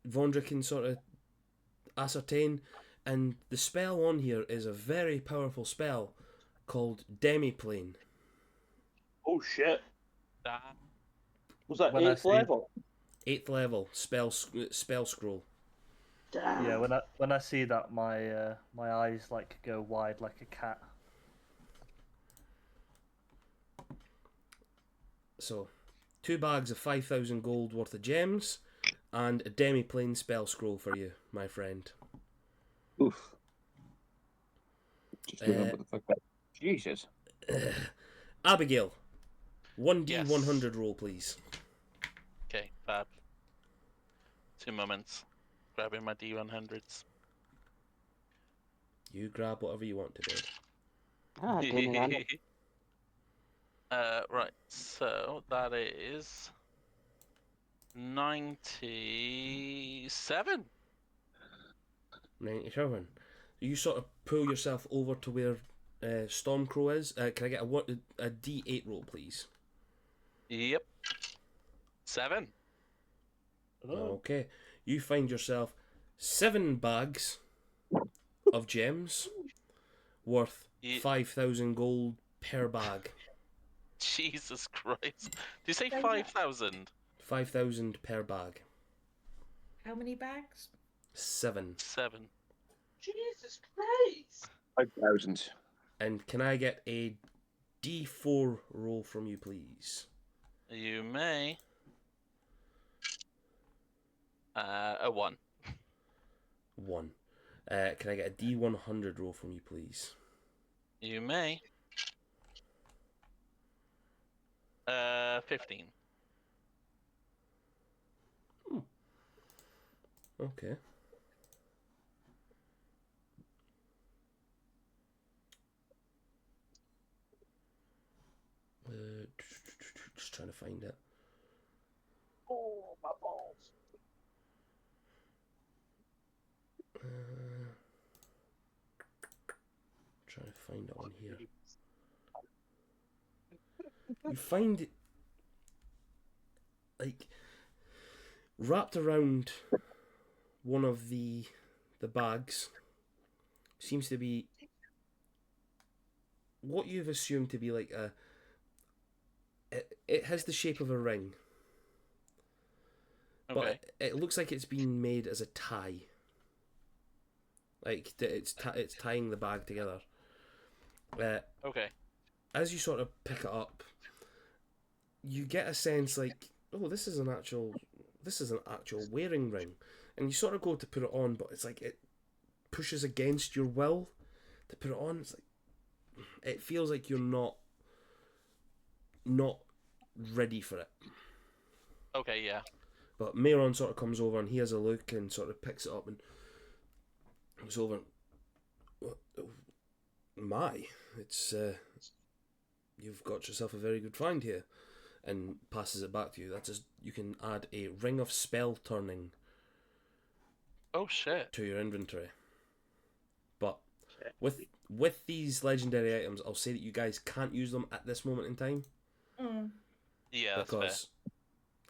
Vondra can sort of ascertain, and the spell on here is a very powerful spell called Demiplane. Oh shit! Damn. Was that When I 8th see- level? 8th level spell scroll. Damn. Yeah, when I see that, my eyes like go wide like a cat. So, 2 bags of 5,000 gold worth of gems, and a demiplane spell scroll for you, my friend. Oof. Just remember the fuck that. Jesus. Abigail, 1d Yes. 100 roll, please. Okay, fab. 2 moments. Grabbing my D100s. You grab whatever you want to do. Ah, damn it, Right, so that is 97. 97. You sort of pull yourself over to where Stormcrow is. Can I get a D8 roll, please? Yep. 7. Okay. You find yourself 7 bags of gems worth Ye- 5,000 gold per bag. Jesus Christ. Did you say Say that. 5,000? 5,000 per bag. How many bags? 7. 7. Jesus Christ! 5,000. And can I get a D4 roll from you, please? You may. A 1. 1. Can I get a D100 roll from you, please? You may. 15. Okay. Just trying to find it. Oh, my balls. Trying to find it on here. You find it like wrapped around one of the bags. Seems to be what you've assumed to be like a. It has the shape of a ring, Okay. but it looks like it's been made as a tie. Like it's tying the bag together. Okay. As you sort of pick it up, you get a sense like, oh, this is an actual wearing ring, and you sort of go to put it on, but it's like it pushes against your will to put it on. It's like it feels like you're not ready for it. Okay, yeah. But Mayron sort of comes over and he has a look and sort of picks it up and looks over. My, it's you've got yourself a very good find here, and passes it back to you. That's you can add a ring of spell turning Oh shit. to your inventory. But with these legendary items, I'll say that you guys can't use them at this moment in time. Yeah, that's Because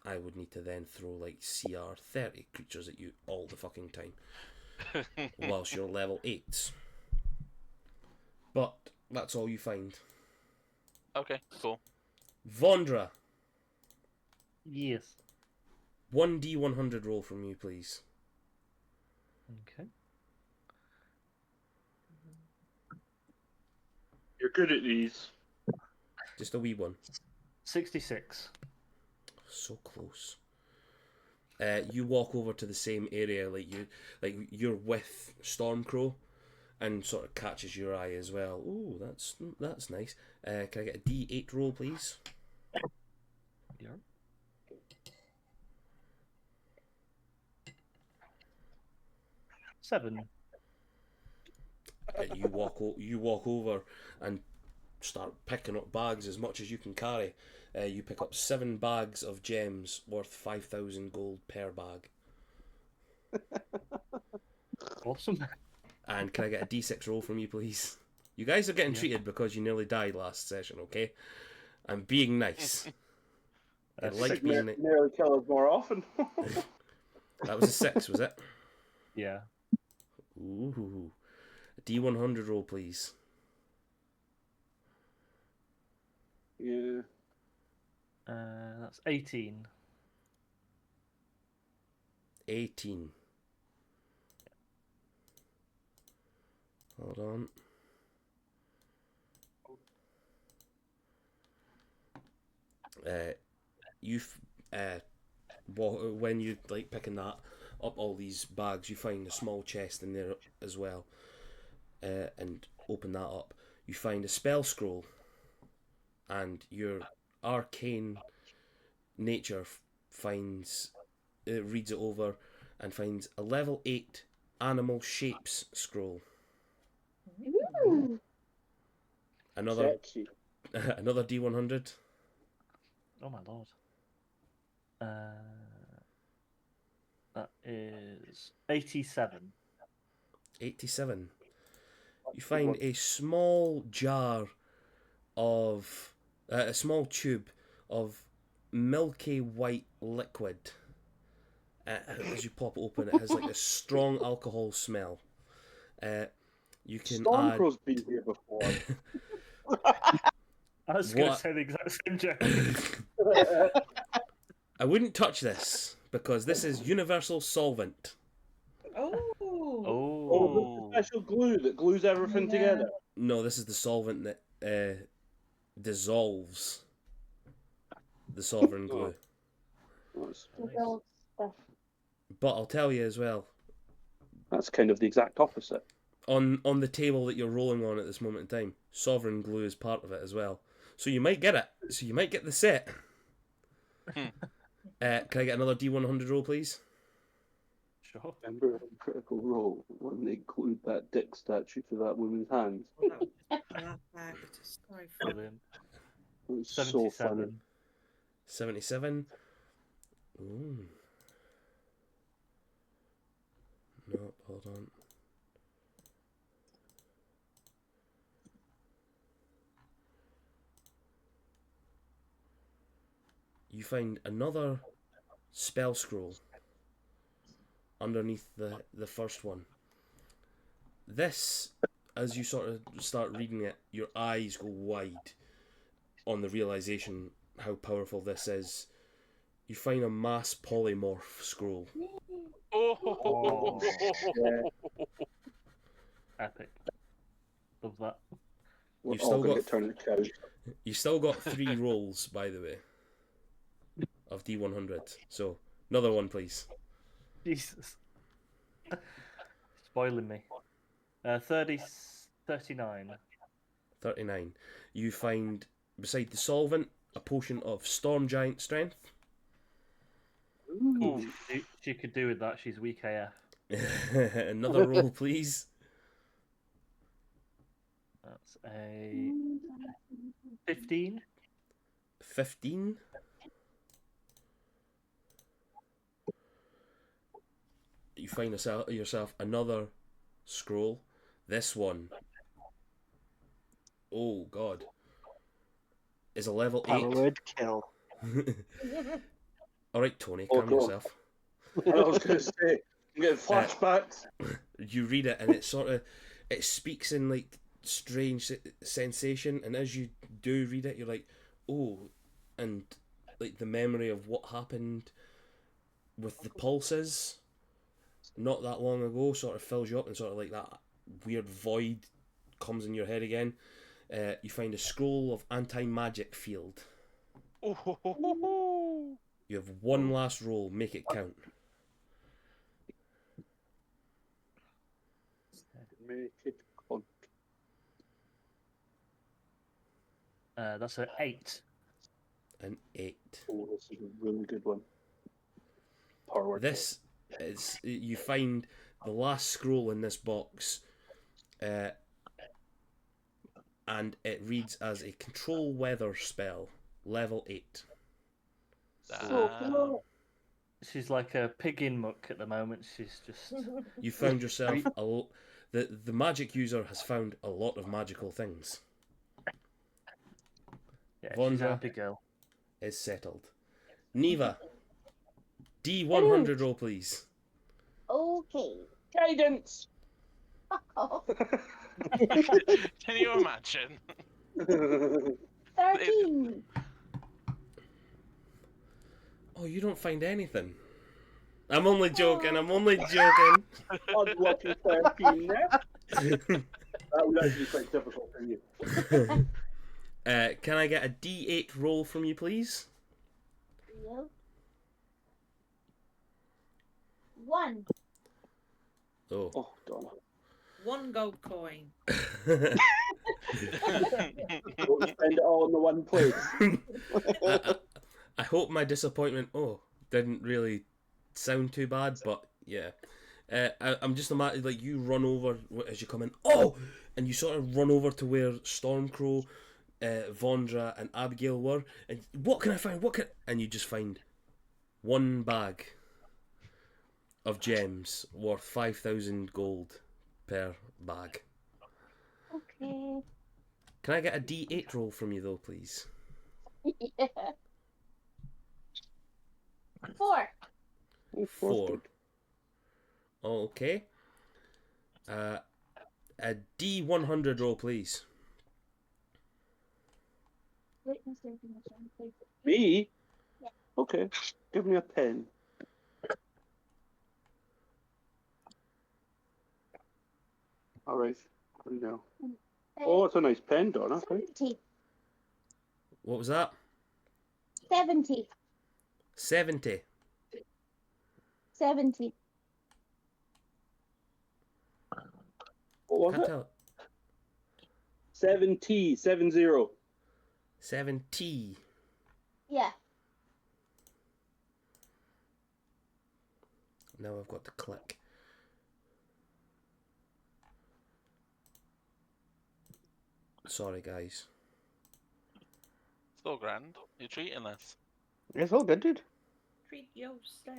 I would need to then throw like CR 30 creatures at you all the fucking time fair. whilst you're level 8s. But that's all you find. Okay, cool. Vondra, Yes. 1d100 roll from you, please. Okay. You're good at these. Just a wee one. 66. So close. You walk over to the same area, like you're with Stormcrow, and sort of catches your eye as well. Ooh, that's nice. Can I get a D8 roll, please? Yeah. Seven. You walk over and start picking up bags as much as you can carry. You pick up 7 bags of gems worth 5,000 gold per bag. Awesome. And can I get a D6 roll from you, please? You guys are getting Yeah. treated because you nearly died last session, okay? I'm being nice. I like Like being nearly kill us more often. That was a 6, was it? Yeah. Ooh. A D100 roll, please. Yeah. That's 18. 18. Hold on. When you like picking that up, all these bags, you find a small chest in there as well, and open that up. You find a spell scroll, and your arcane nature reads it over and finds a level 8 animal shapes scroll. Ooh. Another Sexy. another D100. Oh my lord. That is 87. 87. You find a small jar of a small tube of milky white liquid. As you pop it open, it has like a strong alcohol smell. You can add. Stormcrow's been here before. I was going to What? say the exact same joke. I wouldn't touch this because this is universal solvent. Oh. Oh, Oh. the special glue that glues everything Yeah. together. No, this is the solvent that dissolves the sovereign glue. That's, Real stuff. But I'll tell you as well, that's kind of the exact opposite. on the table that you're rolling on at this moment in time, sovereign glue is part of it as well. So you might get it. So you might get the set. Can I get another D100 roll, please? Sure. Remember Critical Role when they glued that dick statue to that woman's hands? Perfect. Sorry for Brilliant. It was so funny. 77. 77. Ooh. No, hold on. You find another spell scroll underneath the first one. This, as you sort of start reading it, your eyes go wide on the realization how powerful this is. You find a mass polymorph scroll. Oh. Yeah, Epic. Love that. we're You've all still going to got- get turned into cows. You still got 3 rolls, by the way, of D100. So, another one, please. Jesus. Spoiling me. 39. 39. You find, beside the solvent, a potion of storm giant strength. Ooh. She could do with that. She's weak AF. Another roll, please. That's a 15. 15. You find yourself another scroll. This one, oh god, is a level 8. Power word kill. Alright, Tony, Oh, calm God. yourself. I was going to say, I'm getting flashbacks. You read it and it speaks in like strange sensation, and as you do read it, you're like, oh, and like the memory of what happened with the pulses not that long ago sort of fills you up, and sort of like that weird void comes in your head again. You find a scroll of anti-magic field. Oh, You have one last roll. Make it count. Make it count. That's an 8. An 8. Oh, this is a really good one. Power This is, you find the last scroll in this box, and it reads as a control weather spell, level 8. So cool. She's like a pig in muck at the moment. She's just. You found yourself the magic user has found a lot of magical things. Yeah, she's Vondra. Abigail. Is settled. Neva, D100 roll, please. Okay. Guidance. Fuck off. can you imagine? 13. Oh, you don't find anything. I'm only joking. I'm only joking. Unlucky 13 there. That would actually be quite difficult for you. Can I get a D8 roll from you, please? Yep. 1. Oh. Oh, Donna. 1 gold coin. Don't spend it all in the one place. I hope my disappointment didn't really sound too bad, but yeah. I'm just imagining like you run over as you come in, and you sort of run over to where Stormcrow, Vondra and Abigail were, and what can I find? And you just find one bag of gems worth 5,000 gold per bag. Okay. Can I get a D8 roll from you though, please? Yeah. 4. 4. Okay. A D100 roll, please. Witness information, please. Me? Yeah. Okay. Give me a pen. All right. What do you know? Oh, it's a nice pen, Donna. Right? 70. What was that? 70. 70. 70. What was Can't it? tell. 70. 70. 70. Yeah. Now I've got to click. Sorry, guys. Still grand. You're treating us. It's all good, dude. Treat yourself.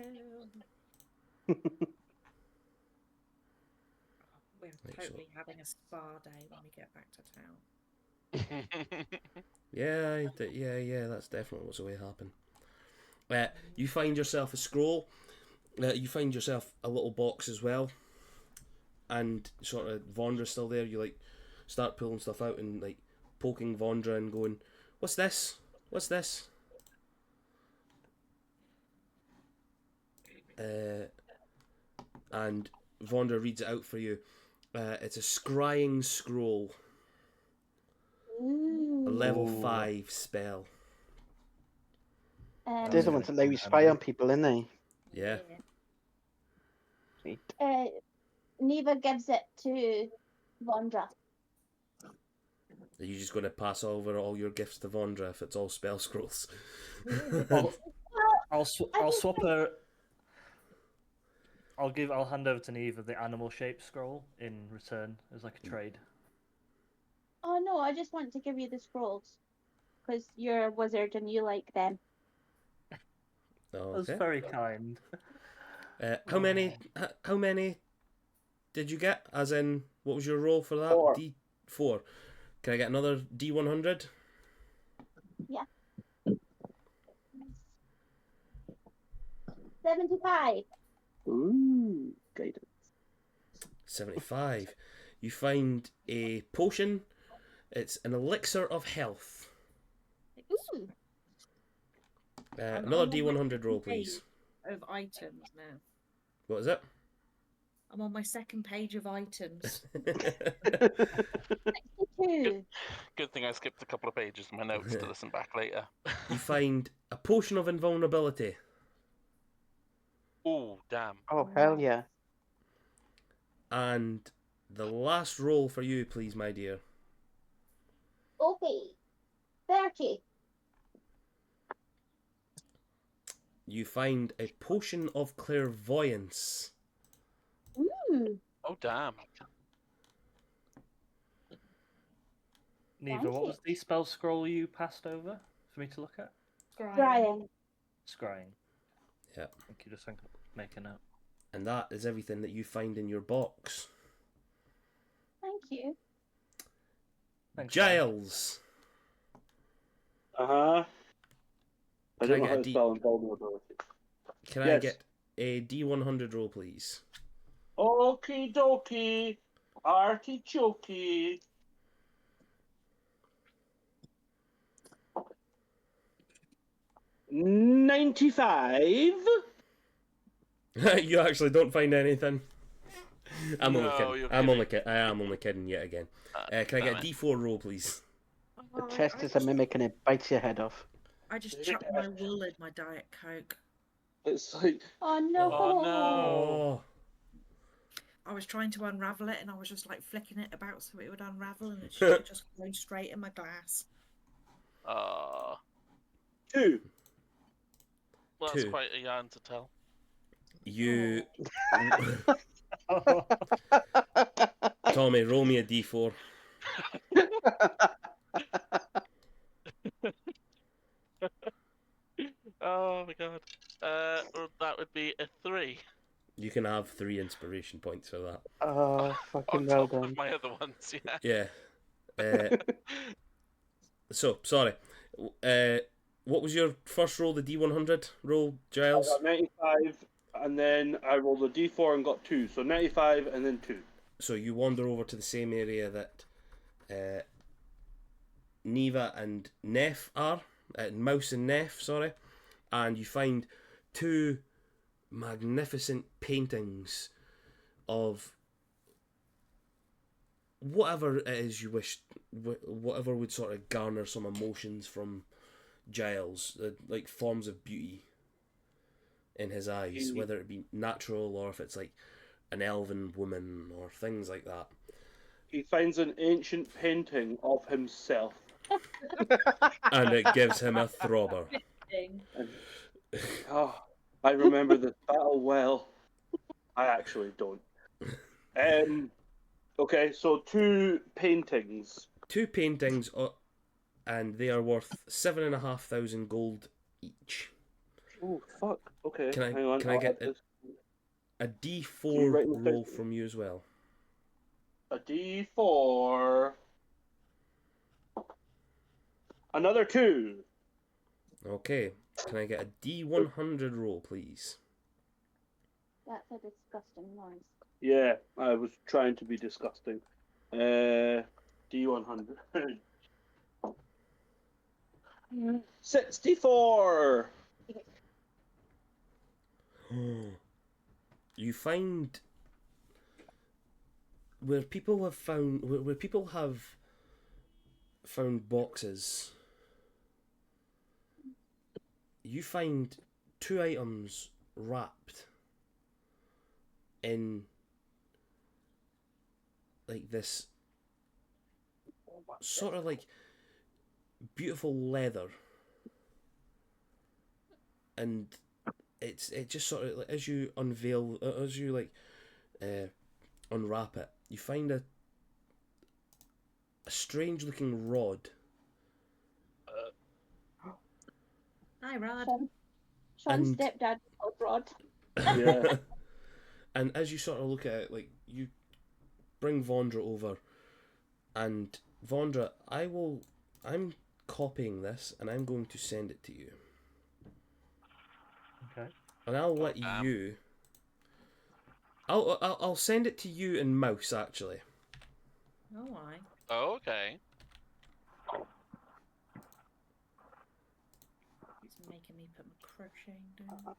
We're Make totally having a spa day when we get back to town. Yeah, that's definitely what's going to happen. You find yourself a scroll. You find yourself a little box as well. And sort of Vondra's still there. You like start pulling stuff out and like poking Vondra and going, "What's this? What's this?" And Vondra reads it out for you. It's a scrying scroll. A level 5 spell. They're the ones that let you spy on people, aren't they? Yeah. Sweet. Neva gives it to Vondra. Are you just going to pass over all your gifts to Vondra if it's all spell scrolls? I'll swap her. I'll hand over to Neva the animal shape scroll in return as like a trade. Oh no, I just want to give you the scrolls. Because you're a wizard and you like them. That's Okay. very kind. How many did you get? As in, what was your roll for that? 4. D4. Can I get another D100? Yeah. 75. Ooh, guidance. 75. You find a potion. It's an elixir of health. Ooh. Another I'm on my D100 roll, second page please. Of items now. What is it? I'm on my second page of items. 62. Good thing I skipped a couple of pages in my notes to listen back later. You find a potion of invulnerability. Oh, damn. Oh, hell yeah. And the last roll for you, please, my dear. Okay. 30. You find a potion of clairvoyance. Ooh. Oh, damn. Neva, Thank what you. was the spell scroll you passed over for me to look at? Brian. Scrying. Yeah. Thank you, just make a note. And that is everything that you find in your box. Thank you. Thanks, Brian. Giles. I Can don't I know get how a to D- spell invulnerability. Can I Yes. get a D100 roll, please? Okie dokie. Artichoke. $95. You actually don't find anything. I'm only No, kidding. you're I'm only kidding. kidding. I am only kidding yet again. Can I damn get a it. D4 roll, please? The Oh, chest I is a just- mimic and it bites your head off. I just chucked my wool in my Diet Coke. It's like, Oh no. Oh, no. Oh. I was trying to unravel it and I was just like flicking it about so it would unravel and it should have just gone straight in my glass. Uh, 2. well, that's Two. quite a yarn to tell. You. Tommy, roll me a D4. Oh my god. Well, that would be a 3 You can have 3 inspiration points for that. Oh, on fucking well top of done. my other ones, yeah. Yeah. So, sorry. What was your first roll, the D100 roll, I Giles? got 95, and then I rolled a d4 and got 2. So 95 and then 2. So you wander over to the same area that Neva and Neff are, Mouse and Neff, sorry, and you find 2 magnificent paintings of whatever it is you wish, whatever would sort of garner some emotions from Giles, like forms of beauty in his eyes, whether it be natural or if it's like an elven woman or things like that. He finds an ancient painting of himself. And it gives him a throbber. Oh, I remember this battle well. I actually don't. Okay, so 2 paintings. 2 paintings, and they are worth 7,500 gold each. Oh, fuck. Okay, Can I- hang on. can I I'll get add this. A You D4 write this roll down? from you as well. A d4. Another 2. Okay. Can I get a D100 roll, please? That's a disgusting noise. Yeah, I was trying to be disgusting. D100. 64. You find where people have found boxes. You find 2 items wrapped in like this sort of like beautiful leather, and it just sort of like, as you unveil, as you like unwrap it, you find a strange looking rod. Hi, Rod. Sean's And- stepdad called Rod. Yeah. And as you sort of look at it, like you bring Vondra over, and Vondra, I'm copying this and I'm going to send it to you. Okay. And I'll let damn. you. I'll send it to you and Mouse actually. Oh, I. Oh, okay. It's making making me put my crocheting down.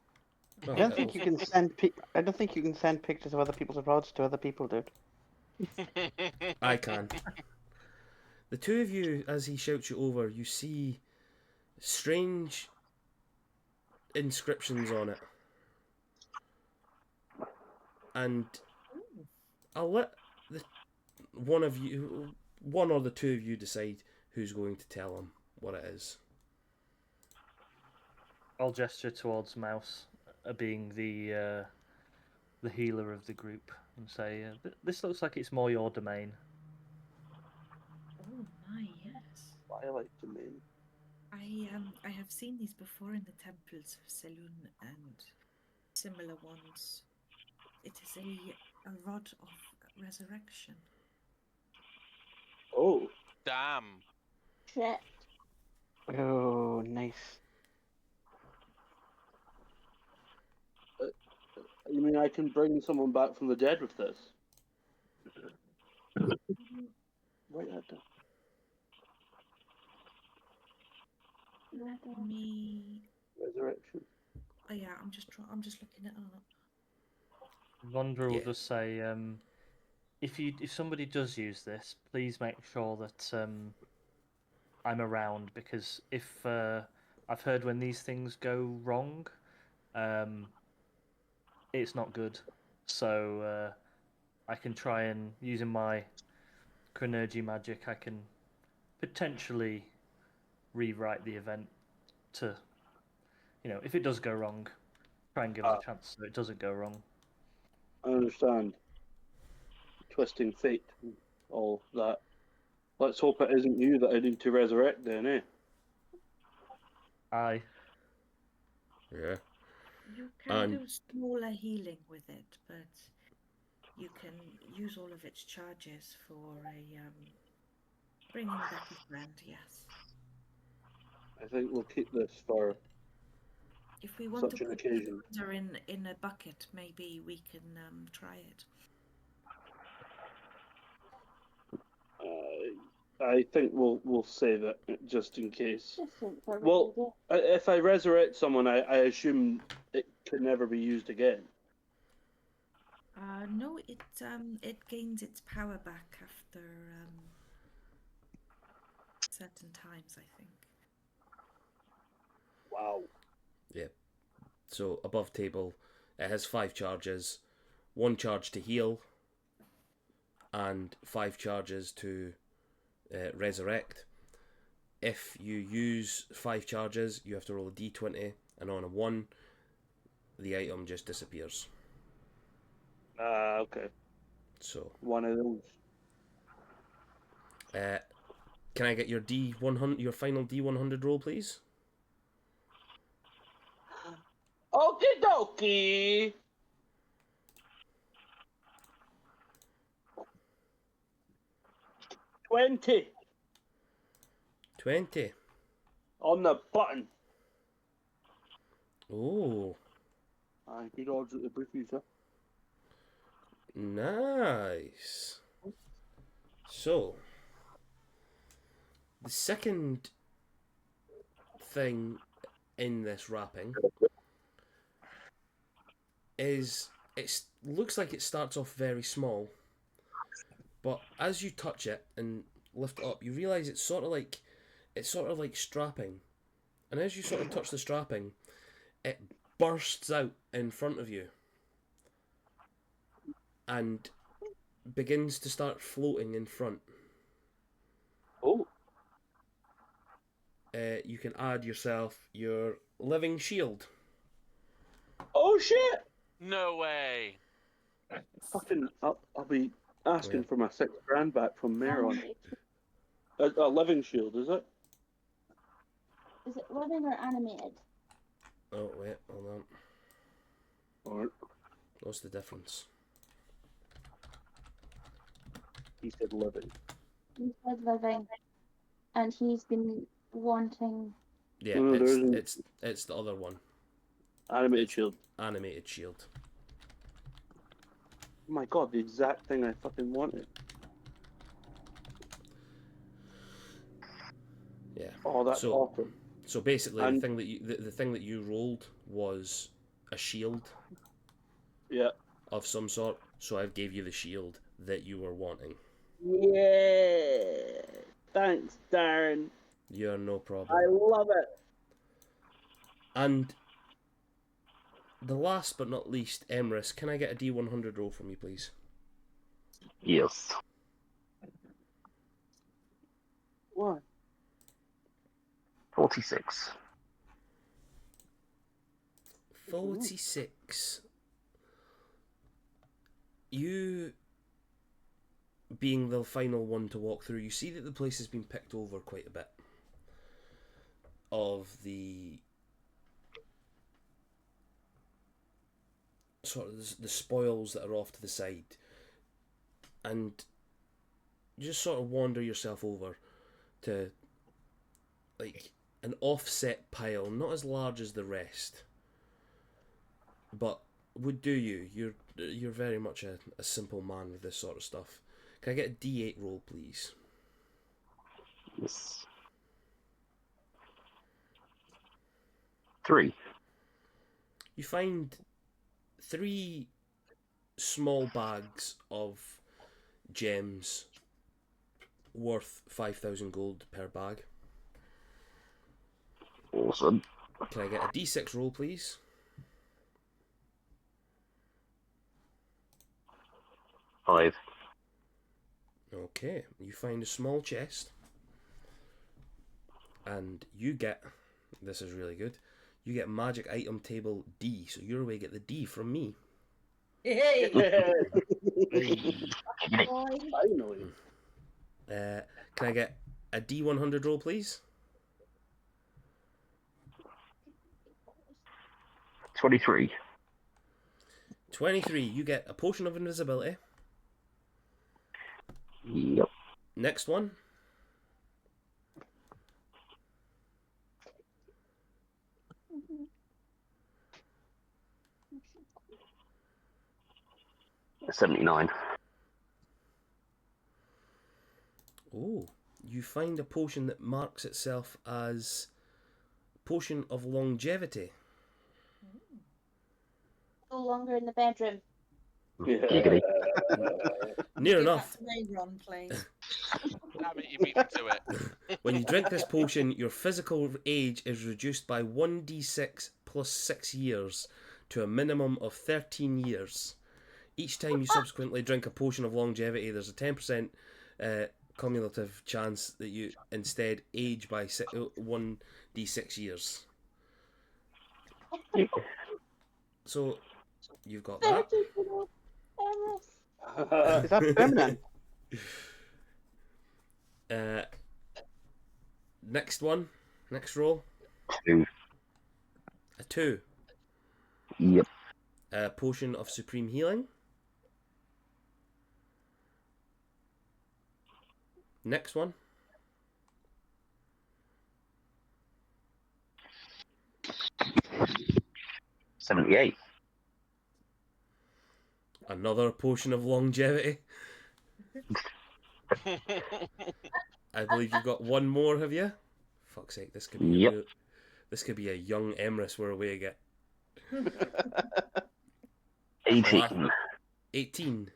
Well, I don't it'll- think you can send I don't think you can send pictures of other people's rods to other people, dude. I can. The two of you, as he shouts you over, you see strange inscriptions on it. And I'll let one or the two of you decide who's going to tell him what it is. I'll gesture towards Mouse, being the healer of the group, and say, "This looks like it's more your domain." Oh my, yes. Twilight domain. I have seen these before in the temples of Selûne and similar ones. It is a rod of resurrection. Oh, Damn. Shit. Oh, nice. you mean I can bring someone back from the dead with this? Write that down. Me. Resurrection. Oh yeah, I'm just looking it up. Vondra will Yeah. just say, if somebody does use this, please make sure that I'm around, because if I've heard when these things go wrong, it's not good. So I can try and, using my Chronergy magic, I can potentially rewrite the event to, if it does go wrong, try and give us a chance so it doesn't go wrong. I understand. Twisting fate, and all that. Let's hope it isn't you that I need to resurrect then, eh? Aye. Yeah. You can And- do smaller healing with it, but you can use all of its charges for bringing back a friend. Yes. I think we'll keep this for If we want such to an put occasion. her in a bucket, maybe we can try it. I think we'll save it just in case. This is a Well, really good. If I resurrect someone, I assume it can never be used again. No, it gains its power back after certain times, I think. Wow. So above table, it has 5 charges, 1 charge to heal, and 5 charges to resurrect. If you use 5 charges, you have to roll a d20, and on a 1, the item just disappears. Okay. So, One of those. can I get your D100, your final D100 roll, please? Okie dokie. $20 20. on the button. Oh, Aye, good odds at the bookies, huh? nice. So, the second thing in this wrapping is it looks like it starts off very small, but as you touch it and lift it up, you realize it's sort of like strapping, and as you sort of touch the strapping, it bursts out in front of you and begins to start floating in front. Oh, You can add yourself your living shield. oh shit! No way. Fucking, I'll be asking Yeah. for my $6,000 back from Meron. A living shield, is it? Is it living or animated? Oh wait, hold on. Or What's the difference? he said living. He said living, and he's been wanting. Yeah, No, there isn't. it's the other one. Animated shield. Animated shield. Oh my god, the exact thing I fucking wanted. Yeah. Oh, that's So- awesome. So basically, And- the thing that you rolled was a shield Yeah. of some sort. So I gave you the shield that you were wanting. Yeah. Thanks, Darren. You're no problem. I love it. And the last but not least, Emrys, can I get a D100 roll from you, please? Yes. What? 46. 46. You, being the final one to walk through, you see that the place has been picked over quite a bit of the sort of the spoils that are off to the side, and you just sort of wander yourself over to like an offset pile, not as large as the rest, but would do you. You're very much a simple man with this sort of stuff. Can I get a D8 roll, please? Yes. 3. You find 3 small bags of gems worth 5,000 gold per bag. Awesome. Can I get a D6 roll, please? 5. Okay, you find a small chest, and you get, this is really good, you get magic item table D, so you're away get the D from me. Hey! Finally. Can I get a D100 roll, please? 23. 23, you get a potion of invisibility. Yep. Next one. Mm-hmm. 79. Oh, you find a potion that marks itself as potion of longevity. No longer in the bedroom. Giggity. Near Give enough. that to me, Ron, please. Damn it, you beat me to it. When you drink this potion, your physical age is reduced by 1d6 plus 6 years to a minimum of 13 years. Each time you subsequently drink a potion of longevity, there's a 10% cumulative chance that you instead age by 1d6 years. So, you've got that. Is that permanent? Next one. Next roll. 2. A 2. Yep. A potion of supreme healing. Next one. $78. Another potion of longevity. I believe you've got one more, have you? Fuck's sake, this could be Yep. this could be a young Emrys we're away again. 18. 18.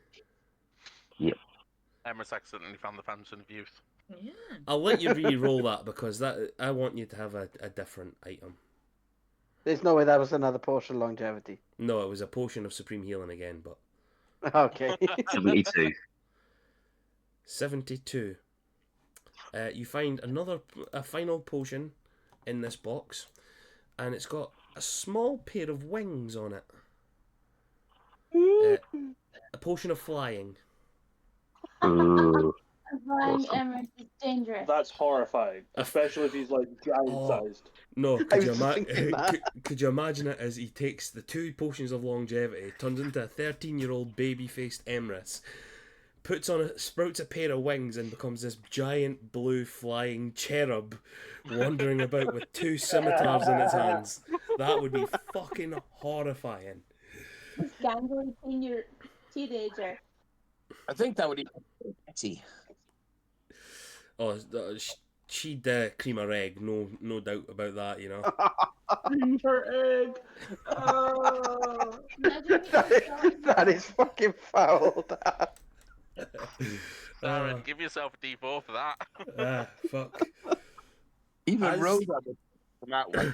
Emrys accidentally found the Fountain of Youth. Yeah. I'll let you re-roll that because that I want you to have a different item. There's no way that was another potion of longevity. No, it was a potion of supreme healing again, but Okay. 72. 72. You find a final potion in this box, and it's got a small pair of wings on it. A potion of flying. Ooh. Flying Awesome. Emirates is dangerous. That's horrifying, especially if he's like giant sized. No, I could you, was just thinking that. could you imagine it as he takes the 2 potions of longevity, turns into a 13-year-old baby-faced Emrys, sprouts a pair of wings and becomes this giant blue flying cherub wandering about with 2 scimitars in its hands. That would be fucking horrifying. This gangly teenager. I think that would be Betty. Oh, she'd cream her egg, no doubt about that, you know. Her egg. That is fucking foul. Darren, give yourself a D4 for that. Fuck. Even As- Rose had it from that way.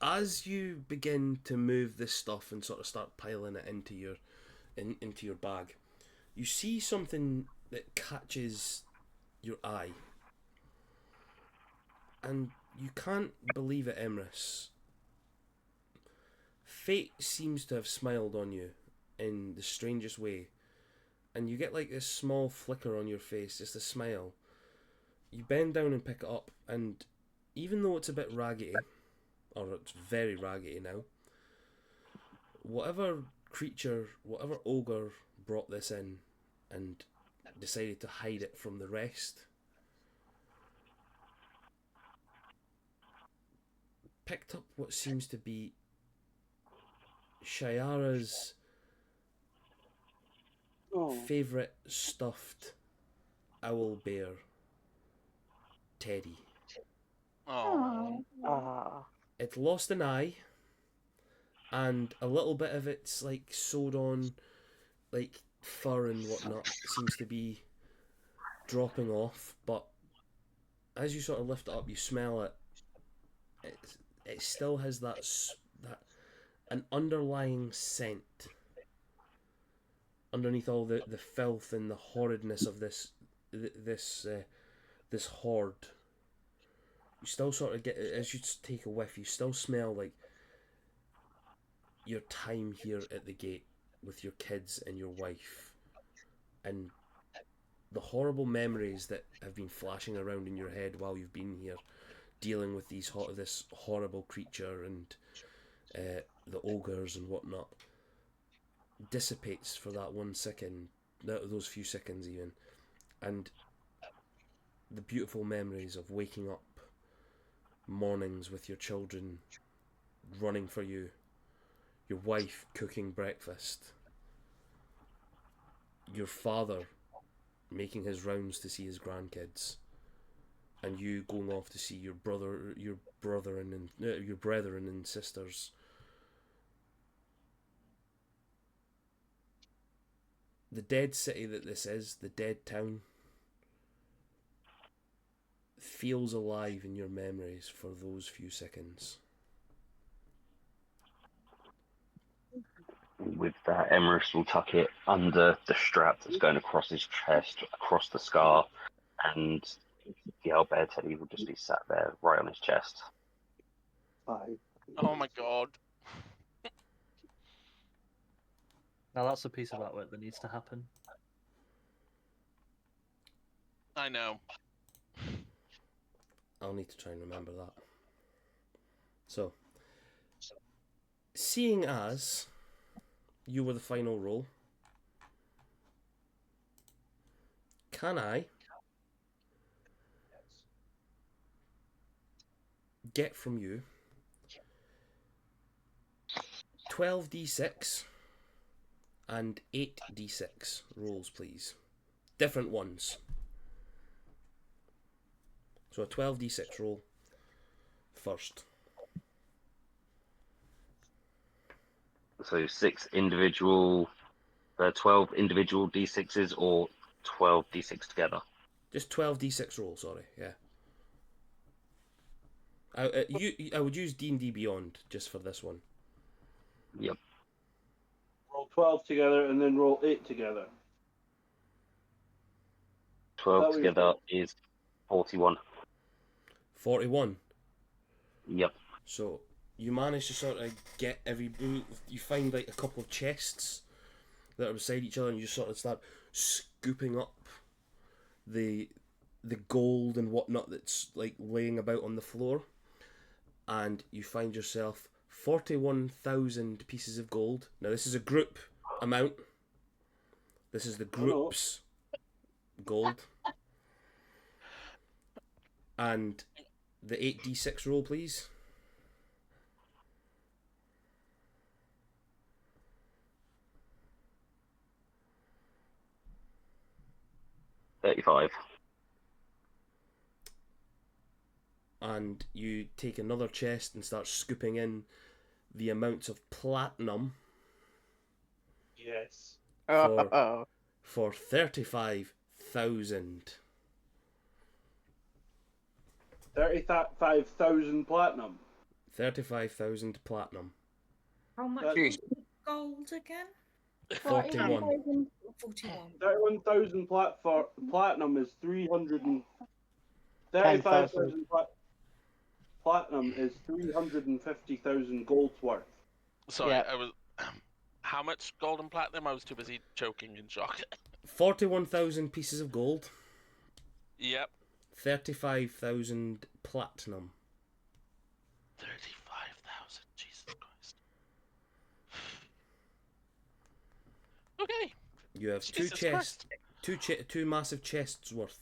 As you begin to move this stuff and sort of start piling it into your bag, you see something that catches your eye, and you can't believe it, Emrys. Fate seems to have smiled on you in the strangest way, and you get like this small flicker on your face, just a smile. You bend down and pick it up, and even though it's a bit raggedy, or it's very raggedy now, whatever creature, whatever ogre brought this in and decided to hide it from the rest, picked up what seems to be Shayara's favourite stuffed owl bear, Teddy. Oh. It lost an eye, and a little bit of its like sewed on like fur and whatnot seems to be dropping off, but as you sort of lift it up, you smell it. It still has that an underlying scent underneath all the filth and the horridness of this horde. You still sort of get, as you take a whiff, you still smell like your time here at the gate with your kids and your wife, and the horrible memories that have been flashing around in your head while you've been here, dealing with this horrible creature and the ogres and whatnot, dissipates for that 1 second, those few seconds even, and the beautiful memories of waking up mornings with your children running for you, your wife cooking breakfast, your father making his rounds to see his grandkids, and you going off to see your brethren and sisters. The dead city that this is, the dead town, feels alive in your memories for those few seconds. With that, Emrys will tuck it under the strap that's going across his chest, across the scar, and the owlbear Teddy will just be sat there right on his chest. Oh my god. Now that's a piece of artwork that needs to happen. I know. I'll need to try and remember that. So, seeing as you were the final roll, can I get from you 12d6 and 8d6 rolls, please? Different ones. So a 12d6 roll first. So 12 individual d6s or 12 d6 together? Just 12d6 roll, sorry, yeah. I would use D&D Beyond just for this one. Yep. Roll 12 together and then roll 8 together. 12 together is 41. 41. Yep. So you manage to sort of get you find like a couple of chests that are beside each other, and you sort of start scooping up the gold and whatnot that's like laying about on the floor, and you find yourself 41,000 pieces of gold. Now this is a group amount. This is the group's gold. And the 8d6 roll, please. $35. 35. And you take another chest and start scooping in the amounts of platinum Yes. Oh, for 35,000. 35,000 platinum. 35,000 platinum. How much That- was the gold again? 41. 41. 31,000 platinum is 35,000 platinum is 350,000 gold's worth. Sorry, Yeah. I was. How much gold and platinum? I was too busy choking in shock. 41,000 pieces of gold. Yep. 35,000 platinum. 35,000. Jesus Christ. Okay. You have two Jesus chests, Christ. two massive chests worth.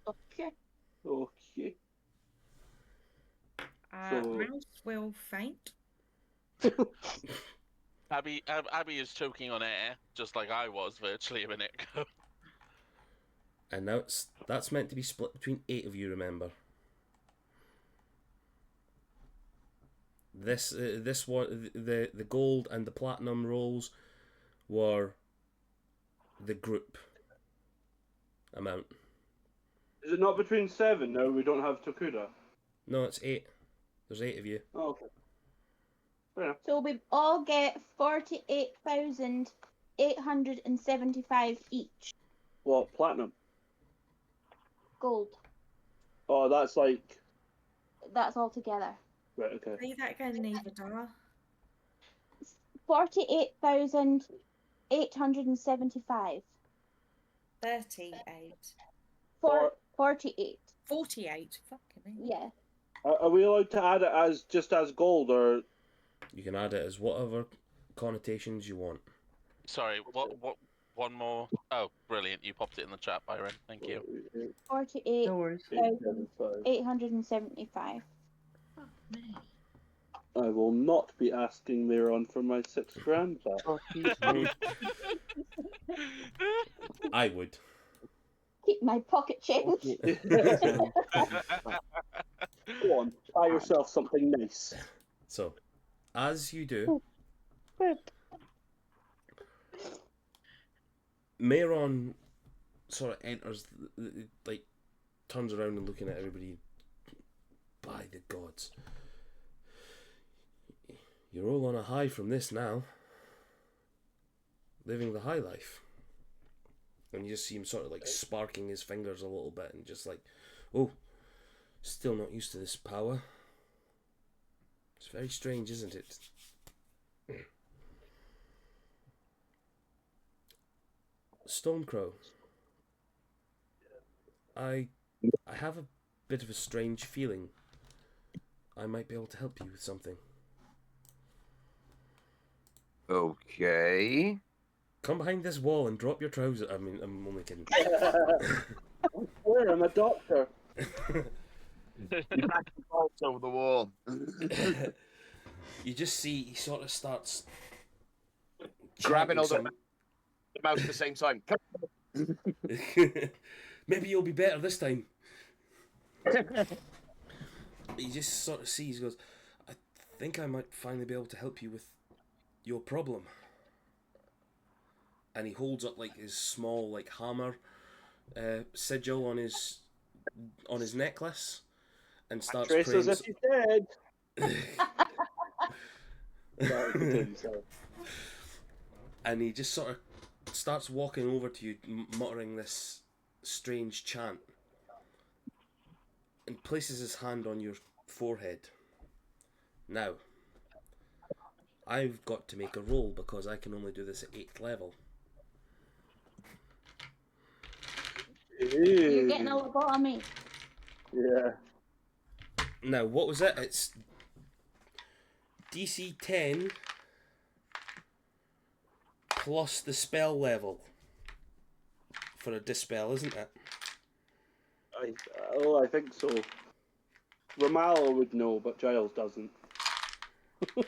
Okay. Okay. So- Mouse will faint. Abby is choking on air, just like I was virtually a minute ago. And now that's meant to be split between 8 of you, remember. This one, the gold and the platinum rolls were the group amount. Is it not between 7 now? We don't have Tokuda. No, it's 8. There's 8 of you. Oh, okay. Fair enough. So we all get 48,875 each What, platinum? gold. Oh, that's like... That's all together. Right, okay. Say that again, Nevadar. 48,875. 38. 48. 48. Fucking hell. Yeah. Are we allowed to add it as just as gold, or... You can add it as whatever connotations you want. Sorry, what? One more. Oh, brilliant! You popped it in the chat, Byron. Thank you. 48,875. Fuck me. I will not be asking Leron for my $6,000 back. I would. Keep my pocket change. Go on, buy yourself something nice. So, as you do, Mayron sort of enters, like, turns around and looking at everybody. By the gods. You're all on a high from this now. Living the high life. And you just see him sort of like sparking his fingers a little bit and just like, oh, still not used to this power. It's very strange, isn't it? Stormcrow. I have a bit of a strange feeling. I might be able to help you with something. Okay. Come behind this wall and drop your trousers. I mean, I'm only kidding. Where? I'm a doctor. You back the bolts over the wall. You just see he sort of starts Grabbing all chanting the mouse at the same time. some- Maybe you'll be better this time. You just sort of sees, goes, I think I might finally be able to help you with your problem. And he holds up like his small like hammer sigil on his necklace and starts Trace as praying. if he's dead. Sorry, continue, sorry. And he just sort of starts walking over to you, muttering this strange chant, and places his hand on your forehead. Now, I've got to make a roll because I can only do this at 8th level. You're getting a lobotomy. Yeah. Now, what was it? It's DC 10 plus the spell level for a dispel, isn't it? I think so. Ramallo would know, but Giles doesn't. What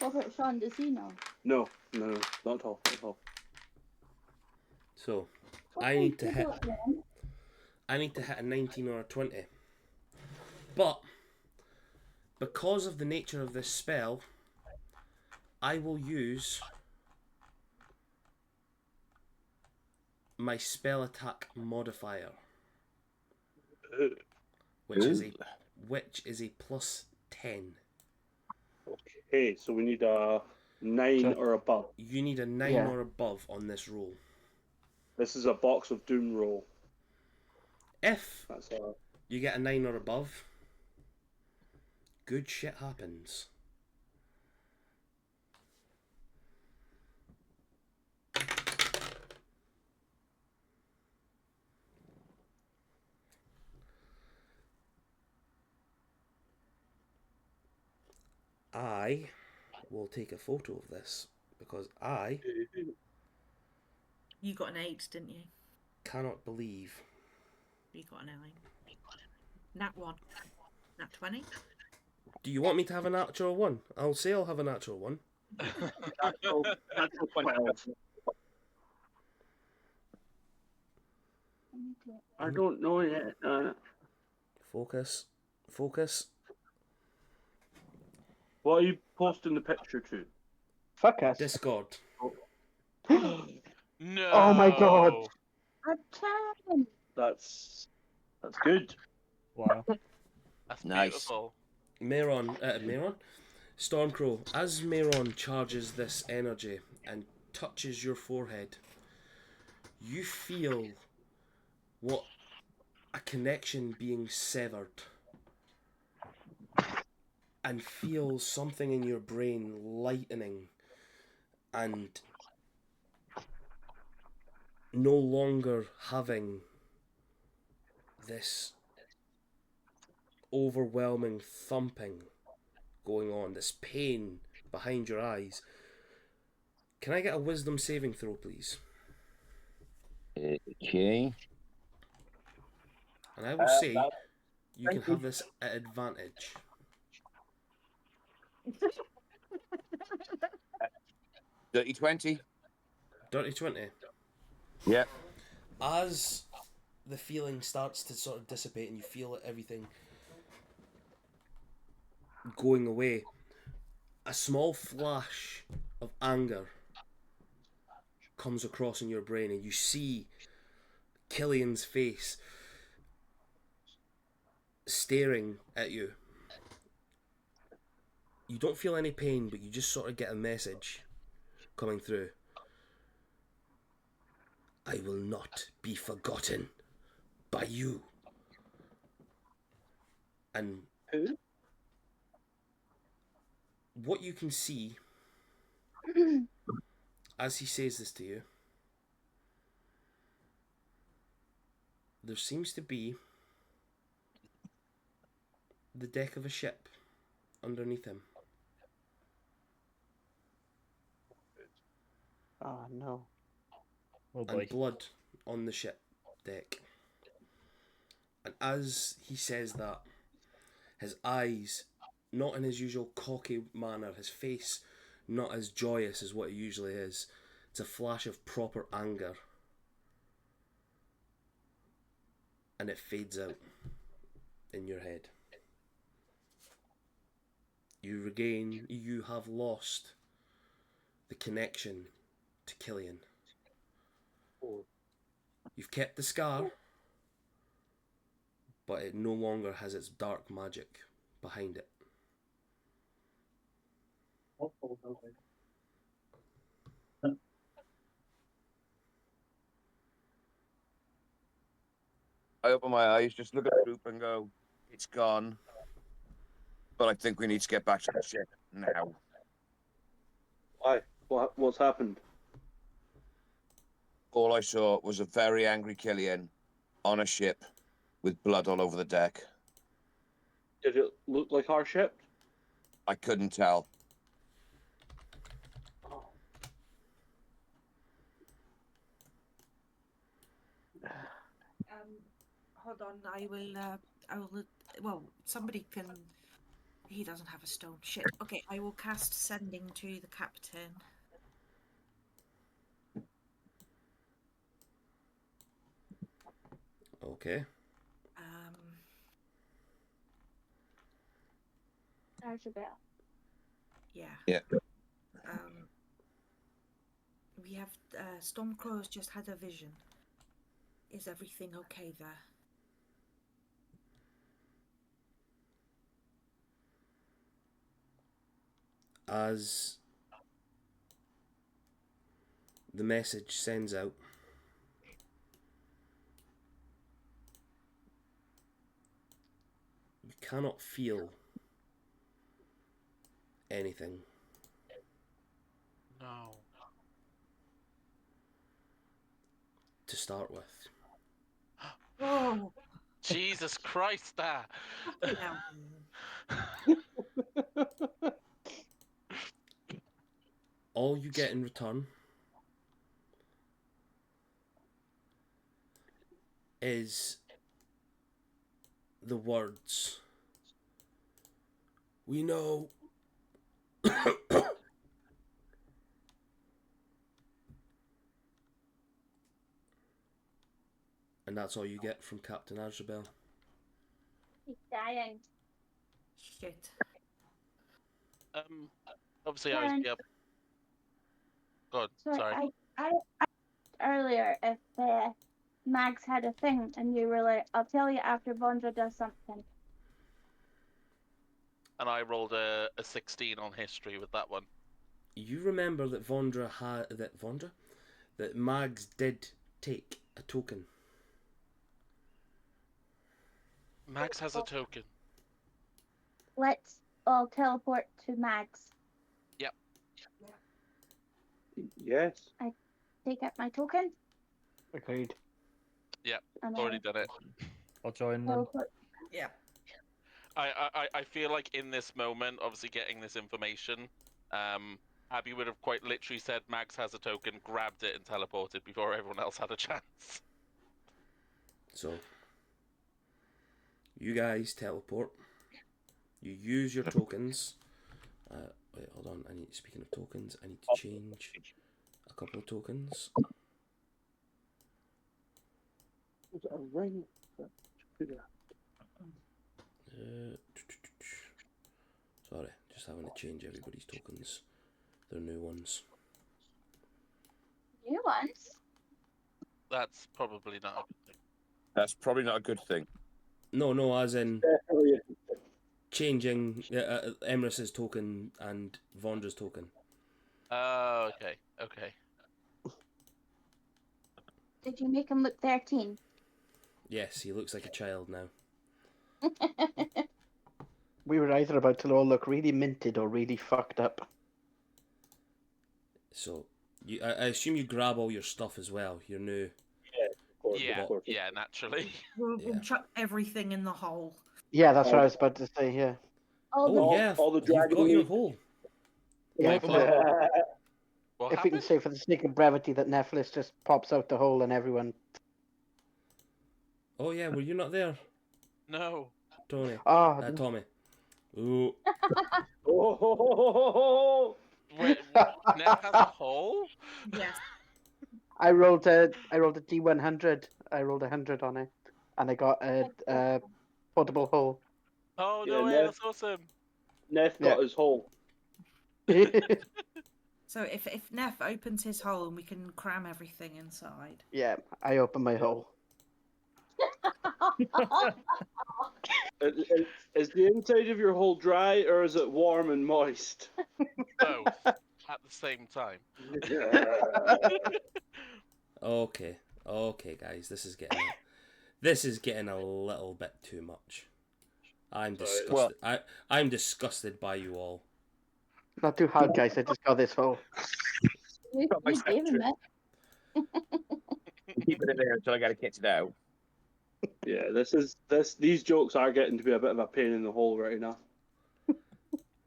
about Sean? Does he know? No, not at all. Not at all. So I need to hit a 19 or a 20. But because of the nature of this spell, I will use my spell attack modifier, which is a plus 10. Okay, so we need a 9 So- or above. You need a 9 Yeah. or above on this roll. This is a box of doom roll. If That's you get a 9 or above, good shit happens. I will take a photo of this because I You got an 8, didn't you? cannot believe. You got a 9. Nat 1. Nat 20. Do you want me to have a natural one? I'll say I'll have a natural one. natural 12. I don't know yet. Focus. What are you posting the picture to? Fuck us. Discord. No. Oh my God. A 10. That's good. Wow. That's Nice. beautiful. Mehron. Stormcrow. As Mehron charges this energy and touches your forehead, you feel what a connection being severed, and feel something in your brain lightening and no longer having this overwhelming thumping going on, this pain behind your eyes. Can I get a wisdom saving throw, please? Okay. And I will say you can have this at advantage. Dirty 20. Dirty 20. Yeah. As the feeling starts to sort of dissipate and you feel everything going away, a small flash of anger comes across in your brain and you see Killian's face staring at you. You don't feel any pain, but you just sort of get a message coming through. I will not be forgotten by you. And Who? what you can see as he says this to you, there seems to be the deck of a ship underneath him. Oh no. Oh boy. And blood on the ship deck. And as he says that, his eyes, not in his usual cocky manner, his face not as joyous as what it usually is, it's a flash of proper anger. And it fades out in your head. You have lost the connection to Killian. You've kept the scar, but it no longer has its dark magic behind it. I open my eyes, just look at the group and go, it's gone. But I think we need to get back to the ship now. Why? What's happened? All I saw was a very angry Killian on a ship with blood all over the deck. Did it look like our ship? I couldn't tell. Hold on, I will, well, somebody can, he doesn't have a stone, shit. Okay, I will cast Sending to the captain. Okay. Archibald. Yeah. Yeah. We have Stormcrow's just had a vision. Is everything okay there? As the message sends out, you cannot feel anything. No. To start with. Oh, Jesus Christ, that. All you get in return is the words, "We know." And that's all you get from Captain Archibald. He's dying. Shit. Obviously I was Karen. yep. God, So sorry. I earlier if Mags had a thing and you were like, I'll tell you after Vondra does something. And I rolled a 16 on history with that one. You remember that that Mags did take a token. Max has a token. Let's all teleport to Mags. Yep. Yes. I take up my token. Agreed. Yep. And Already I done it. I'll join them. teleport. Yeah. I feel like in this moment, obviously getting this information, Abby would have quite literally said Max has a token, grabbed it and teleported before everyone else had a chance. So, you guys teleport. You use your tokens. Wait, hold on. Speaking of tokens, I need to change a couple of tokens. Is it a ring? Sorry, just having to change everybody's tokens. They're new ones. New ones. That's probably not a good thing. That's probably not a good thing. No, as in changing Emrys's token and Vondra's token. Oh, okay. Did you make him look 13? Yes, he looks like a child now. We were either about to all look really minted or really fucked up. So, I assume you grab all your stuff as well. Your new. Yeah, naturally. We'll chuck everything in the hole. Yeah, that's what I was about to say, yeah. Oh yeah, all the you've got dragon your meat. hole. Yeah, Wait, what if we can happened? say for the sake of brevity that Nephilis just pops out the hole and everyone... Oh yeah, were you not there, No. Tony? Oh, Tommy. Ooh. Oh, Wait, Neff has a hole? Yes. I rolled a D100. I rolled 100 on it, and I got a portable hole. Oh, Yeah, no way, Neff. that's awesome. Neff got his hole. So if Neff opens his hole and we can cram everything inside. Yeah, I opened my hole. Is the inside of your hole dry or is it warm and moist? Both at the same time. Okay, guys, this is getting a little bit too much. I'm disgusted. I'm disgusted by you all. Not too hard, guys. I just got this hole. You gave him it. Keep it in there until I get it kitted out. Yeah, these jokes are getting to be a bit of a pain in the hole right now.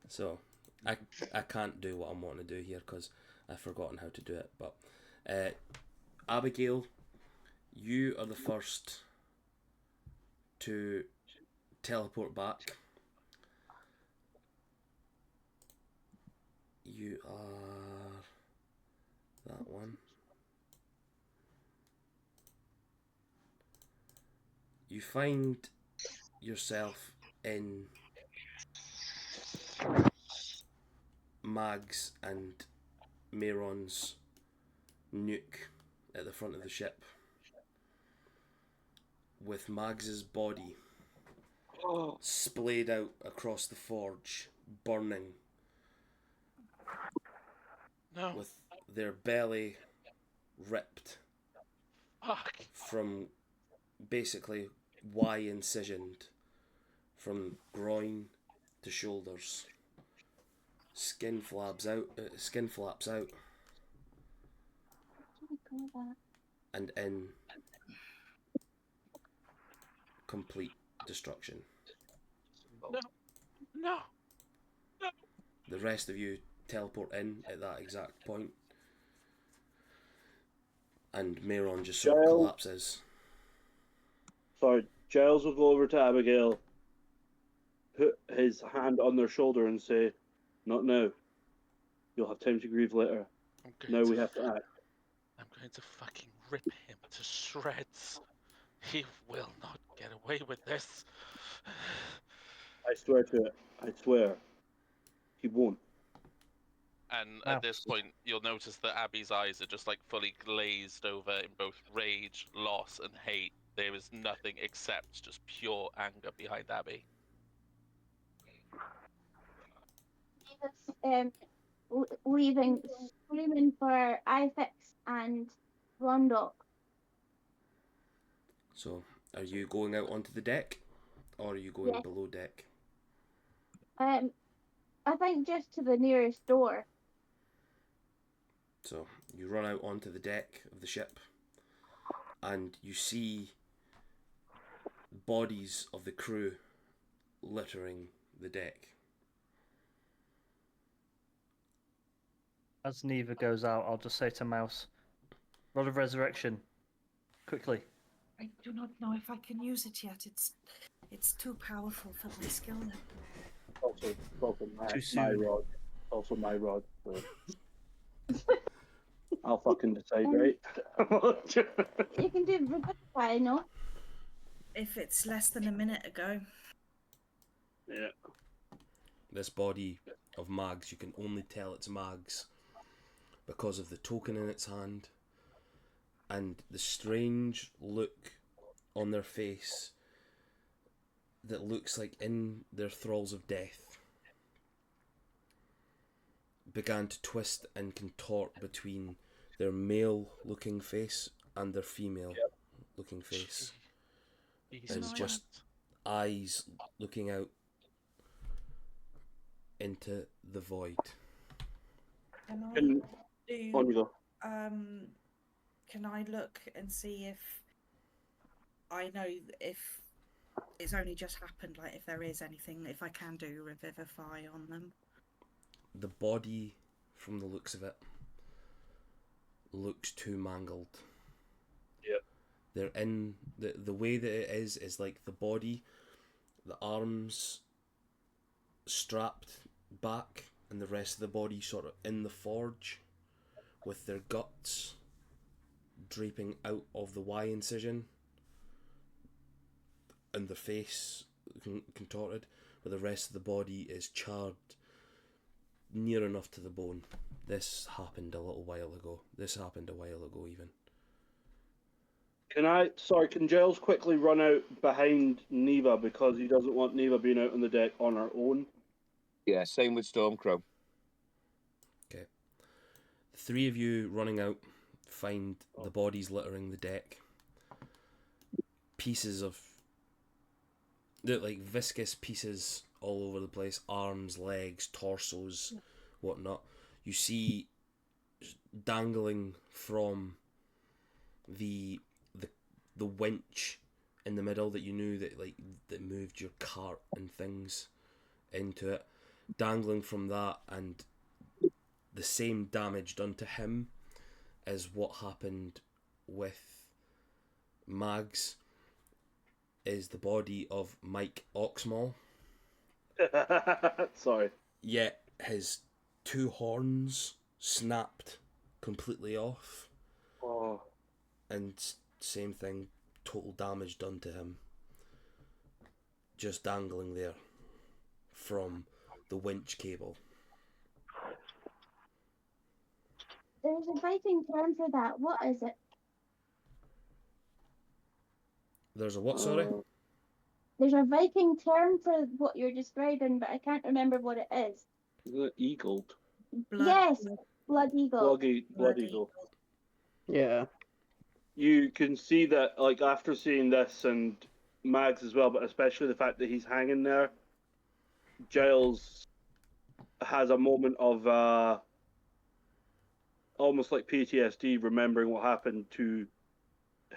So, I can't do what I'm wanting to do here because I've forgotten how to do it. But, Abigail, you are the first to teleport back. You are that one. you find yourself in Mags and Mayron's nuke at the front of the ship, with Mags's body splayed out across the forge, burning, No. with their belly ripped Fuck. from basically Y incisioned from groin to shoulders. Skin flaps out, and in complete destruction. No. No. The rest of you teleport in at that exact point, and Mayron just sort of Giles? collapses. Sorry, Giles will go over to Abigail, put his hand on their shoulder and say, "Not now. You'll have time to grieve later. I'm going Now to we have to act." I'm going to fucking rip him to shreds. He will not get away with this. I swear to it. I swear. He won't. And Wow. at this point, you'll notice that Abby's eyes are just like fully glazed over in both rage, loss, and hate. There is nothing except just pure anger behind Abby. Leaving, screaming for iFix and Rondok. So, are you going out onto the deck, or are you going Yes. below deck? I think just to the nearest door. So, you run out onto the deck of the ship, and you see bodies of the crew littering the deck. As Neva goes out, I'll just say to Mouse, Rod of Resurrection, quickly. I do not know if I can use it yet. It's too powerful for my skill level. Also my Too soon. rod. Also my rod. So. I'll fucking decide, right? You can do Revivify, no? If it's less than a minute ago. Yeah. This body of Mags, you can only tell it's Mags because of the token in its hand and the strange look on their face that looks like in their thralls of death began to twist and contort between their male looking face and their female looking face. Jesus And just eyes looking out into the void. Can I Can- do? On you go. Can I look and see if I know if it's only just happened? Like, if there is anything, if I can do Revivify on them. The body, from the looks of it, looks too mangled. Yep. They're in the way that it is like the body, the arms strapped back, and the rest of the body sort of in the forge, with their guts draping out of the Y incision, and the face contorted, but the rest of the body is charred near enough to the bone. This happened a little while ago. This happened a while ago, even. Can Giles quickly run out behind Neva because he doesn't want Neva being out on the deck on her own? Yeah, same with Stormcrow. Okay. The three of you running out find the bodies littering the deck. Pieces of... they're like viscous pieces all over the place. Arms, legs, torsos, whatnot. You see dangling from the winch in the middle that you knew that moved your cart and things into it, dangling from that, and the same damage done to him as what happened with Mags is the body of Mike Oxmall. Sorry. Yet his two horns snapped completely off, Oh. and same thing, total damage done to him. just dangling there from the winch cable. There's a Viking term for that. What is it? There's a what, sorry? There's a Viking term for what you're describing, but I can't remember what it is. Is it eagled? Yes, blood eagle. Blood eagle. Yeah. You can see that, like, after seeing this, and Mags as well, but especially the fact that he's hanging there, Giles has a moment of almost like PTSD, remembering what happened to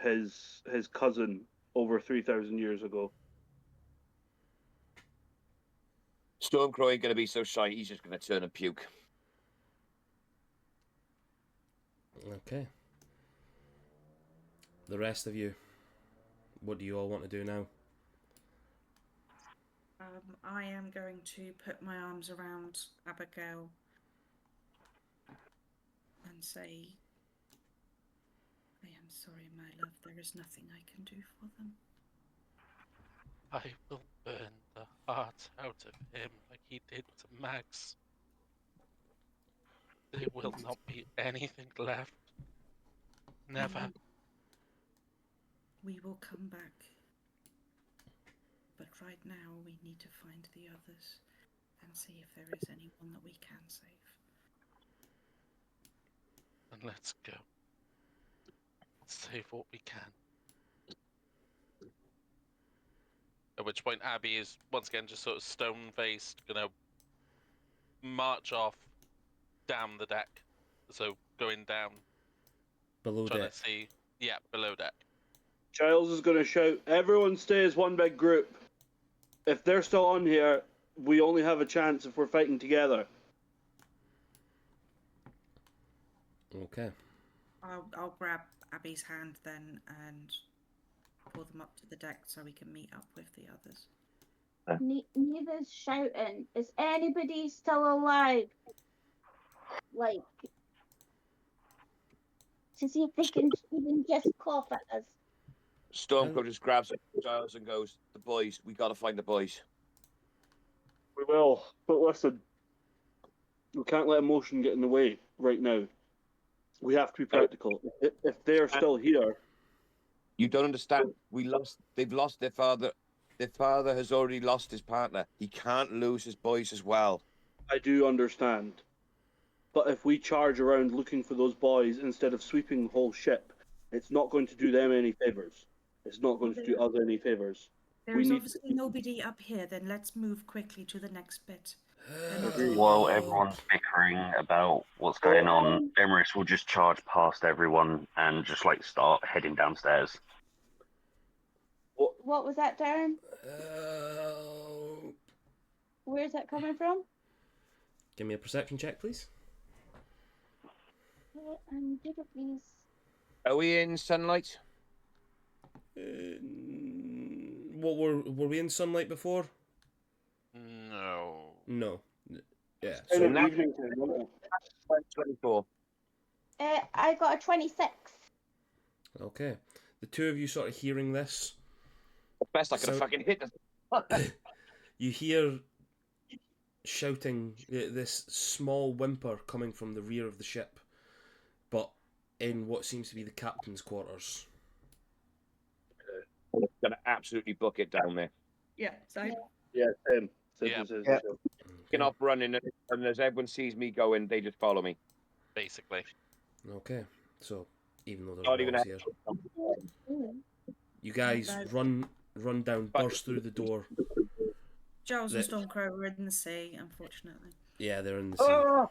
his cousin over 3,000 years ago. Stormcrow ain't gonna be so shy. He's just gonna turn and puke. Okay. The rest of you, what do you all want to do now? I am going to put my arms around Abigail and say, I am sorry, my love, there is nothing I can do for them. I will burn the heart out of him like he did to Max. There will not be anything left. Never. We will come back. But right now we need to find the others and see if there is anyone that we can save. And let's go. Save what we can. At which point Abby is once again just sort of stone-faced, gonna march off down the deck. So going down, Below trying deck. to see, yeah, below deck. Giles is going to shout, everyone stay as one big group. If they're still on here, we only have a chance if we're fighting together. Okay. I'll grab Abby's hand then and pull them up to the deck so we can meet up with the others. Neither's shouting. Is anybody still alive? Like, to see if they can even just cough at us. Stormcrow just grabs Giles and goes, "The boys, we gotta find the boys." We will, but listen, we can't let emotion get in the way right now. We have to be practical. If they're still here, You don't understand. They've lost their father. Their father has already lost his partner. He can't lose his boys as well. I do understand. But if we charge around looking for those boys instead of sweeping the whole ship, it's not going to do them any favors. It's not going to do us any favors. There We is need- obviously nobody up here, then let's move quickly to the next bit. While everyone's bickering about what's going on, Emerus will just charge past everyone and just like start heading downstairs. What was that, Darren? Uh, Where's that coming from? Give me a perception check, please. And did it please? Are we in sunlight? What were we in sunlight before? No. No. Yeah. in So the evening time, won't it? 24. I got a 26. okay. The two of you sort of hearing this, Best I could have So- fucking hit us. you hear shouting, this small whimper coming from the rear of the ship, but in what seems to be the captain's quarters. Gonna absolutely book it down there. Yeah, so Yeah, same. Yeah. Yeah. Get off running, and as everyone sees me going, they just follow me. Basically. Okay. So even though Not there's even walls a- here, you guys run down, burst through the door. Giles and The- Stormcrow were in the sea, unfortunately. Yeah, they're in the sea. Oh,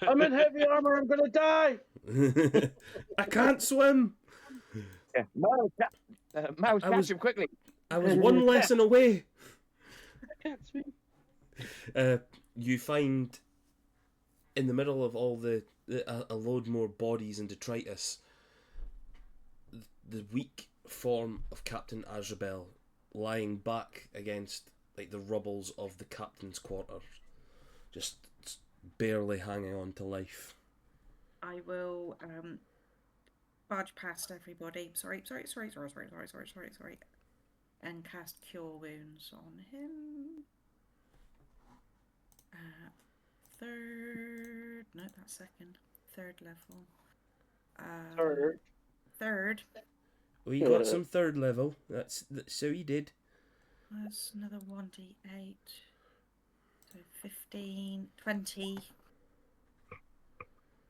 I'm in heavy armor. I'm gonna die. I can't swim. Yeah. Miles, Miles, I catch was- him quickly. I was one lesson away. I can't swim. You find in the middle of all a load more bodies and detritus, the weak form of Captain Azrael lying back against like the rubbles of the captain's quarters, just barely hanging on to life. I will barge past everybody. Sorry. and cast Cure Wounds on him. Third. No, that's second. Third level. Third. Third. We got some third level. That's so he did. That's another 1d8. So 15, 20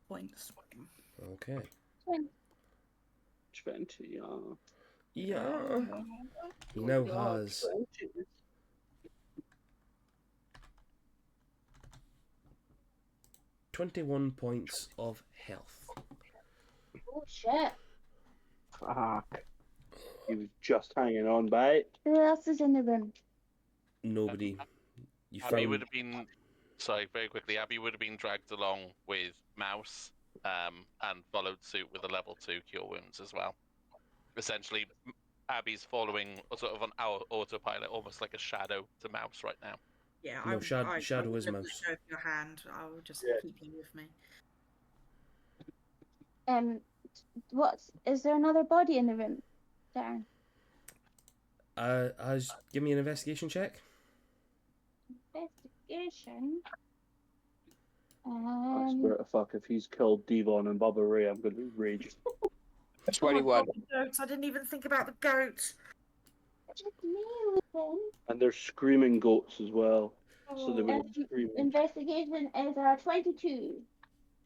points. Okay. 20, Yeah. He now has 20. 21 points of health. Oh shit. Fuck. He was just hanging on by it. Who else is in the room? Nobody. You Abby found would have been, sorry, very quickly. Abby would have been dragged along with Mouse, and followed suit with a level 2 Cure Wounds as well. Essentially, Abby's following sort of on our autopilot, almost like a shadow to Mouse right now. Yeah, No, Shadow I is wouldn't Mouse. let go of your hand. I will just Yeah. keep you with me. Is there another body in the room, Darren? Give me an investigation check. Investigation. I swear to fuck, if he's killed Devon and Bubba Ray, I'm going to rage. 21. Goats. I didn't even think about the goats. Just me with him. And they're screaming goats as well. So they would scream. Investigation is 22.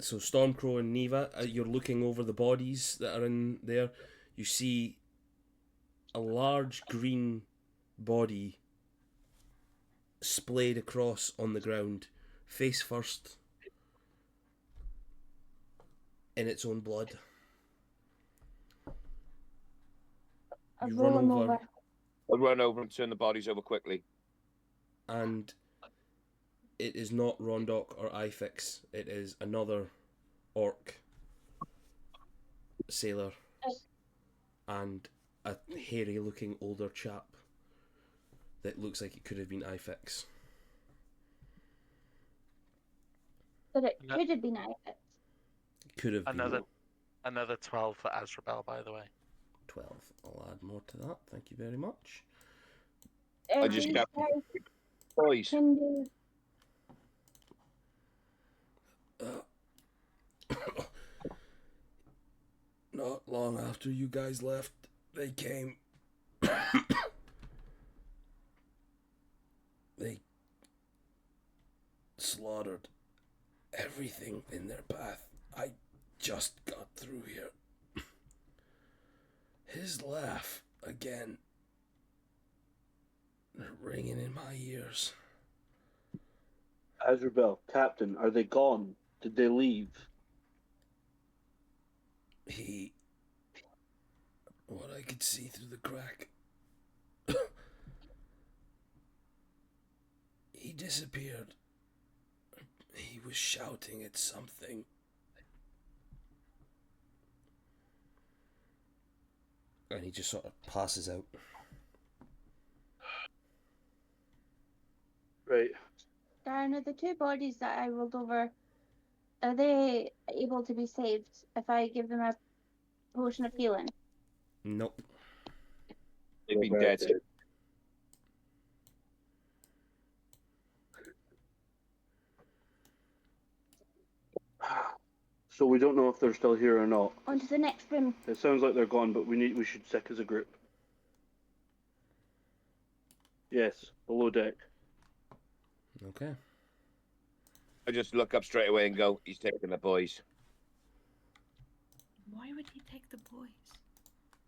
So Stormcrow and Neva, you're looking over the bodies that are in there. You see a large green body splayed across on the ground, face first, in its own blood. I You roll run him over. over. I'll run over and turn the bodies over quickly. And it is not Rondok or Ifix. It is another orc sailor and a hairy-looking older chap that looks like it could have been Ifix. But it No. could have been Ifix. Could have been Another 12 for Azrael, by the way. 12. I'll add more to that. Thank you very much. I just These got guys boys. can do. Not long after you guys left, they came. They slaughtered everything in their path. I just got through here. His laugh again, ringing in my ears. Azrael, Captain, are they gone? Did they leave? What I could see through the crack, he disappeared. He was shouting at something. And he just sort of passes out. Right. Darren, are the two bodies that I rolled over, are they able to be saved if I give them a potion of healing? Nope. They've been dead. So we don't know if they're still here or not. On to the next room. It sounds like they're gone, but we should stick as a group. Yes, below deck. Okay. I just look up straight away and go, he's taking the boys. Why would he take the boys?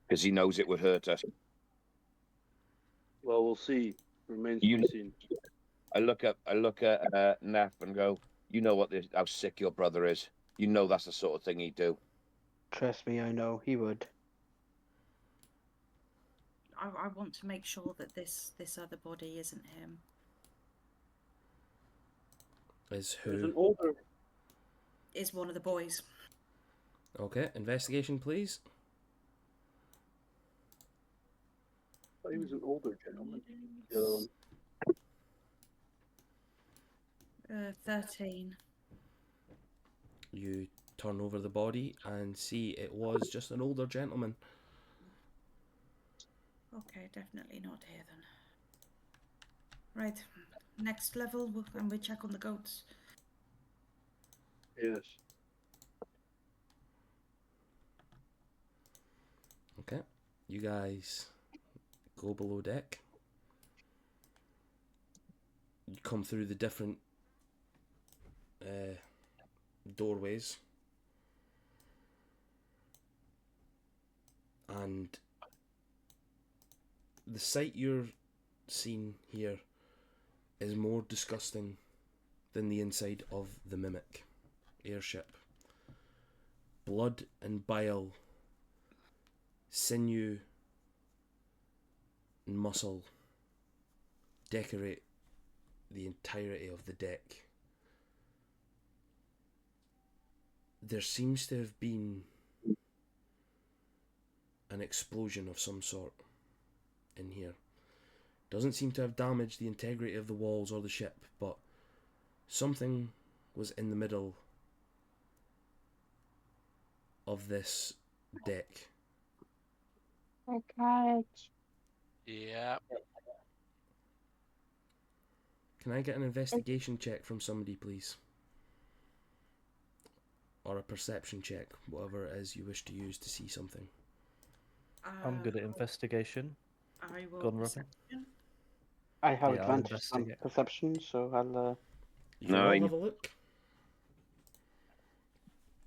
Because he knows it would hurt us. Well, we'll see. Remains to You- be seen. I look at Naf and go, you know how sick your brother is. You know that's the sort of thing he'd do. Trust me, I know he would. I want to make sure that this other body isn't him. Is There's an who? older. Is one of the boys. Okay, investigation please. He was an older gentleman. The other one. 13. You turn over the body and see it was just an older gentleman. Okay, definitely not here then. Right, next level, and we check on the goats. Yes. Okay, you guys go below deck. You come through the different doorways, and the sight you're seeing here is more disgusting than the inside of the Mimic airship. Blood and bile, sinew and muscle decorate the entirety of the deck. There seems to have been an explosion of some sort in here. Doesn't seem to have damaged the integrity of the walls or the ship, but something was in the middle of this deck. A carriage. Yeah. Can I get an investigation check from somebody, please? Or a perception check, whatever it is you wish to use to see something. I'm good at investigation. I will Go on, Robin. perception. I have Yeah, I'll advantage on investigate. perception, so I'll. You can all Nine. have a look.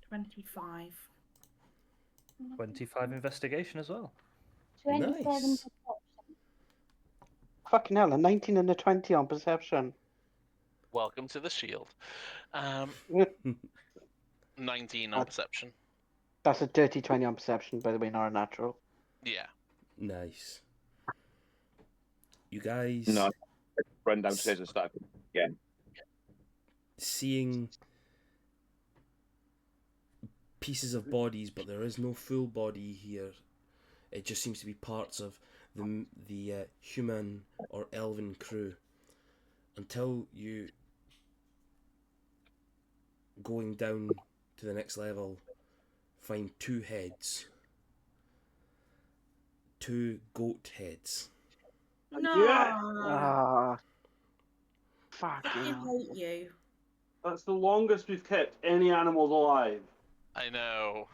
25. 25 investigation as well. 27 Nice. perception. Fucking hell, a 19 and a 20 on perception. Welcome to the shield. 19 on perception. That's a dirty 20 on perception, by the way, not a natural. Yeah. Nice. You guys No, run downstairs and start again. seeing pieces of bodies, but there is no full body here. It just seems to be parts of the human or elven crew. Until you, going down to the next level, find two heads. Two goat heads. No! Yeah. Ah. Fuck I you. hate you. That's the longest we've kept any animals alive. I know.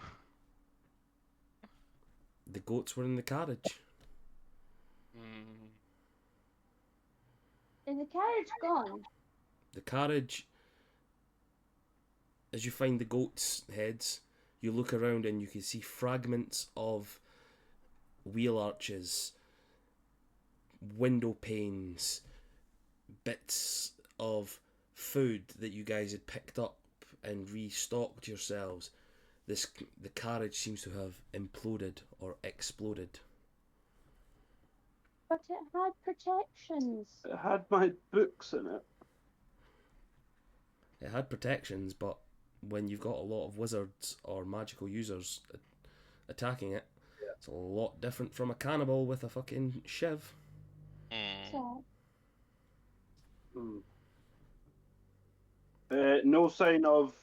The goats were in the carriage. Mm. Is the carriage gone? The carriage, as you find the goats' heads, you look around and you can see fragments of wheel arches, window panes, bits of food that you guys had picked up and restocked yourselves. The carriage seems to have imploded or exploded. But it had protections. It had my books in it. It had protections, but when you've got a lot of wizards or magical users attacking it, it's a lot different from a cannibal with a fucking shiv. Mm. So, No sign of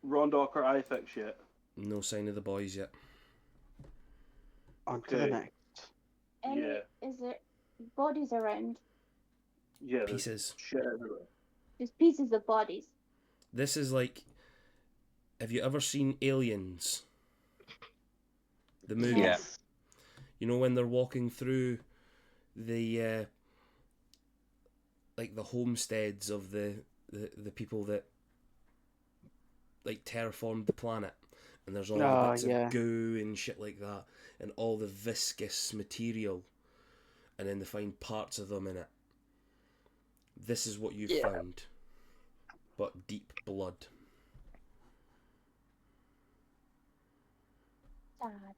Rondock or iFix yet. No sign of the boys yet. On to the Okay. next. any, Yeah. is there bodies around? Yeah, there's Pieces. shit everywhere. There's pieces of bodies. This is like, have you ever seen Aliens? The movie. Yeah. You know when they're walking through the like the homesteads of the people that like terraformed the planet, and there's all the Oh, bits yeah. of goo and shit like that, and all the viscous material, and then they find parts of them in it. This is what you've Yeah. found, but deep blood. Sad.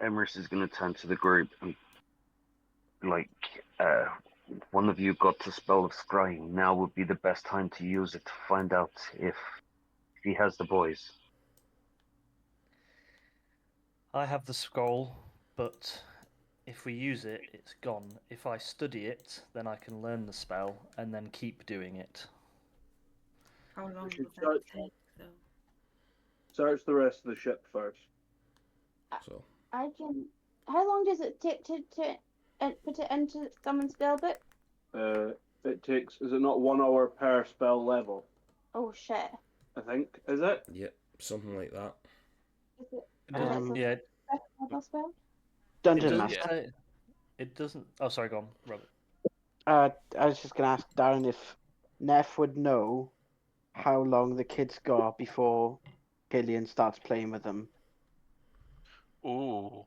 Emrys is going to turn to the group and like, one of you got the spell of scrying. Now would be the best time to use it to find out if he has the boys. I have the scroll, but if we use it, it's gone. If I study it, then I can learn the spell and then keep doing it. How long should will that start- take, though? Search the rest of the ship first. So I can How long does it take to put it into someone's spell book? It takes, is it not 1 hour per spell level? Oh shit. I think, is it? Yep, something like that. Is it It doesn't, Um, yeah, first level spell? Dungeon doesn't Master. say- it doesn't. Oh, sorry, go on, Robert. I was just gonna ask Darren if Neff would know how long the kids got before Killian starts playing with them. Ooh.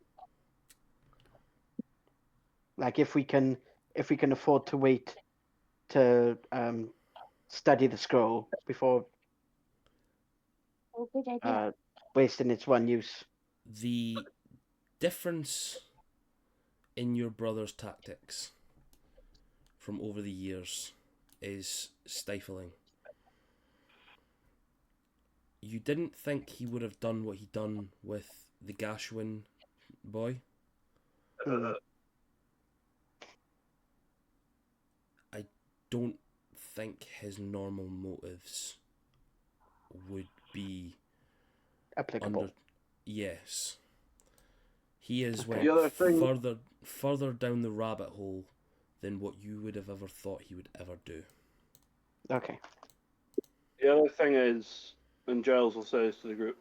Like if we can afford to wait to study the scroll before Oh, good idea. wasting its one use. The difference in your brother's tactics from over the years is stifling. You didn't think he would have done what he done with the Gashwin boy. I don't think his normal motives would be Applicable. Yes. He is Okay. went The other thing- further down the rabbit hole than what you would have ever thought he would ever do. Okay. The other thing is, and Giles will say this to the group,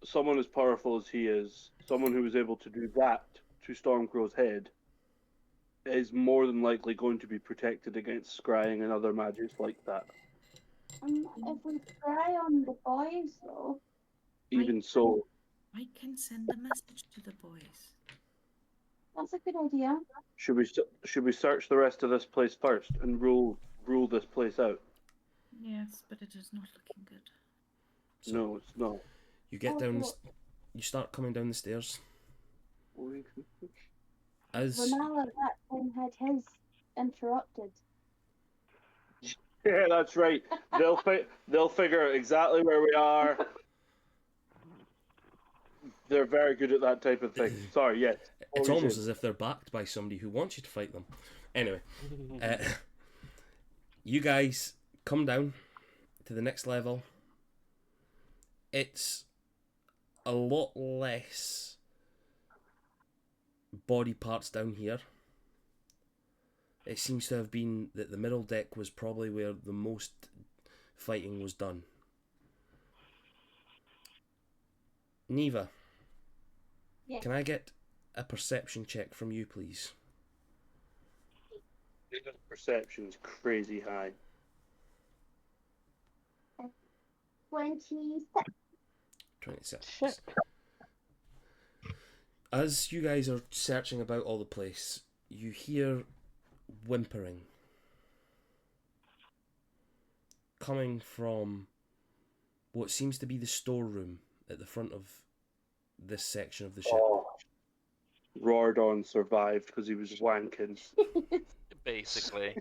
someone as powerful as he is, someone who was able to do that to Stormcrow's head, is more than likely going to be protected against scrying and other magics like that. If we try on the boys though, Even so, I can send a message to the boys. that's a good idea. should we search the rest of this place first and rule this place out? Yes, but it is not looking good. So No, it's not. you get Oh, down, cool. you start coming down the stairs. We As Renala, that thing had his interrupted. Yeah, that's right. They'll figure out exactly where we are. They're very good at that type of thing. Sorry, yes. What it's were you almost saying? as if they're backed by somebody who wants you to fight them. Anyway, you guys come down to the next level. It's a lot less body parts down here. It seems to have been that the middle deck was probably where the most fighting was done. Neva, Yes. can I get a perception check from you, please? Perception's crazy high. 26. 26. Shit. As you guys are searching about all the place, you hear whimpering coming from what seems to be the storeroom at the front of this section of the ship. Oh. Rordon survived because he was wanking. Basically.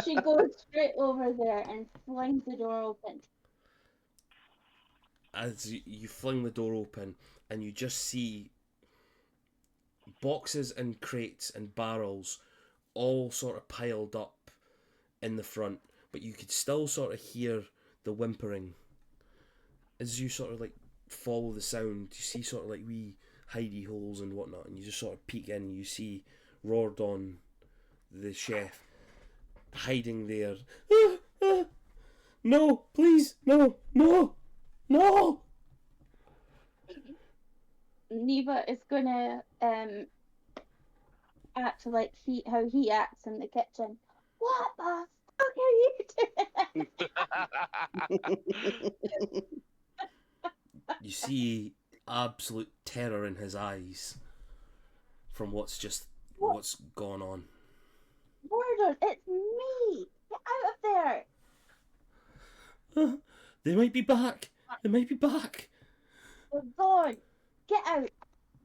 She goes straight over there and flings the door open. As you fling the door open and you just see boxes and crates and barrels all sort of piled up in the front, but you could still sort of hear the whimpering as you sort of like follow the sound. You see sort of like wee hidey holes and whatnot, and you just sort of peek in and you see Rordon, the chef, hiding there. No, please, no. Neva is gonna act like how he acts in the kitchen. What the fuck are you doing? You see absolute terror in his eyes from what's gone on. Murder! It's me! Get out of there! They might be back. We're gone! Get out!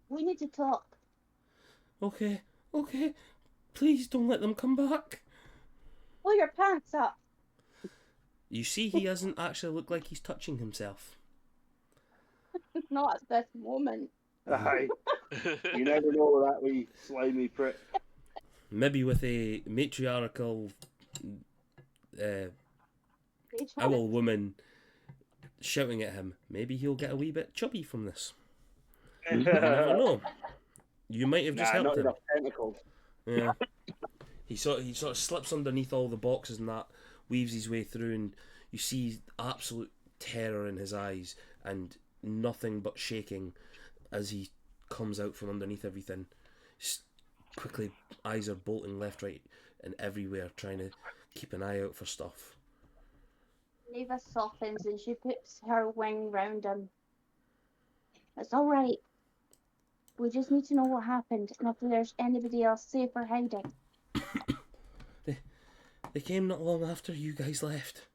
We need to talk. Okay. Please don't let them come back. Pull your pants up. You see he doesn't actually look like he's touching himself. Not at this moment. Aye. You never know that wee slimy prick. Maybe with a matriarchal owl woman shouting at him, maybe he'll get a wee bit chubby from this. You never know. You might have just Nah, helped not him. enough tentacles. Yeah. He sort of slips underneath all the boxes and that, weaves his way through, and you see absolute terror in his eyes and nothing but shaking as he comes out from underneath everything. Quickly, eyes are bolting left, right, and everywhere, trying to keep an eye out for stuff. Neva softens and she puts her wing round him. It's all right. We just need to know what happened and if there's anybody else safe or hiding. They came not long after you guys left.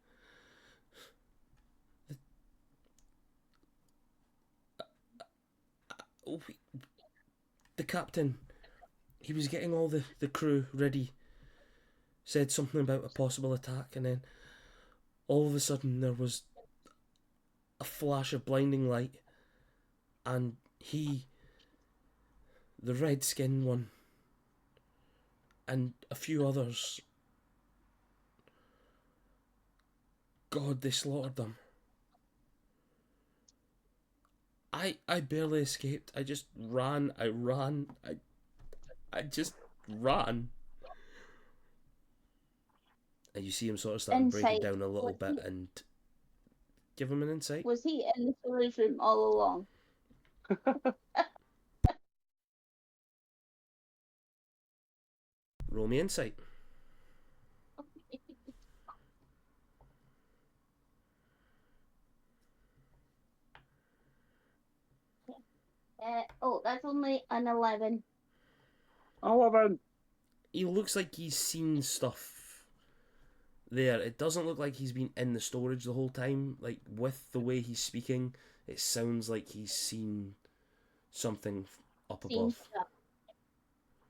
The captain, he was getting all the crew ready, said something about a possible attack, and then all of a sudden there was a flash of blinding light, and he, the red-skinned one, and a few others, God, they slaughtered them. I barely escaped. I just ran. I just ran. And you see him sort of starting to break it Insight. down a little bit and give him an insight. Was he in the storage room all along? Roll me insight. That's only an 11. 11. He looks like he's seen stuff there. It doesn't look like he's been in the storage the whole time. Like, with the way he's speaking, it sounds like he's seen something up Seen above. stuff.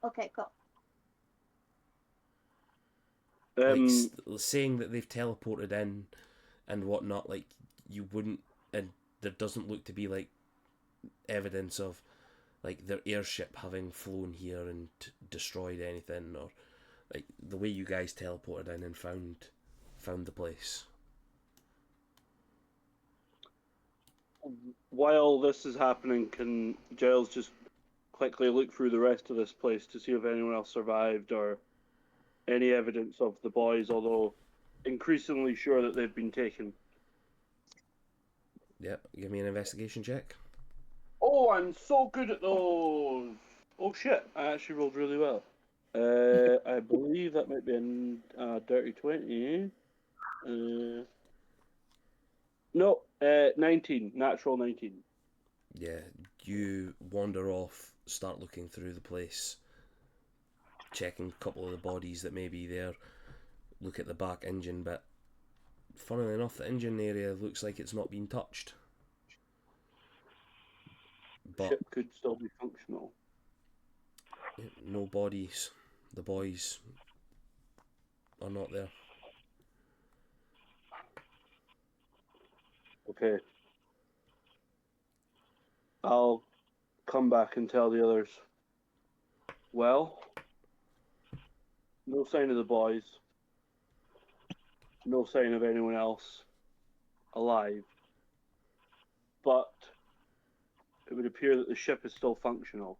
Okay, cool. Saying that they've teleported in and whatnot, like, you wouldn't, and there doesn't look to be, like, evidence of, like, their airship having flown here and destroyed anything, or, like, the way you guys teleported in and found the place. While this is happening, can Giles just quickly look through the rest of this place to see if anyone else survived or any evidence of the boys, although increasingly sure that they've been taken? Yep, give me an investigation check. Oh, I'm so good at those! Oh shit, I actually rolled really well. I believe that might be a dirty 20. No, 19, natural 19. Yeah, you wander off, start looking through the place, checking a couple of the bodies that may be there, look at the back engine bit. Funnily enough, the engine area looks like it's not been touched. But Ship could still be functional. no bodies. The boys are not there. Okay. I'll come back and tell the others. Well, no sign of the boys. No sign of anyone else alive. But it would appear that the ship is still functional.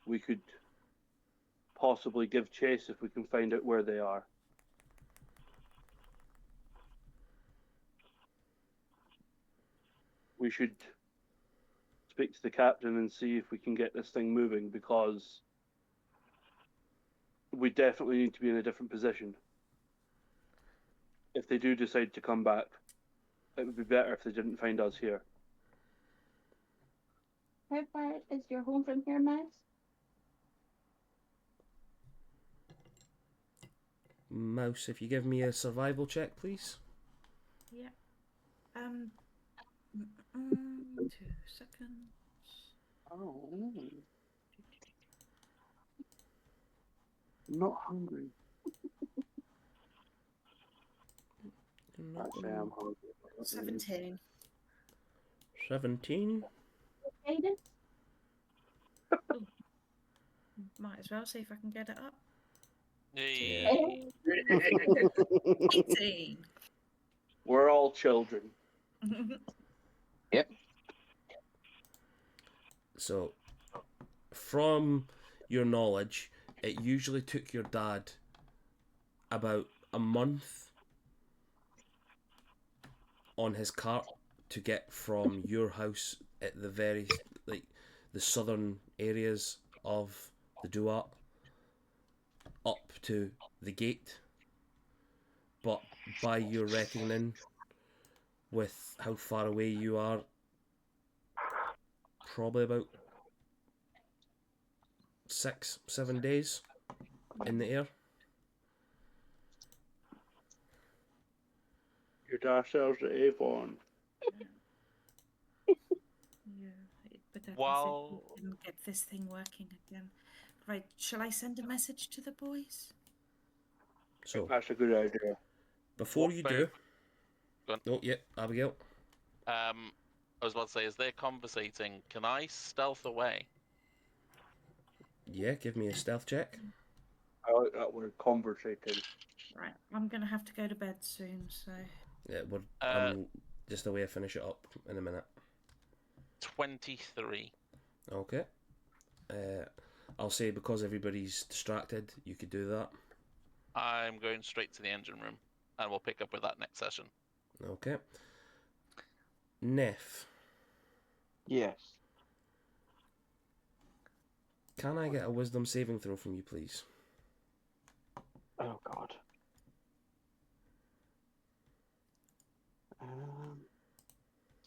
We could possibly give chase if we can find out where they are. We should speak to the captain and see if we can get this thing moving, because we definitely need to be in a different position. If they do decide to come back, it would be better if they didn't find us here. How far is your home from here, Max? Mouse, if you give me a survival check, please. Yeah. 2 seconds. Oh, I'm not hungry. Actually, I'm hungry. 17. 17. Aiden? Might as well see if I can get it up. Yeah. 18. We're all children. So, from your knowledge, it usually took your dad about a month on his cart to get from your house at the very, like, the southern areas of the Duat up to the gate. But by your reckoning, with how far away you are, probably about 6-7 days in the air. Your dash sells to Avon. Yeah, but that While- we can get this thing working again. Right, shall I send a message to the boys? So That's a good idea. before What you bear- do, Go on. oh yeah, Abigail. I was about to say, as they're conversating, can I stealth away? Yeah, give me a stealth check. I like that word, conversating. Right, I'm gonna have to go to bed soon, so Yeah, we're Uh, just a way to finish it up in a minute. 23. Okay. I'll say because everybody's distracted, you could do that. I'm going straight to the engine room, and we'll pick up with that next session. Okay. Neff, Yes. can I get a wisdom saving throw from you, please? Oh God.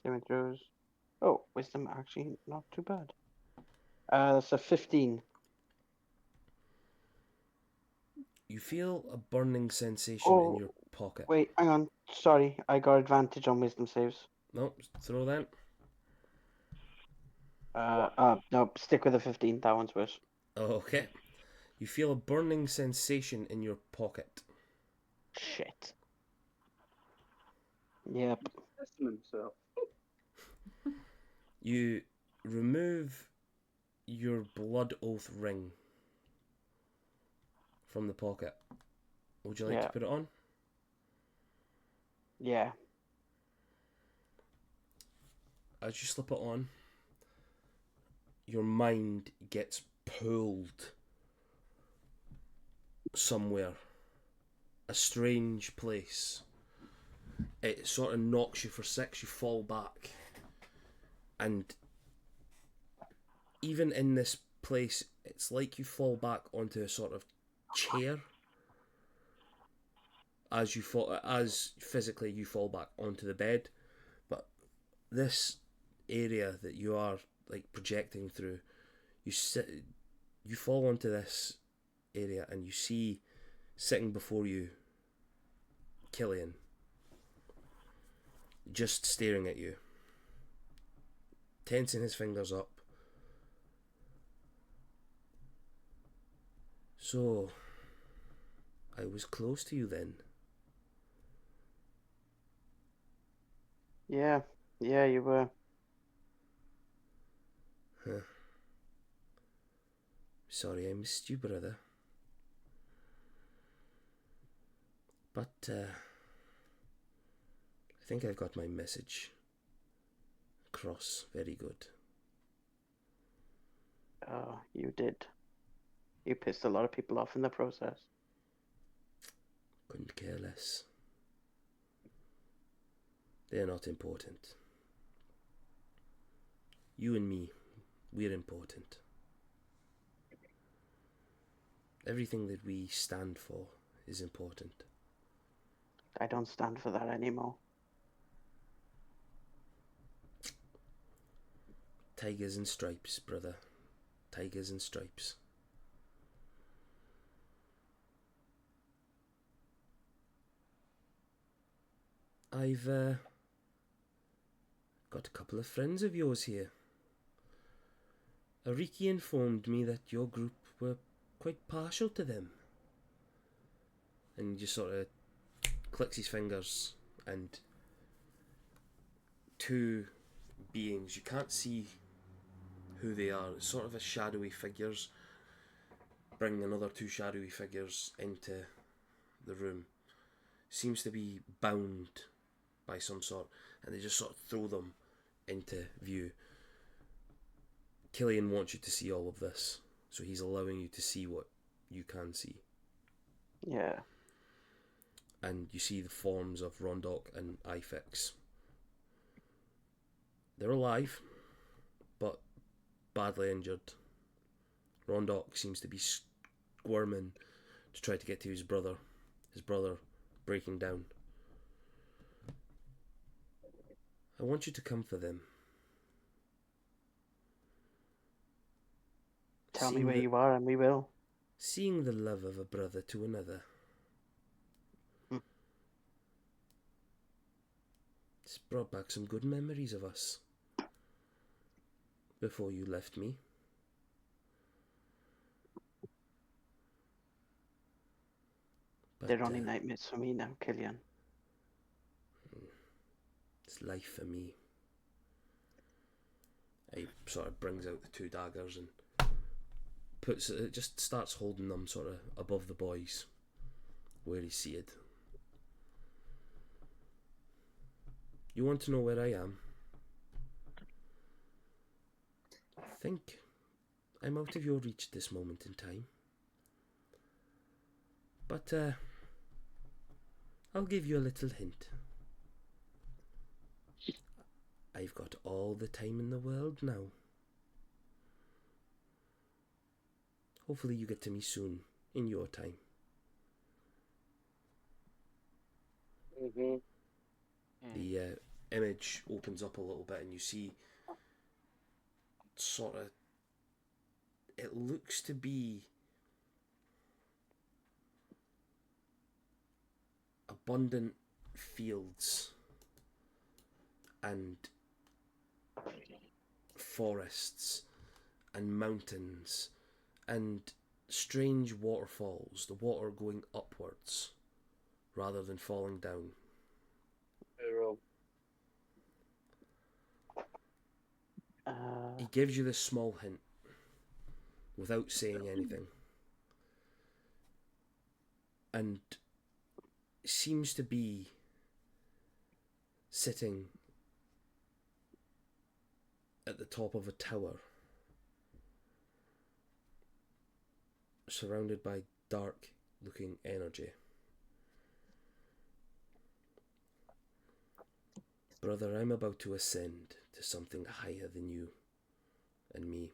Saving throws. Oh, wisdom actually not too bad. That's a 15. You feel a burning sensation Oh, in your pocket. Wait, hang on. Sorry, I got advantage on wisdom saves. No, throw then. No, stick with the 15. That one's worse. Okay. You feel a burning sensation in your pocket. Shit. Yep. Testing himself. You remove your blood oath ring from the pocket. Would you like Yeah. to put it on? Yeah. As you slip it on, your mind gets pulled somewhere. A strange place. It sort of knocks you for 6, you fall back. And even in this place, it's like you fall back onto a sort of chair. As physically you fall back onto the bed. But this area that you are like projecting through, you fall onto this area and you see sitting before you Killian, just staring at you, tensing his fingers up. So, I was close to you then. Yeah. Yeah, you were. Huh. Sorry I missed you, brother. But, I think I've got my message across very good. Oh, you did. You pissed a lot of people off in the process. Couldn't care less. They're not important. You and me, we're important. Everything that we stand for is important. I don't stand for that anymore. Tigers and stripes, brother. Tigers and stripes. I've got a couple of friends of yours here. Ariki informed me that your group were quite partial to them. And he just sort of clicks his fingers, and two beings, you can't see who they are, it's sort of a shadowy figures, bring another two shadowy figures into the room. Seems to be bound by some sort, and they just sort of throw them into view. Killian wants you to see all of this, so he's allowing you to see what you can see. Yeah. And you see the forms of Rondok and Ifix. They're alive, but badly injured. Rondok seems to be squirming to try to get to his brother breaking down. I want you to come for them. Tell me Seeing where the- you are and we will. Seeing the love of a brother to another. Hmm. It's brought back some good memories of us. Before you left me. But, They're only nightmares for me now, Killian. it's life for me. He sort of brings out the two daggers and puts it, just starts holding them sort of above the boys where he's seated. You want to know where I am? I think I'm out of your reach at this moment in time. But I'll give you a little hint. I've got all the time in the world now. Hopefully you get to me soon, in your time. Mm-hmm. The image opens up a little bit and you see sort of, it looks to be abundant fields and forests and mountains and strange waterfalls, the water going upwards rather than falling down. He gives you this small hint without saying anything, and seems to be sitting at the top of a tower, surrounded by dark looking energy. Brother, I'm about to ascend to something higher than you and me.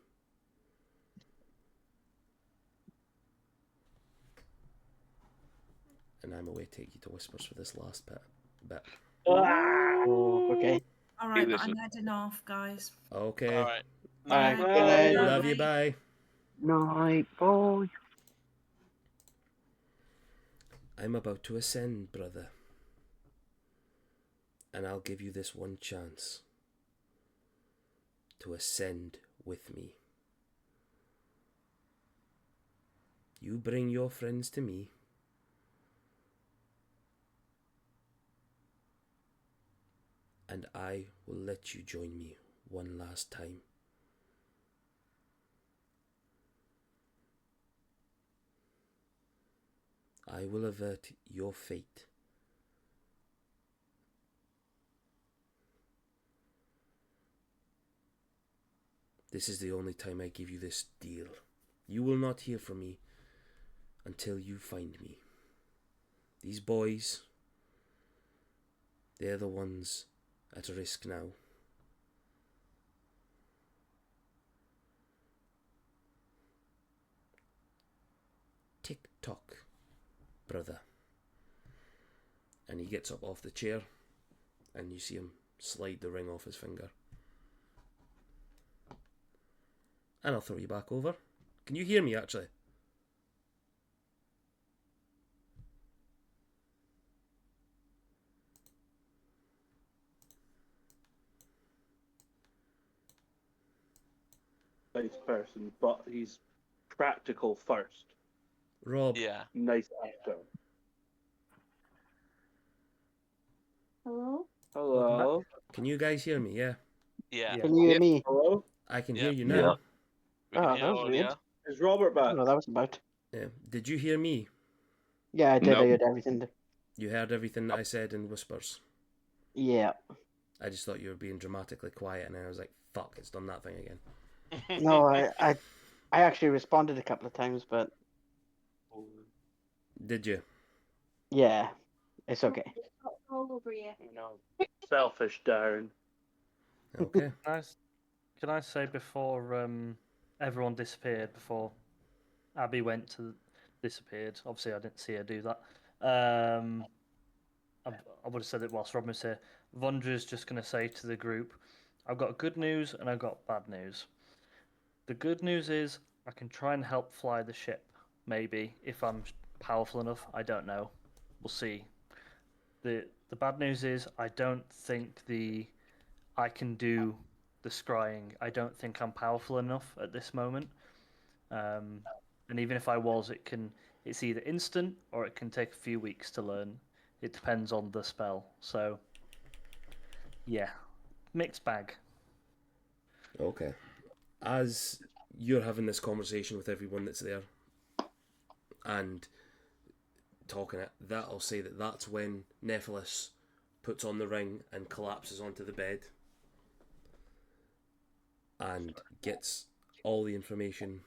And I'm away to take you to Whispers for this last bit. Oh, okay. Alright, but this I'm is- heading off, guys. Okay. All right. Alright, Bye. good night. Love you, bye. Night, boy. I'm about to ascend, brother. And I'll give you this one chance to ascend with me. You bring your friends to me. And I will let you join me one last time. I will avert your fate. This is the only time I give you this deal. You will not hear from me until you find me. These boys, they're the ones at risk now. Tick tock, brother. And he gets up off the chair and you see him slide the ring off his finger. And I'll throw you back over. Can you hear me actually? Nice person, but he's practical first. Rob, Yeah. Nice actor. Hello? Hello. can you guys hear me? Yeah, Yeah. Can you hear me? Hello. I can Yeah. hear you Yeah. now. We can Oh, hear that was all, weird. yeah. Is Robert I back? don't know what that was about. Yeah. Did you hear me? Yeah, I did. No. I heard everything. You heard everything that I said in whispers. Yeah. I just thought you were being dramatically quiet, and then I was like, "Fuck, it's done that thing again." No, I actually responded a couple of times, but Did you? yeah, it's okay. All over you. No. Selfish, Darren. Okay. Can I say before everyone disappeared, before Abby disappeared? Obviously, I didn't see her do that. I would have said it whilst Robin was here. Vondra's just going to say to the group, I've got good news and I've got bad news. The good news is I can try and help fly the ship, maybe, if I'm powerful enough. I don't know. We'll see. The bad news is I don't think I can do the scrying. I don't think I'm powerful enough at this moment. And even if I was, it's either instant or it can take a few weeks to learn. It depends on the spell. So, yeah, mixed bag. Okay. As you're having this conversation with everyone that's there and talking it, that'll say that's when Nephilis puts on the ring and collapses onto the bed and gets all the information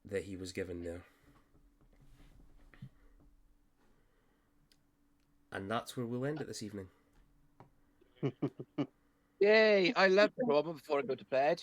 that he was given there. And that's where we'll end it this evening. Yay! I love the moment before I go to bed.